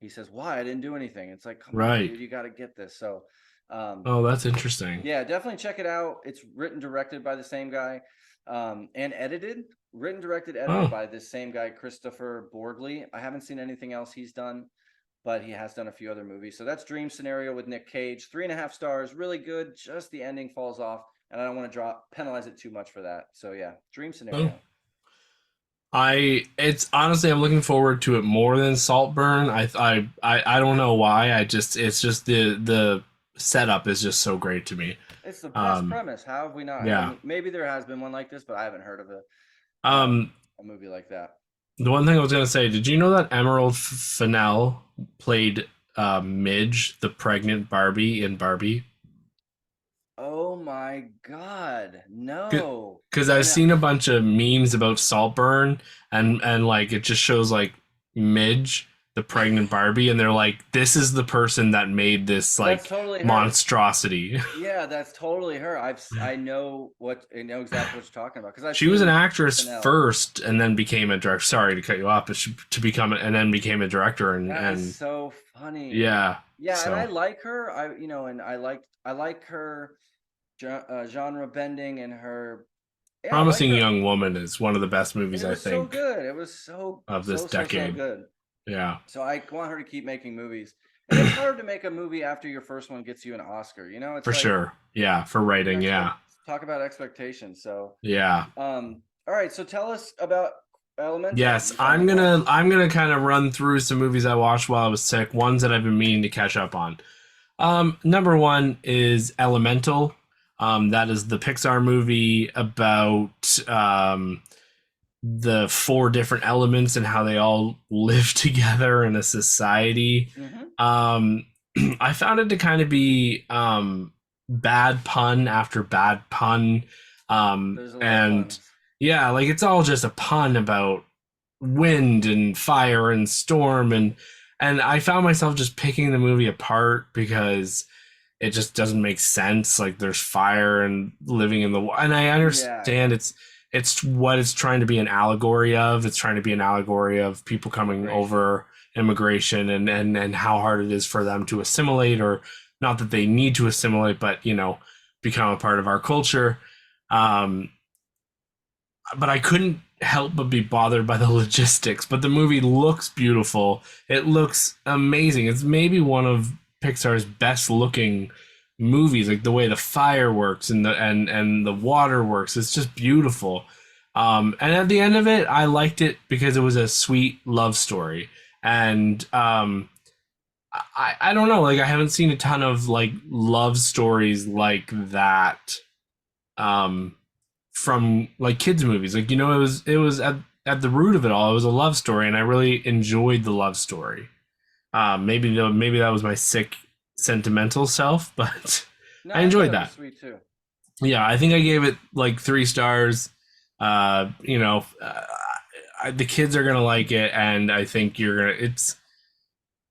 Speaker 2: He says, "Why? I didn't do anything." It's like, come on,
Speaker 1: Right.
Speaker 2: dude, you got to get this. So, um,
Speaker 1: Oh, that's interesting.
Speaker 2: yeah, definitely check it out. It's written, directed by the same guy, and written, directed, edited
Speaker 1: Oh,
Speaker 2: by this same guy, Christopher Borgley. I haven't seen anything else he's done, but he has done a few other movies. So that's Dream Scenario with Nick Cage. 3.5 stars, really good. Just the ending falls off, and I don't want to penalize it too much for that. So yeah, Dream
Speaker 1: oh.
Speaker 2: Scenario.
Speaker 1: It's honestly, I'm looking forward to it more than Saltburn. I don't know why. It's just the setup is just so great to me.
Speaker 2: It's the best
Speaker 1: Um,
Speaker 2: premise. How have we not had?
Speaker 1: yeah.
Speaker 2: Maybe there has been one like this, but I haven't heard of
Speaker 1: Um,
Speaker 2: a movie like that.
Speaker 1: the one thing I was gonna say, did you know that Emerald Fennell played Midge, the pregnant Barbie in Barbie?
Speaker 2: Oh my God, no!
Speaker 1: Because I've
Speaker 2: And
Speaker 1: seen a bunch of memes about Saltburn, and like it just shows like Midge, the pregnant Barbie, and they're like, this is the person that made this
Speaker 2: that's
Speaker 1: like
Speaker 2: totally her.
Speaker 1: monstrosity.
Speaker 2: Yeah, that's totally her. I know exactly what you're talking about because I've
Speaker 1: She was an
Speaker 2: seen
Speaker 1: actress
Speaker 2: SNL.
Speaker 1: first, and then became a director. Sorry to cut you off, but to become and then became a director,
Speaker 2: That is
Speaker 1: and
Speaker 2: so funny.
Speaker 1: yeah.
Speaker 2: Yeah, and I
Speaker 1: So
Speaker 2: like her. And I like her. genre bending in her. Yeah, I like
Speaker 1: Promising
Speaker 2: her.
Speaker 1: Young Woman is one of the best
Speaker 2: And
Speaker 1: movies
Speaker 2: it
Speaker 1: I
Speaker 2: was so
Speaker 1: think
Speaker 2: good. It was
Speaker 1: of this
Speaker 2: so
Speaker 1: decade.
Speaker 2: good.
Speaker 1: Yeah,
Speaker 2: So I want her to keep making movies. And it's hard to make a movie after your first one gets you an Oscar. You know, it's
Speaker 1: for
Speaker 2: like
Speaker 1: sure. Yeah, for
Speaker 2: your
Speaker 1: writing.
Speaker 2: expect
Speaker 1: Yeah,
Speaker 2: talk about expectations. So,
Speaker 1: yeah.
Speaker 2: all right. So tell us about Elemental.
Speaker 1: Yes,
Speaker 2: You said
Speaker 1: I'm
Speaker 2: you
Speaker 1: gonna
Speaker 2: watched.
Speaker 1: I'm gonna kind of run through some movies I watched while I was sick, ones that I've been meaning to catch up on. Number one is Elemental. That is the Pixar movie about the four different elements and how they all live together in a society.
Speaker 2: Mm-hmm.
Speaker 1: Um, I found it to kind of be bad pun after bad pun.
Speaker 2: There's a lot of
Speaker 1: And
Speaker 2: puns.
Speaker 1: yeah, like it's all just a pun about wind and fire and storm and I found myself just picking the movie apart because it just doesn't make sense. Like there's fire and living in the and I
Speaker 2: Yeah,
Speaker 1: understand
Speaker 2: yeah.
Speaker 1: it's what it's trying to be an allegory of. It's trying to be an allegory of people coming
Speaker 2: Immigration.
Speaker 1: over, immigration, and how hard it is for them to assimilate, or not that they need to assimilate, but become a part of our culture. Um, but I couldn't help but be bothered by the logistics. But the movie looks beautiful. It looks amazing. It's maybe one of Pixar's best looking movies. Like the way the fire works and the water works. It's just beautiful. And at the end of it, I liked it because it was a sweet love story. And I don't know. Like I haven't seen a ton of like love stories like that. Um, from like kids movies. Like it was at the root of it all. It was a love story, and I really enjoyed the love story. Maybe that was my sick sentimental self, but
Speaker 2: No,
Speaker 1: I
Speaker 2: I thought
Speaker 1: enjoyed
Speaker 2: it was
Speaker 1: that.
Speaker 2: sweet too.
Speaker 1: Yeah, I think I gave it like 3 stars. Uh, you know, uh, the kids are gonna like it, and I think you're gonna.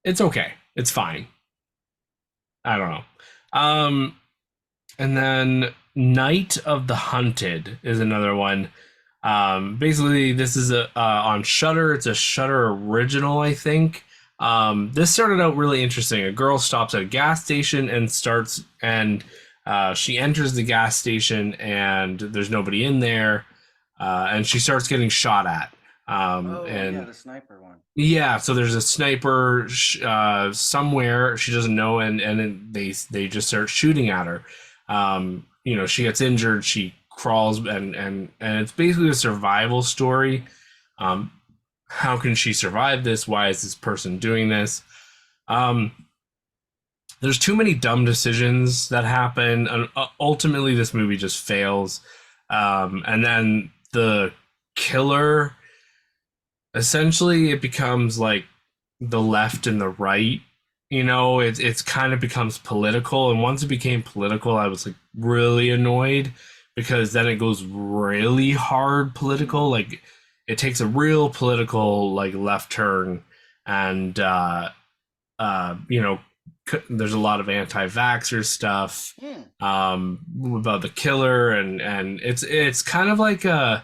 Speaker 1: It's okay. It's fine. I don't know. Um, and then Night of the Hunted is another one. Basically, this is a on Shutter. It's a Shutter original, I think. This started out really interesting. A girl stops at a gas station and she enters the gas station and there's nobody in there, and she starts getting shot at.
Speaker 2: Oh yeah,
Speaker 1: And
Speaker 2: the sniper one.
Speaker 1: yeah, so there's a sniper somewhere she doesn't know, and then they just start shooting at her. She gets injured. She crawls, and it's basically a survival story. Um, how can she survive this? Why is this person doing this? Um, there's too many dumb decisions that happen, and ultimately, this movie just fails. And then the killer essentially it becomes like the left and the right. It's kind of becomes political, and once it became political I was like really annoyed because then it goes really hard political.
Speaker 2: Mm.
Speaker 1: Like it takes a real political like left turn, and you know there's a lot of anti-vaxxer stuff
Speaker 2: Mm.
Speaker 1: about the killer, and it's kind of like a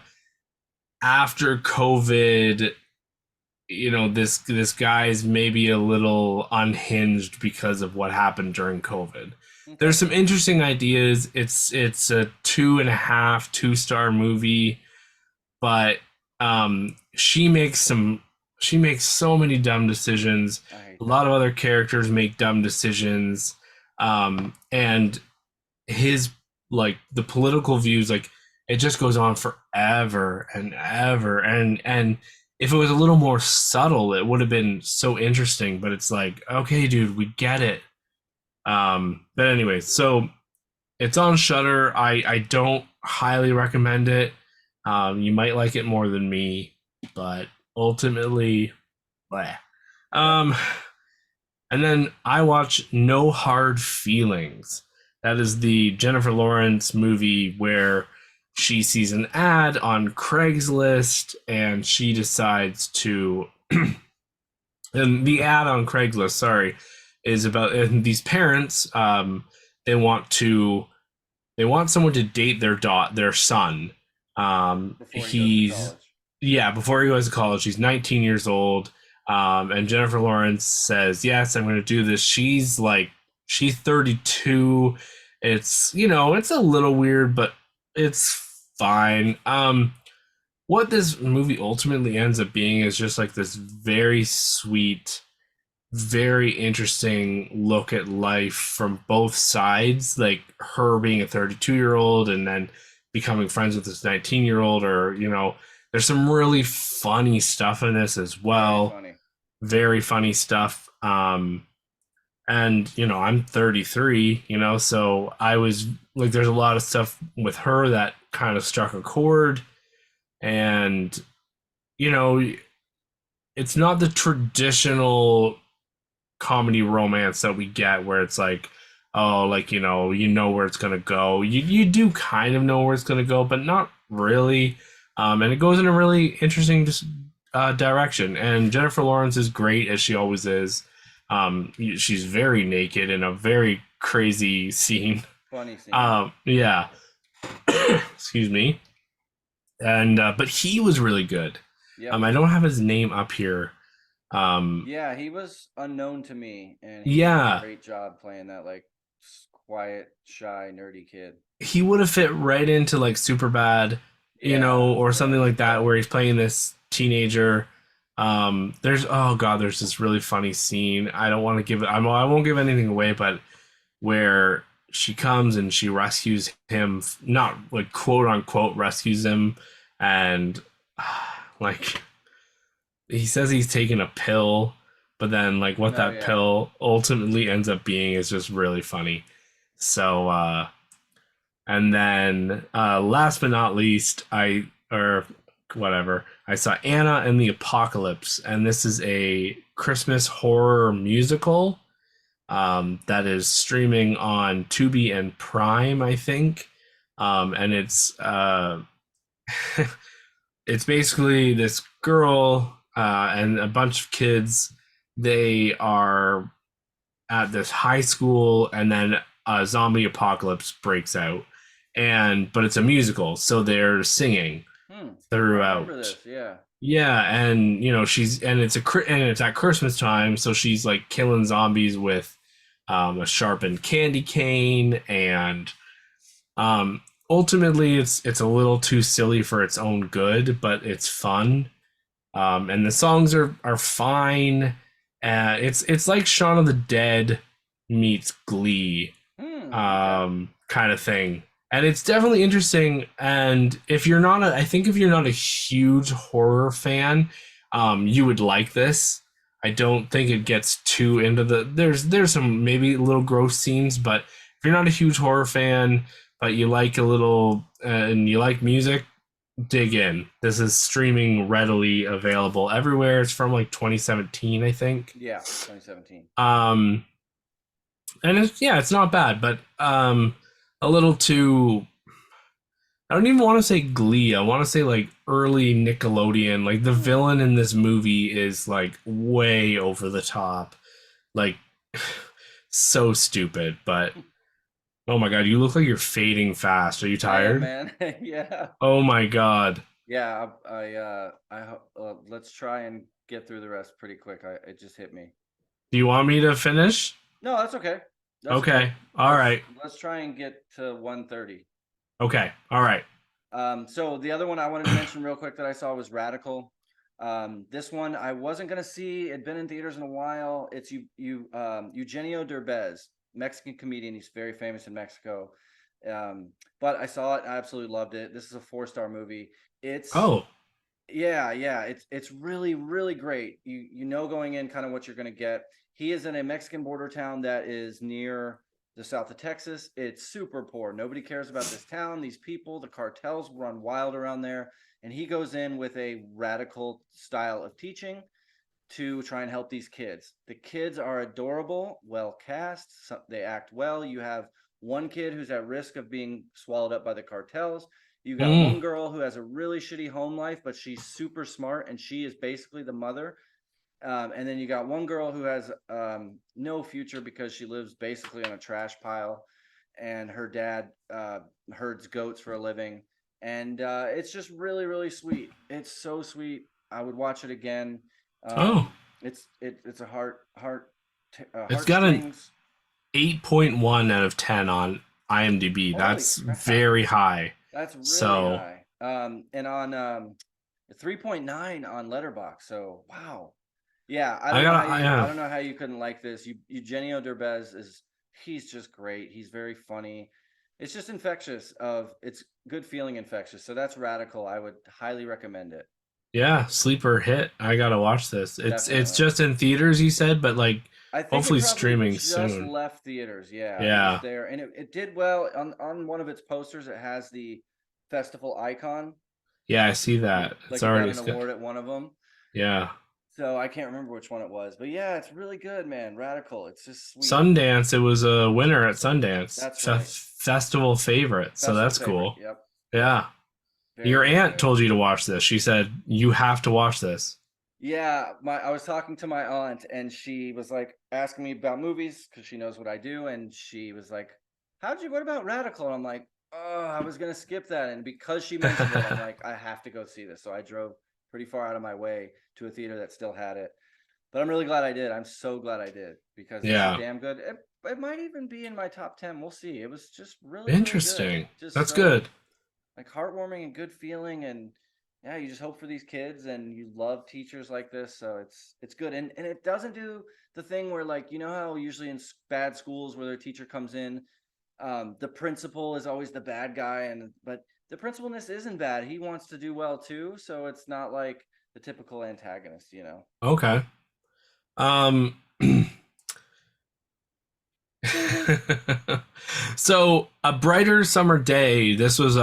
Speaker 1: after COVID, this guy's maybe a little unhinged because of what happened during COVID.
Speaker 2: Okay.
Speaker 1: There's some interesting ideas. It's a 2.5, 2-star movie, but she makes so many dumb decisions.
Speaker 2: I hate
Speaker 1: A
Speaker 2: that.
Speaker 1: lot of other characters make dumb decisions. And his like the political views, like it just goes on forever and ever, and if it was a little more subtle it would have been so interesting, but it's like, okay dude, we get it. But anyway, so it's on Shutter. I don't highly recommend it. You might like it more than me, but ultimately bleh.
Speaker 2: Okay.
Speaker 1: um and then I watch No Hard Feelings. That is the Jennifer Lawrence movie where she sees an ad on Craigslist and she decides to. And the ad on Craigslist, sorry, is about and these parents. They want to they want someone to date their son.
Speaker 2: Before he goes to
Speaker 1: He's
Speaker 2: college.
Speaker 1: Yeah, before he goes to college. He's 19 years old. And Jennifer Lawrence says, "Yes, I'm going to do this." She's 32, It's, you know, it's a little weird, but it's fine. What this movie ultimately ends up being is just like this very sweet, very interesting look at life from both sides, like her being a 32-year-old and then becoming friends with this 19-year-old, or, you know, there's some really funny stuff in this as
Speaker 2: Very
Speaker 1: well.
Speaker 2: funny.
Speaker 1: Very funny stuff. And, you know, I'm 33, you know, so I was like, there's a lot of stuff with her that kind of struck a chord. And, you know, it's not the traditional comedy romance that we get where it's like, oh, like, you know where it's gonna go. You do kind of know where it's gonna go, but not really. And it goes in a really interesting direction. And Jennifer Lawrence is great as she always is. She's very naked in a very crazy scene.
Speaker 2: Funny scene.
Speaker 1: Yeah. Excuse me. And but he was really good.
Speaker 2: Yep.
Speaker 1: I don't have his name up here. Um,
Speaker 2: Yeah, he was unknown to me, and he did a
Speaker 1: yeah,
Speaker 2: great job playing that like quiet, shy, nerdy kid.
Speaker 1: he would have fit right into like Superbad, you know,
Speaker 2: Yeah,
Speaker 1: or
Speaker 2: yeah,
Speaker 1: something
Speaker 2: he
Speaker 1: like that,
Speaker 2: felt.
Speaker 1: where he's playing this teenager. There's oh god, there's this really funny scene. I don't want to give it. I won't give anything away, but where she comes and she rescues him, not like quote unquote rescues him, and like he says he's taking a pill, but then like what
Speaker 2: Oh
Speaker 1: that
Speaker 2: yeah.
Speaker 1: pill ultimately ends up being is just really funny. So and then last but not least, or whatever, I saw Anna and the Apocalypse, and this is a Christmas horror musical that is streaming on Tubi and Prime, I think. And it's basically this girl and a bunch of kids. They are at this high school, and then a zombie apocalypse breaks out, and but it's a musical, so they're singing
Speaker 2: I remember
Speaker 1: throughout.
Speaker 2: this. Yeah.
Speaker 1: Yeah, and you know she's and it's at Christmas time, so she's like killing zombies with a sharpened candy cane, and um, ultimately it's a little too silly for its own good, but it's fun. And the songs are fine. It's like Shaun of the Dead meets Glee,
Speaker 2: Okay.
Speaker 1: kind of thing. And it's definitely interesting. And if you're not I think if you're not a huge horror fan, you would like this. I don't think it gets too into there's some maybe little gross scenes, but if you're not a huge horror fan, but you like a little and you like music, dig in. This is streaming readily available everywhere. It's from like 2017, I think.
Speaker 2: Yeah, 2017.
Speaker 1: Um, and it's yeah, it's not bad, but a little too. I don't even want to say Glee. I want to say like early Nickelodeon. Like the
Speaker 2: Hmm.
Speaker 1: villain in this movie is like way over the top, like so stupid. But oh my god, you look like you're fading fast. Are you
Speaker 2: I am,
Speaker 1: tired?
Speaker 2: man. Yeah.
Speaker 1: Oh my god.
Speaker 2: Yeah, let's try and get through the rest pretty quick. It just hit me.
Speaker 1: Do you want me to finish?
Speaker 2: No, that's okay. That's okay.
Speaker 1: Okay. All right.
Speaker 2: Let's try and get to 130.
Speaker 1: Okay. All right.
Speaker 2: So the other one I wanted to mention real quick that I saw was Radical. This one I wasn't gonna see. It'd been in theaters in a while. It's Eugenio Derbez, Mexican comedian. He's very famous in Mexico. But I saw it. I absolutely loved it. This is a 4-star movie. It's
Speaker 1: Oh.
Speaker 2: Yeah, yeah, it's really really great. You know going in kind of what you're going to get. He is in a Mexican border town that is near the south of Texas. It's super poor. Nobody cares about this town, these people, the cartels run wild around there, and he goes in with a radical style of teaching to try and help these kids. The kids are adorable, well cast, they act well. You have one kid who's at risk of being swallowed up by the cartels. You got
Speaker 1: Mm.
Speaker 2: one girl who has a really shitty home life, but she's super smart and she is basically the mother. And then you got one girl who has no future because she lives basically on a trash pile, and her dad herds goats for a living. And it's just really, really sweet. It's so sweet. I would watch it again.
Speaker 1: Oh.
Speaker 2: It's a
Speaker 1: It's got an
Speaker 2: heartstrings.
Speaker 1: 8.1 out of 10 on IMDb.
Speaker 2: Holy
Speaker 1: That's
Speaker 2: crap.
Speaker 1: very high.
Speaker 2: That's really
Speaker 1: So
Speaker 2: high. And on 3.9 on Letterbox. So wow. Yeah,
Speaker 1: I gotta,
Speaker 2: I
Speaker 1: yeah,
Speaker 2: don't know how you couldn't like this. Eugenio Derbez is he's just great. He's very funny. It's just infectious of it's good feeling infectious. So that's Radical. I would highly recommend it.
Speaker 1: yeah, sleeper hit. I gotta watch this. It's
Speaker 2: Definitely.
Speaker 1: just in theaters, you said, but like
Speaker 2: I think it
Speaker 1: hopefully
Speaker 2: probably
Speaker 1: streaming
Speaker 2: just
Speaker 1: soon.
Speaker 2: left theaters. Yeah, it was
Speaker 1: Yeah,
Speaker 2: there and it did well on one of its posters. It has the festival icon.
Speaker 1: yeah, I see that. It's
Speaker 2: Like it got
Speaker 1: already
Speaker 2: an award at one of them.
Speaker 1: yeah.
Speaker 2: So I can't remember which one it was, but yeah, it's really good, man. Radical. It's just sweet.
Speaker 1: Sundance, it was a winner at Sundance,
Speaker 2: That's right.
Speaker 1: festival favorite. So
Speaker 2: Festival
Speaker 1: that's
Speaker 2: favorite.
Speaker 1: cool.
Speaker 2: Yep. Yep.
Speaker 1: Yeah.
Speaker 2: Very,
Speaker 1: Your
Speaker 2: very
Speaker 1: aunt
Speaker 2: good.
Speaker 1: told you to watch this. She said you have to watch this.
Speaker 2: Yeah, my I was talking to my aunt and she was like asking me about movies because she knows what I do, and she was like, what about Radical?" And I'm like, "Oh, I was gonna skip that." And because she mentioned it, I'm like, I have to go see this. So I drove pretty far out of my way to a theater that still had it. But I'm really glad I did. I'm so glad I did because it's
Speaker 1: Yeah.
Speaker 2: damn good. It might even be in my top 10. We'll see. It was just really, really good.
Speaker 1: Interesting.
Speaker 2: Just
Speaker 1: That's
Speaker 2: so
Speaker 1: good.
Speaker 2: like heartwarming and good feeling, and yeah, you just hope for these kids and you love teachers like this, so it's good. And it doesn't do the thing where, like, you know how usually in bad schools where their teacher comes in, the principal is always the bad guy, and but the principal in this isn't bad. He wants to do well too, so it's not like the typical antagonist, you know.
Speaker 1: Okay. Um so a brighter summer day. This was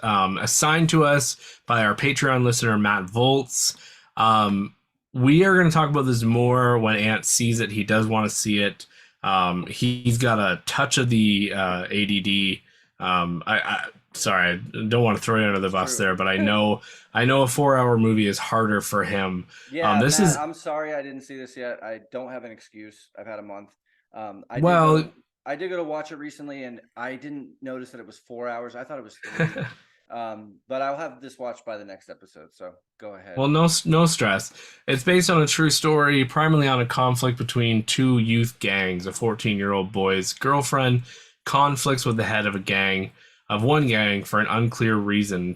Speaker 1: assigned to us by our Patreon listener Matt Volts. Um, we are going to talk about this more when Ant sees it. He does want to see it. He's got a touch of the ADD. Sorry, I don't want to throw you under the
Speaker 2: It's
Speaker 1: bus
Speaker 2: true.
Speaker 1: there, but I know a 4 hour movie is harder for him.
Speaker 2: Yeah,
Speaker 1: This
Speaker 2: Matt,
Speaker 1: is
Speaker 2: I'm sorry I didn't see this yet. I don't have an excuse. I've had a month. I did go
Speaker 1: well,
Speaker 2: to I did go to watch it recently, and I didn't notice that it was 4 hours. I thought it was three. But I'll have this watched by the next episode. So go ahead.
Speaker 1: Well, no stress. It's based on a true story, primarily on a conflict between two youth gangs. A 14-year-old boy's girlfriend conflicts with the head of one gang for an unclear reason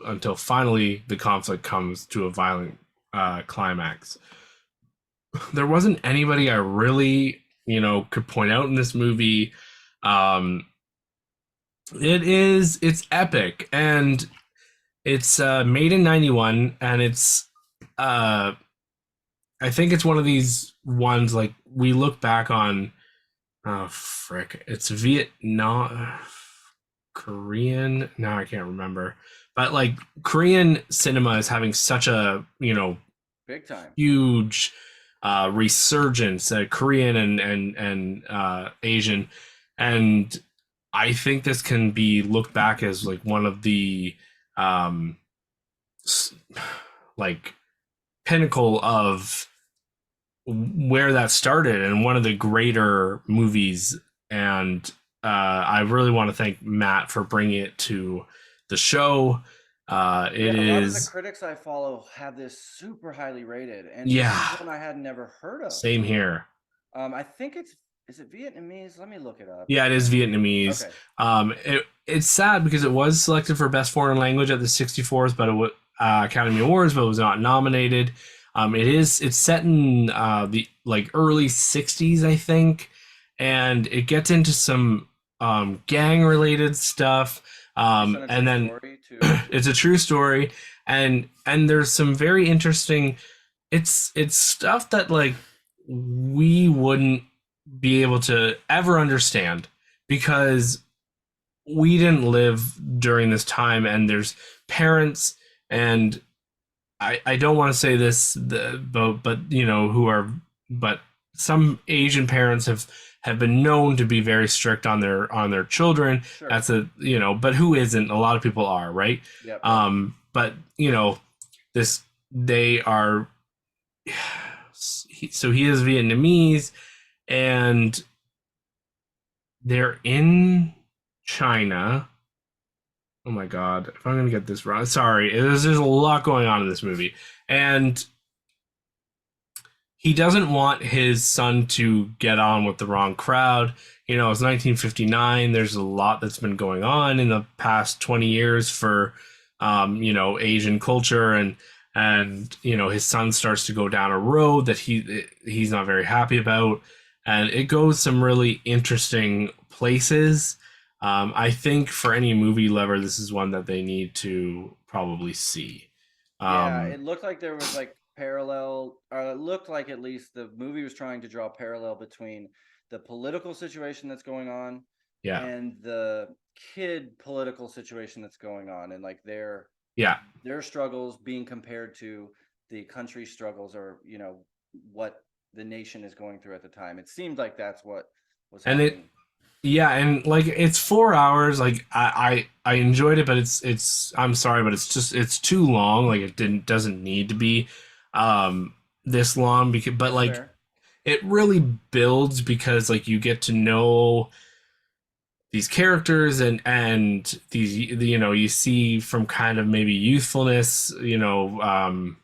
Speaker 1: until finally the conflict comes to a violent climax. There wasn't anybody I really, could point out in this movie. Um, it's epic, and it's made in 91, and it's uh I think it's one of these ones like we look back on. Oh frick, it's Vietnam, Korean. Now I can't remember, but like Korean cinema is having such a
Speaker 2: Big time.
Speaker 1: huge resurgence, Korean and Asian, and I think this can be looked back as like one of the um like pinnacle of where that started and one of the greater movies. And I really want to thank Matt for bringing it to the show. It
Speaker 2: Yeah, a lot of the
Speaker 1: is,
Speaker 2: critics I follow have this super highly rated, and this is
Speaker 1: yeah,
Speaker 2: one I had never heard of.
Speaker 1: same here.
Speaker 2: I think is it Vietnamese? Let me look it up.
Speaker 1: Yeah, it is Vietnamese.
Speaker 2: Okay.
Speaker 1: It's sad because it was selected for Best Foreign Language at the 64th, but it was Academy Awards, but it was not nominated. It's set in the like early 60s, I think, and it gets into some gang related stuff.
Speaker 2: Based on a
Speaker 1: And
Speaker 2: true
Speaker 1: then
Speaker 2: story too.
Speaker 1: it's a true story, and there's some very interesting. It's stuff that like we wouldn't be able to ever understand because we didn't live during this time, and there's parents, and I don't want to say this, but but some Asian parents have been known to be very strict on their children.
Speaker 2: Sure.
Speaker 1: That's but who isn't? A lot of people are, right?
Speaker 2: Yep. Yep.
Speaker 1: But this they are. So he is Vietnamese, and they're in China. Oh my god, if I'm gonna get this wrong, sorry. There's a lot going on in this movie, and he doesn't want his son to get on with the wrong crowd. You know, it's 1959. There's a lot that's been going on in the past 20 years for, you know, Asian culture, and you know his son starts to go down a road that he's not very happy about, and it goes some really interesting places. I think for any movie lover, this is one that they need to probably see.
Speaker 2: Yeah,
Speaker 1: Um,
Speaker 2: it looked like there was like parallel, or it looked like at least the movie was trying to draw a parallel between the political situation that's going on
Speaker 1: yeah,
Speaker 2: and the kid political situation that's going on, and like
Speaker 1: yeah,
Speaker 2: their struggles being compared to the country's struggles, or what the nation is going through at the time. It seemed like that's what was
Speaker 1: and it
Speaker 2: happening.
Speaker 1: yeah, and like it's 4 hours. Like I enjoyed it, but it's I'm sorry, but it's too long. Like it didn't doesn't need to be this long, because but
Speaker 2: That's
Speaker 1: like
Speaker 2: fair.
Speaker 1: it really builds, because like you get to know these characters, and these, you know, you see from kind of maybe youthfulness, you know,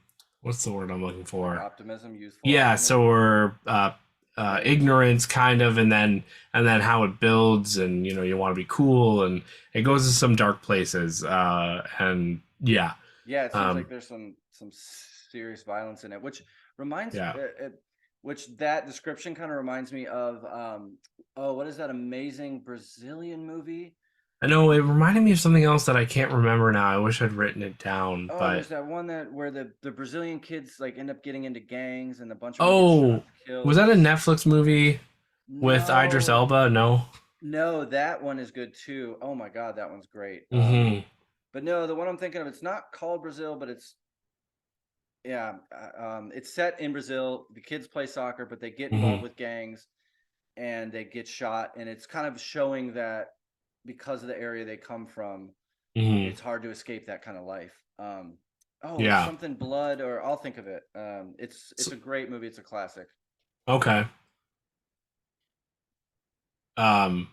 Speaker 1: what's the word I'm looking
Speaker 2: Like
Speaker 1: for?
Speaker 2: optimism, youthful
Speaker 1: Yeah, so
Speaker 2: optimism.
Speaker 1: we're
Speaker 2: Naivety.
Speaker 1: ignorance kind of, and then how it builds, and you know you want to be cool, and it goes to some dark places, and yeah,
Speaker 2: Yeah, it seems like
Speaker 1: um,
Speaker 2: there's some serious violence in it, which reminds
Speaker 1: yeah.
Speaker 2: which that description kind of reminds me of oh, what is that amazing Brazilian movie?
Speaker 1: I know it reminded me of something else that I can't remember now. I wish I'd written it down,
Speaker 2: Oh,
Speaker 1: but
Speaker 2: there's that one that where the Brazilian kids like end up getting into gangs and a bunch of them get shot
Speaker 1: oh,
Speaker 2: and
Speaker 1: was
Speaker 2: killed.
Speaker 1: that a
Speaker 2: It's
Speaker 1: Netflix movie with Idris
Speaker 2: no,
Speaker 1: Elba? No.
Speaker 2: no, that one is good too. Oh my God, that one's great.
Speaker 1: Mm-hmm.
Speaker 2: But no, the one I'm thinking of, it's not called Brazil, but it's yeah, it's set in Brazil. The kids play soccer, but they get
Speaker 1: Mm-hmm.
Speaker 2: involved with gangs and they get shot. And it's kind of showing that because of the area they come from,
Speaker 1: Mm-hmm.
Speaker 2: it's hard to escape that kind of life. Oh, it's
Speaker 1: Yeah.
Speaker 2: something blood, or I'll think of it. It's
Speaker 1: So,
Speaker 2: a great movie. It's a classic.
Speaker 1: okay. Um,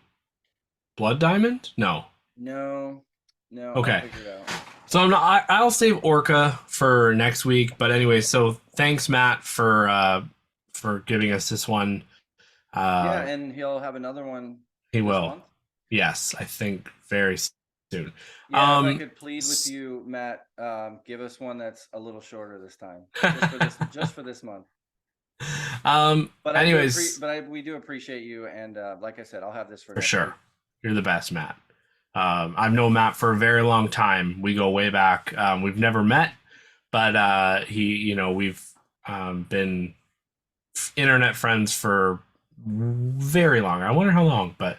Speaker 1: Blood Diamond? No.
Speaker 2: No, no, I'll
Speaker 1: Okay.
Speaker 2: figure it out.
Speaker 1: So I'll save Orca for next week. But anyway, so thanks, Matt, for giving us this one.
Speaker 2: Yeah,
Speaker 1: Uh,
Speaker 2: and he'll have another one
Speaker 1: he
Speaker 2: this
Speaker 1: will.
Speaker 2: month.
Speaker 1: Yes, I think very soon.
Speaker 2: Yeah, if I
Speaker 1: Um,
Speaker 2: could plead with
Speaker 1: s-
Speaker 2: you, Matt, give us one that's a little shorter this time, just for this month. But
Speaker 1: anyways,
Speaker 2: we do appreciate you, and like I said, I'll have this for
Speaker 1: for
Speaker 2: next
Speaker 1: sure,
Speaker 2: week.
Speaker 1: you're the best, Matt. I've known Matt for a very long time. We go way back. We've never met, but you know, we've been internet friends for very long. I wonder how long, but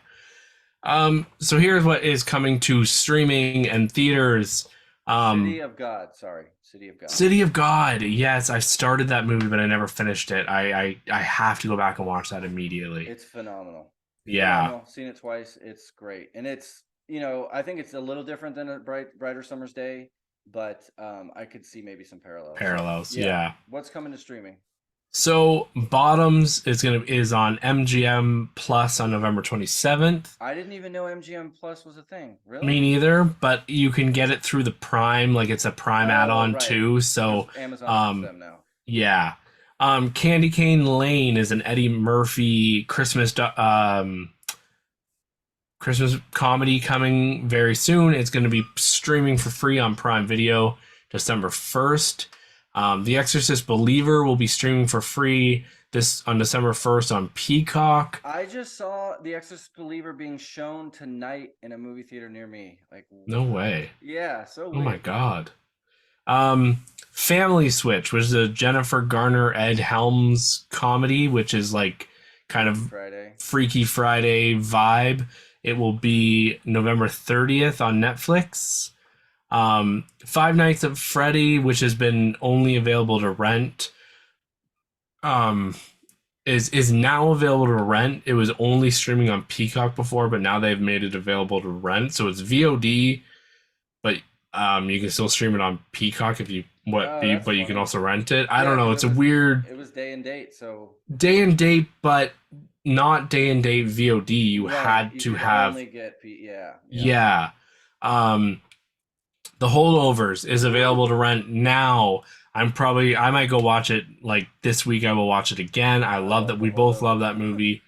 Speaker 1: so here's what is coming to streaming and theaters.
Speaker 2: City
Speaker 1: Um,
Speaker 2: of God, sorry, City of God.
Speaker 1: City of God. Yes, I started that movie, but I never finished it. I have to go back and watch that immediately.
Speaker 2: It's phenomenal,
Speaker 1: Yeah,
Speaker 2: phenomenal. Seen it twice. It's great, and it's I think it's a little different than a brighter summer's day, but I could see maybe some parallels. So
Speaker 1: parallels.
Speaker 2: yeah,
Speaker 1: Yeah.
Speaker 2: what's coming to streaming?
Speaker 1: So Bottoms is on MGM Plus on November 27th.
Speaker 2: I didn't even know MGM Plus was a thing.
Speaker 1: Me
Speaker 2: Really?
Speaker 1: neither, but you can get it through the Prime, like it's a Prime
Speaker 2: Oh,
Speaker 1: add-on
Speaker 2: right.
Speaker 1: too.
Speaker 2: Because
Speaker 1: So,
Speaker 2: Amazon owns
Speaker 1: um,
Speaker 2: them now.
Speaker 1: yeah. Candy Cane Lane is an Eddie Murphy Christmas comedy coming very soon. It's going to be streaming for free on Prime Video December 1st. The Exorcist Believer will be streaming for free this on December 1st on Peacock.
Speaker 2: I just saw The Exorcist Believer being shown tonight in a movie theater near me. Like,
Speaker 1: No
Speaker 2: what?
Speaker 1: way.
Speaker 2: Yeah, so
Speaker 1: Oh my
Speaker 2: weird.
Speaker 1: god. Family Switch, which is a Jennifer Garner Ed Helms comedy, which is like kind
Speaker 2: Freaky
Speaker 1: of
Speaker 2: Friday.
Speaker 1: Freaky Friday vibe. It will be November 30th on Netflix. Five Nights at Freddy, which has been only available to rent, um, is now available to rent. It was only streaming on Peacock before, but now they've made it available to rent. So it's VOD, but you can still stream it on Peacock if you
Speaker 2: Oh, that's
Speaker 1: but you can
Speaker 2: funny.
Speaker 1: also rent it. I
Speaker 2: Yeah,
Speaker 1: don't know.
Speaker 2: because
Speaker 1: It's a weird
Speaker 2: it was day and date, so
Speaker 1: day and date, but not day and date VOD. You
Speaker 2: right.
Speaker 1: had
Speaker 2: You
Speaker 1: to
Speaker 2: could
Speaker 1: have,
Speaker 2: only get yeah, yeah.
Speaker 1: yeah. Um, The Holdovers is available to rent now. I might go watch it like this week. I will watch it again. I love that. We both love that movie.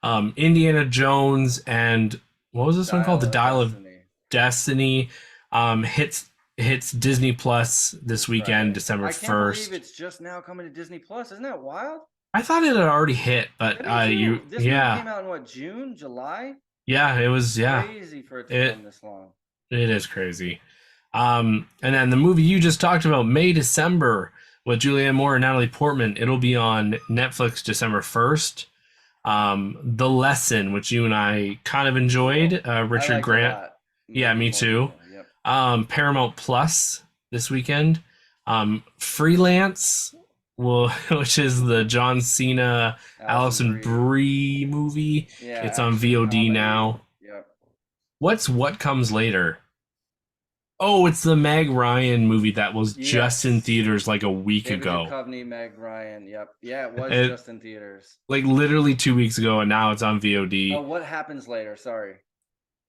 Speaker 1: Indiana Jones and what was this one called?
Speaker 2: Dial
Speaker 1: The
Speaker 2: of
Speaker 1: Dial of
Speaker 2: Destiny.
Speaker 1: Destiny. Hits Disney Plus this
Speaker 2: This
Speaker 1: weekend,
Speaker 2: Friday.
Speaker 1: December
Speaker 2: I can't believe
Speaker 1: 1st.
Speaker 2: it's just now coming to Disney Plus. Isn't that wild?
Speaker 1: I thought it had already hit, but
Speaker 2: Yeah, me
Speaker 1: you
Speaker 2: too. This movie
Speaker 1: yeah
Speaker 2: came out in what, June, July?
Speaker 1: yeah it was yeah
Speaker 2: Crazy for it to
Speaker 1: it
Speaker 2: come this long.
Speaker 1: it is crazy. And then the movie you just talked about, May December with Julianne Moore and Natalie Portman. It'll be on Netflix December 1st. The Lesson, which you and I kind of
Speaker 2: Cool.
Speaker 1: enjoyed,
Speaker 2: I
Speaker 1: Richard
Speaker 2: liked a
Speaker 1: Grant.
Speaker 2: lot.
Speaker 1: Yeah,
Speaker 2: Maybe
Speaker 1: me
Speaker 2: more than
Speaker 1: too.
Speaker 2: you. Yep.
Speaker 1: Paramount Plus this weekend. Freelance, well, which is the John Cena,
Speaker 2: Allison
Speaker 1: Allison
Speaker 2: Brie.
Speaker 1: Brie movie.
Speaker 2: Yeah,
Speaker 1: It's on
Speaker 2: action
Speaker 1: VOD
Speaker 2: comedy.
Speaker 1: now.
Speaker 2: Yep.
Speaker 1: What's What Comes Later? Oh, it's the Meg Ryan movie that was just in
Speaker 2: Yes.
Speaker 1: theaters like a week
Speaker 2: David
Speaker 1: ago.
Speaker 2: Duchovny, Meg Ryan. Yep. Yeah, it was
Speaker 1: It
Speaker 2: just in theaters.
Speaker 1: like literally 2 weeks ago, and now it's on
Speaker 2: Oh,
Speaker 1: VOD.
Speaker 2: what happens later? Sorry.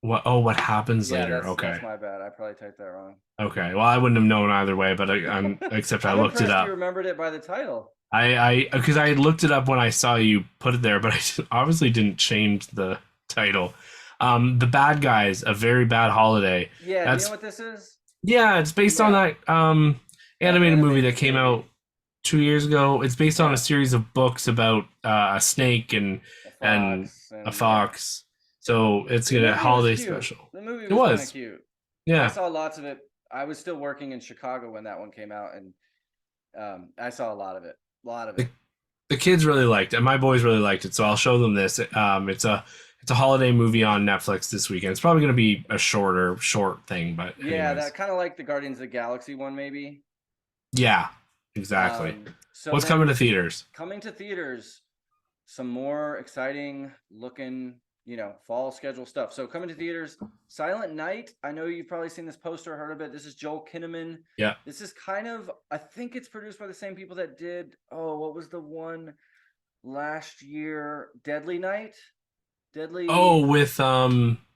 Speaker 1: What? Oh, what happens
Speaker 2: Yeah,
Speaker 1: later?
Speaker 2: that's
Speaker 1: Okay,
Speaker 2: my bad. I probably typed that wrong.
Speaker 1: okay. Well, I wouldn't have known either way, but I'm except I
Speaker 2: I'm
Speaker 1: looked it
Speaker 2: impressed you
Speaker 1: up.
Speaker 2: remembered it by the title.
Speaker 1: Because I looked it up when I saw you put it there, but I obviously didn't change the title. The Bad Guys, A Very Bad Holiday.
Speaker 2: Yeah, do you know
Speaker 1: That's
Speaker 2: what this is?
Speaker 1: yeah, it's based on
Speaker 2: Yeah,
Speaker 1: that
Speaker 2: that
Speaker 1: animated movie that
Speaker 2: animated
Speaker 1: came
Speaker 2: movie.
Speaker 1: out 2 years ago. It's based on a
Speaker 2: Yeah,
Speaker 1: series of books about a snake
Speaker 2: a
Speaker 1: and
Speaker 2: fox
Speaker 1: a
Speaker 2: and yeah.
Speaker 1: fox. So it's
Speaker 2: The
Speaker 1: gonna
Speaker 2: movie was
Speaker 1: holiday
Speaker 2: cute.
Speaker 1: special.
Speaker 2: The movie
Speaker 1: It
Speaker 2: was kind of
Speaker 1: was,
Speaker 2: cute. I
Speaker 1: yeah.
Speaker 2: saw lots of it. I was still working in Chicago when that one came out, and I saw a lot of it. A lot of
Speaker 1: The,
Speaker 2: it.
Speaker 1: the kids really liked it. My boys really liked it, so I'll show them this. It's a holiday movie on Netflix this weekend. It's probably gonna be a short thing, but
Speaker 2: Yeah,
Speaker 1: anyways,
Speaker 2: that kind of like the Guardians of the Galaxy one, maybe.
Speaker 1: yeah, exactly.
Speaker 2: So
Speaker 1: What's coming
Speaker 2: then
Speaker 1: to theaters?
Speaker 2: coming to theaters, some more exciting looking, fall schedule stuff. So coming to theaters, Silent Night. I know you've probably seen this poster, heard of it. This is Joel Kinnaman.
Speaker 1: Yeah.
Speaker 2: This is kind of, I think it's produced by the same people that did, oh, what was the one last year? Deadly Night?
Speaker 1: Oh,
Speaker 2: Deadly,
Speaker 1: with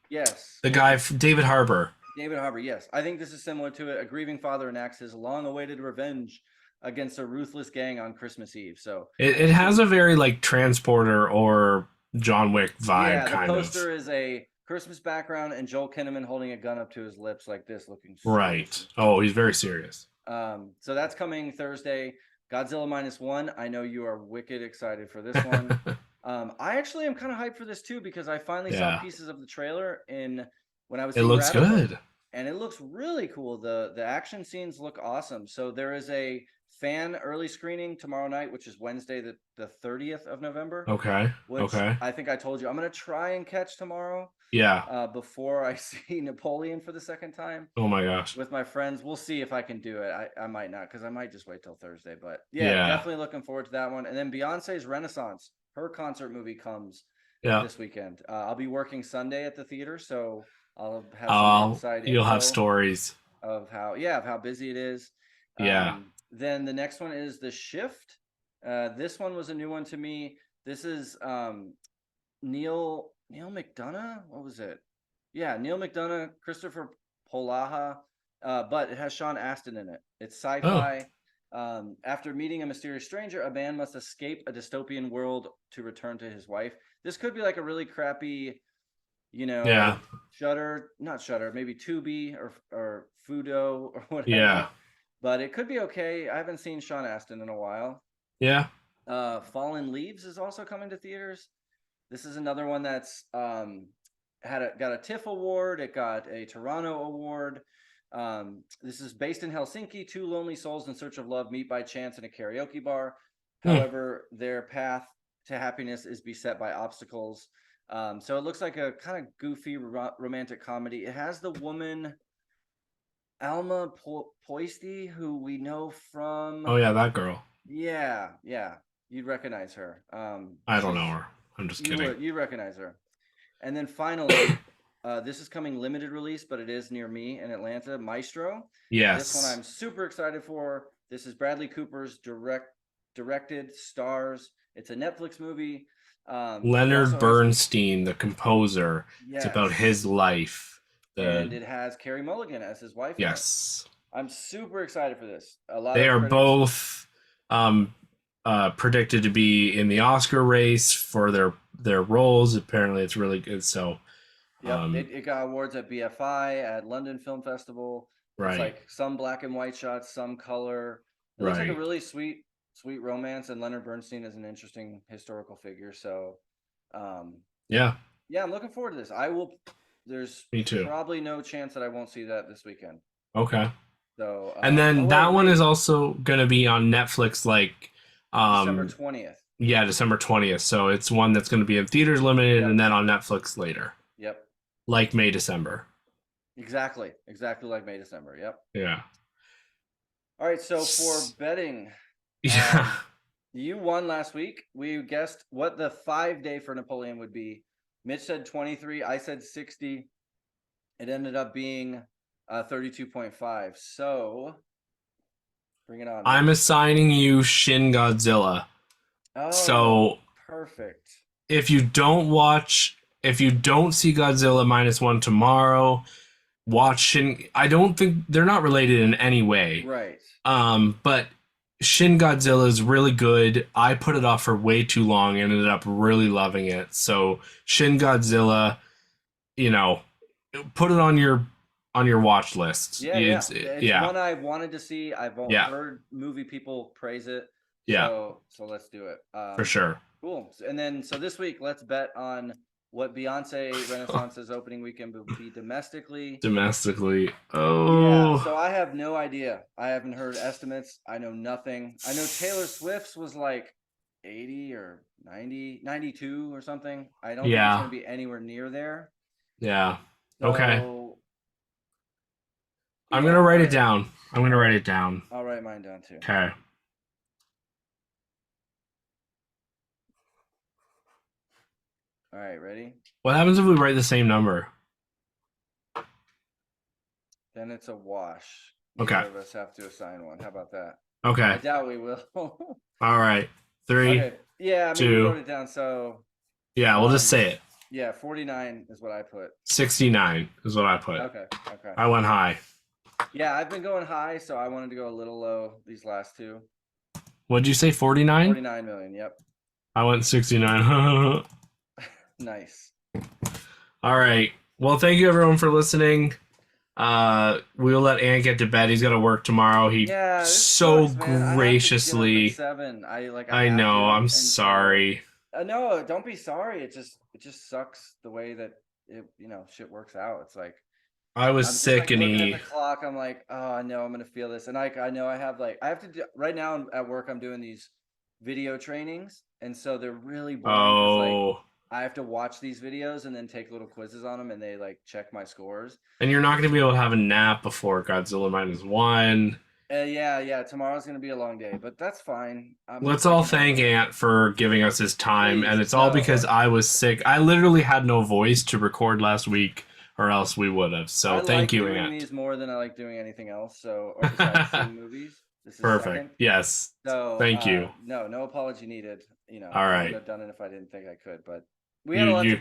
Speaker 2: yes,
Speaker 1: the
Speaker 2: with
Speaker 1: guy David Harbour.
Speaker 2: David Harbour, yes. I think this is similar to it. A grieving father enacts his long-awaited revenge against a ruthless gang on Christmas Eve. So
Speaker 1: It
Speaker 2: this
Speaker 1: has
Speaker 2: is,
Speaker 1: a very like Transporter or John Wick vibe,
Speaker 2: yeah, the
Speaker 1: kind of.
Speaker 2: poster is a Christmas background and Joel Kinnaman holding a gun up to his lips like this, looking super
Speaker 1: Right. Oh, he's very serious.
Speaker 2: So that's coming Thursday. Godzilla minus one. I know you are wicked excited for this one. I actually am kind of hyped for this too because I finally saw
Speaker 1: Yeah.
Speaker 2: pieces of the trailer in when I was
Speaker 1: It
Speaker 2: seeing
Speaker 1: looks
Speaker 2: Rabbit Hole,
Speaker 1: good.
Speaker 2: and it looks really cool. The action scenes look awesome. So there is a fan early screening tomorrow night, which is Wednesday, the 30th of November,
Speaker 1: Okay.
Speaker 2: which
Speaker 1: Okay.
Speaker 2: I think I told you I'm gonna try and catch tomorrow
Speaker 1: Yeah.
Speaker 2: before I see Napoleon for the second time
Speaker 1: Oh my gosh.
Speaker 2: with my friends. We'll see if I can do it. I might not because I might just wait till Thursday. But yeah,
Speaker 1: Yeah.
Speaker 2: definitely looking forward to that one. And then Beyonce's Renaissance, her concert movie comes
Speaker 1: Yeah.
Speaker 2: this weekend. I'll be working Sunday at the theater, so I'll have some
Speaker 1: Oh,
Speaker 2: inside
Speaker 1: you'll have
Speaker 2: info
Speaker 1: stories.
Speaker 2: of how busy it is.
Speaker 1: Yeah.
Speaker 2: Then the next one is The Shift. This one was a new one to me. This is Neil McDonough. What was it? Yeah, Neil McDonough, Christopher Polaha, but it has Sean Astin in it. It's
Speaker 1: Oh.
Speaker 2: sci-fi. After meeting a mysterious stranger, a man must escape a dystopian world to return to his wife. This could be like a really crappy,
Speaker 1: Yeah.
Speaker 2: Shutter, not Shutter, maybe Tubi or Fudo or
Speaker 1: Yeah.
Speaker 2: whatever. But it could be okay. I haven't seen Sean Astin in a while.
Speaker 1: Yeah.
Speaker 2: Fallen Leaves is also coming to theaters. This is another one that's got a TIFF award. It got a Toronto award. This is based in Helsinki. Two lonely souls in search of love meet by chance in a karaoke bar.
Speaker 1: Hmm.
Speaker 2: However, their path to happiness is beset by obstacles. So it looks like a kind of goofy romantic comedy. It has the woman Alma Poisty, who we know from.
Speaker 1: Oh yeah, that girl.
Speaker 2: Yeah, you'd recognize her.
Speaker 1: I don't know her. I'm just kidding.
Speaker 2: You recognize her. And then finally, this is coming limited release, but it is near me in Atlanta. Maestro. This one
Speaker 1: Yes.
Speaker 2: I'm super excited for. This is Bradley Cooper's directed stars. It's a Netflix movie. It
Speaker 1: Leonard
Speaker 2: also has
Speaker 1: Bernstein, the composer. It's about
Speaker 2: yes,
Speaker 1: his life.
Speaker 2: and
Speaker 1: The
Speaker 2: it has Carey Mulligan as his wife in it.
Speaker 1: yes.
Speaker 2: I'm super excited for this. A lot
Speaker 1: They
Speaker 2: of
Speaker 1: are
Speaker 2: critics.
Speaker 1: both um, predicted to be in the Oscar race for their roles. Apparently, it's really good. So,
Speaker 2: Yep,
Speaker 1: um,
Speaker 2: it got awards at BFI, at London Film Festival. It's
Speaker 1: right,
Speaker 2: like some black and white shots, some color. It looks like a
Speaker 1: right,
Speaker 2: really sweet romance, and Leonard Bernstein is an interesting historical figure. So, um,
Speaker 1: yeah,
Speaker 2: yeah, I'm looking forward to this. I will. There's
Speaker 1: me too.
Speaker 2: probably no chance that I won't see that this weekend.
Speaker 1: Okay.
Speaker 2: So,
Speaker 1: And
Speaker 2: oh
Speaker 1: then
Speaker 2: wait,
Speaker 1: that one is
Speaker 2: wait,
Speaker 1: also going to be on Netflix, like,
Speaker 2: December
Speaker 1: um,
Speaker 2: 20th.
Speaker 1: yeah, December 20th. So it's one that's going to be in theaters limited and
Speaker 2: Yep,
Speaker 1: then on Netflix later,
Speaker 2: yep,
Speaker 1: like May, December.
Speaker 2: exactly like May, December. Yep.
Speaker 1: Yeah.
Speaker 2: All right, so for betting,
Speaker 1: Yeah.
Speaker 2: um, you won last week. We guessed what the 5 day for Napoleon would be. Mitch said 23. I said 60. It ended up being 32.5. So bring it on,
Speaker 1: I'm
Speaker 2: Mitch.
Speaker 1: assigning you Shin Godzilla.
Speaker 2: Oh,
Speaker 1: So
Speaker 2: perfect.
Speaker 1: if you don't see Godzilla minus one tomorrow, watch Shin. I don't think they're not related in any way.
Speaker 2: Right.
Speaker 1: But Shin Godzilla is really good. I put it off for way too long and ended up really loving it. So Shin Godzilla, you know, put it on your watch list.
Speaker 2: Yeah, yeah. It's
Speaker 1: Yeah,
Speaker 2: one I've wanted to see. I've
Speaker 1: yeah,
Speaker 2: heard movie people praise it.
Speaker 1: yeah,
Speaker 2: So let's do it.
Speaker 1: for sure.
Speaker 2: Cool. And then so this week, let's bet on what Beyonce Renaissance's opening weekend will be domestically.
Speaker 1: Domestically,
Speaker 2: Yeah,
Speaker 1: oh
Speaker 2: so I have no idea. I haven't heard estimates. I know nothing. I know Taylor Swift's was like 80 or 90, 92 or something. I don't think it's
Speaker 1: yeah,
Speaker 2: going to be anywhere near there.
Speaker 1: yeah. Okay,
Speaker 2: So,
Speaker 1: I'm gonna
Speaker 2: yeah,
Speaker 1: write
Speaker 2: all
Speaker 1: it
Speaker 2: right.
Speaker 1: down. I'm
Speaker 2: All
Speaker 1: gonna write
Speaker 2: right.
Speaker 1: it down.
Speaker 2: I'll write mine down too.
Speaker 1: Okay.
Speaker 2: All right, ready?
Speaker 1: What happens if we write the same number?
Speaker 2: Then it's a wash.
Speaker 1: Okay.
Speaker 2: Neither of us have to assign one. How about that? I
Speaker 1: Okay.
Speaker 2: doubt we will.
Speaker 1: All right. Three,
Speaker 2: Okay. Yeah, I mean, we wrote
Speaker 1: two.
Speaker 2: it down. So,
Speaker 1: Yeah, we'll just say it.
Speaker 2: yeah, 49 is what I put.
Speaker 1: 69 is what I put.
Speaker 2: Okay. Okay.
Speaker 1: I went high.
Speaker 2: Yeah, I've been going high, so I wanted to go a little low these last two.
Speaker 1: What'd you say? 49?
Speaker 2: 49 million. Yep.
Speaker 1: I went 69.
Speaker 2: Nice.
Speaker 1: All right. Well, thank you everyone for listening. We'll let Ant get to bed. He's got to work tomorrow. He
Speaker 2: Yeah, this
Speaker 1: so
Speaker 2: sucks, man. I have to get up at
Speaker 1: graciously.
Speaker 2: 7. I
Speaker 1: I
Speaker 2: have to,
Speaker 1: know. I'm
Speaker 2: and so
Speaker 1: sorry.
Speaker 2: no, don't be sorry. It just sucks the way that shit works out. It's like
Speaker 1: I was
Speaker 2: I'm just
Speaker 1: sick
Speaker 2: like
Speaker 1: and
Speaker 2: looking at
Speaker 1: he.
Speaker 2: the clock. I'm like, oh, I know I'm gonna feel this, and like I know I have to do right now at work. I'm doing these video trainings, and so they're really boring because like
Speaker 1: Oh.
Speaker 2: I have to watch these videos and then take little quizzes on them, and they like check my scores.
Speaker 1: And you're not going to be able to have a nap before Godzilla minus one.
Speaker 2: Yeah. Tomorrow's gonna be a long day, but that's fine. I'm
Speaker 1: Let's
Speaker 2: just
Speaker 1: all
Speaker 2: looking at
Speaker 1: thank
Speaker 2: like,
Speaker 1: Ant for giving us his time, and
Speaker 2: please,
Speaker 1: it's all
Speaker 2: no.
Speaker 1: because I was sick. I literally had no voice to record last week, or else we would have. So
Speaker 2: I
Speaker 1: thank
Speaker 2: like
Speaker 1: you,
Speaker 2: doing
Speaker 1: Ant.
Speaker 2: these more than I like doing anything else. So, or besides seeing movies, this is
Speaker 1: Perfect.
Speaker 2: second.
Speaker 1: Yes.
Speaker 2: So,
Speaker 1: Thank you.
Speaker 2: no apology needed.
Speaker 1: All
Speaker 2: I wouldn't
Speaker 1: right.
Speaker 2: have done it if I didn't think I could, but
Speaker 1: You.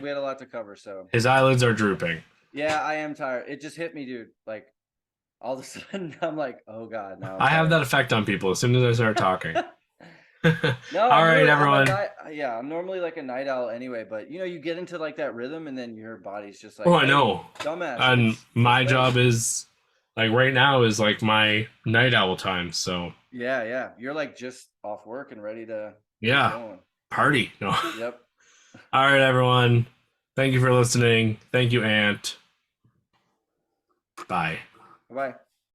Speaker 2: we had a lot to cover. So,
Speaker 1: His eyelids are drooping.
Speaker 2: yeah, I am tired. It just hit me, dude. Like all of a sudden, I'm like, oh god, now I'm
Speaker 1: I have
Speaker 2: tired.
Speaker 1: that effect on people as soon as I start talking.
Speaker 2: No,
Speaker 1: All right, everyone.
Speaker 2: I'm normally like a night owl anyway, but you get into like that rhythm, and then your body's just
Speaker 1: Oh,
Speaker 2: like,
Speaker 1: I
Speaker 2: hey,
Speaker 1: know.
Speaker 2: dumbass,
Speaker 1: And
Speaker 2: it's
Speaker 1: my
Speaker 2: late.
Speaker 1: job is like right now is like my night owl time. So
Speaker 2: Yeah. You're like just off work and ready to get
Speaker 1: yeah,
Speaker 2: going.
Speaker 1: party. No.
Speaker 2: Yep.
Speaker 1: All right, everyone. Thank you for listening. Thank you, Ant. Bye.
Speaker 2: Bye.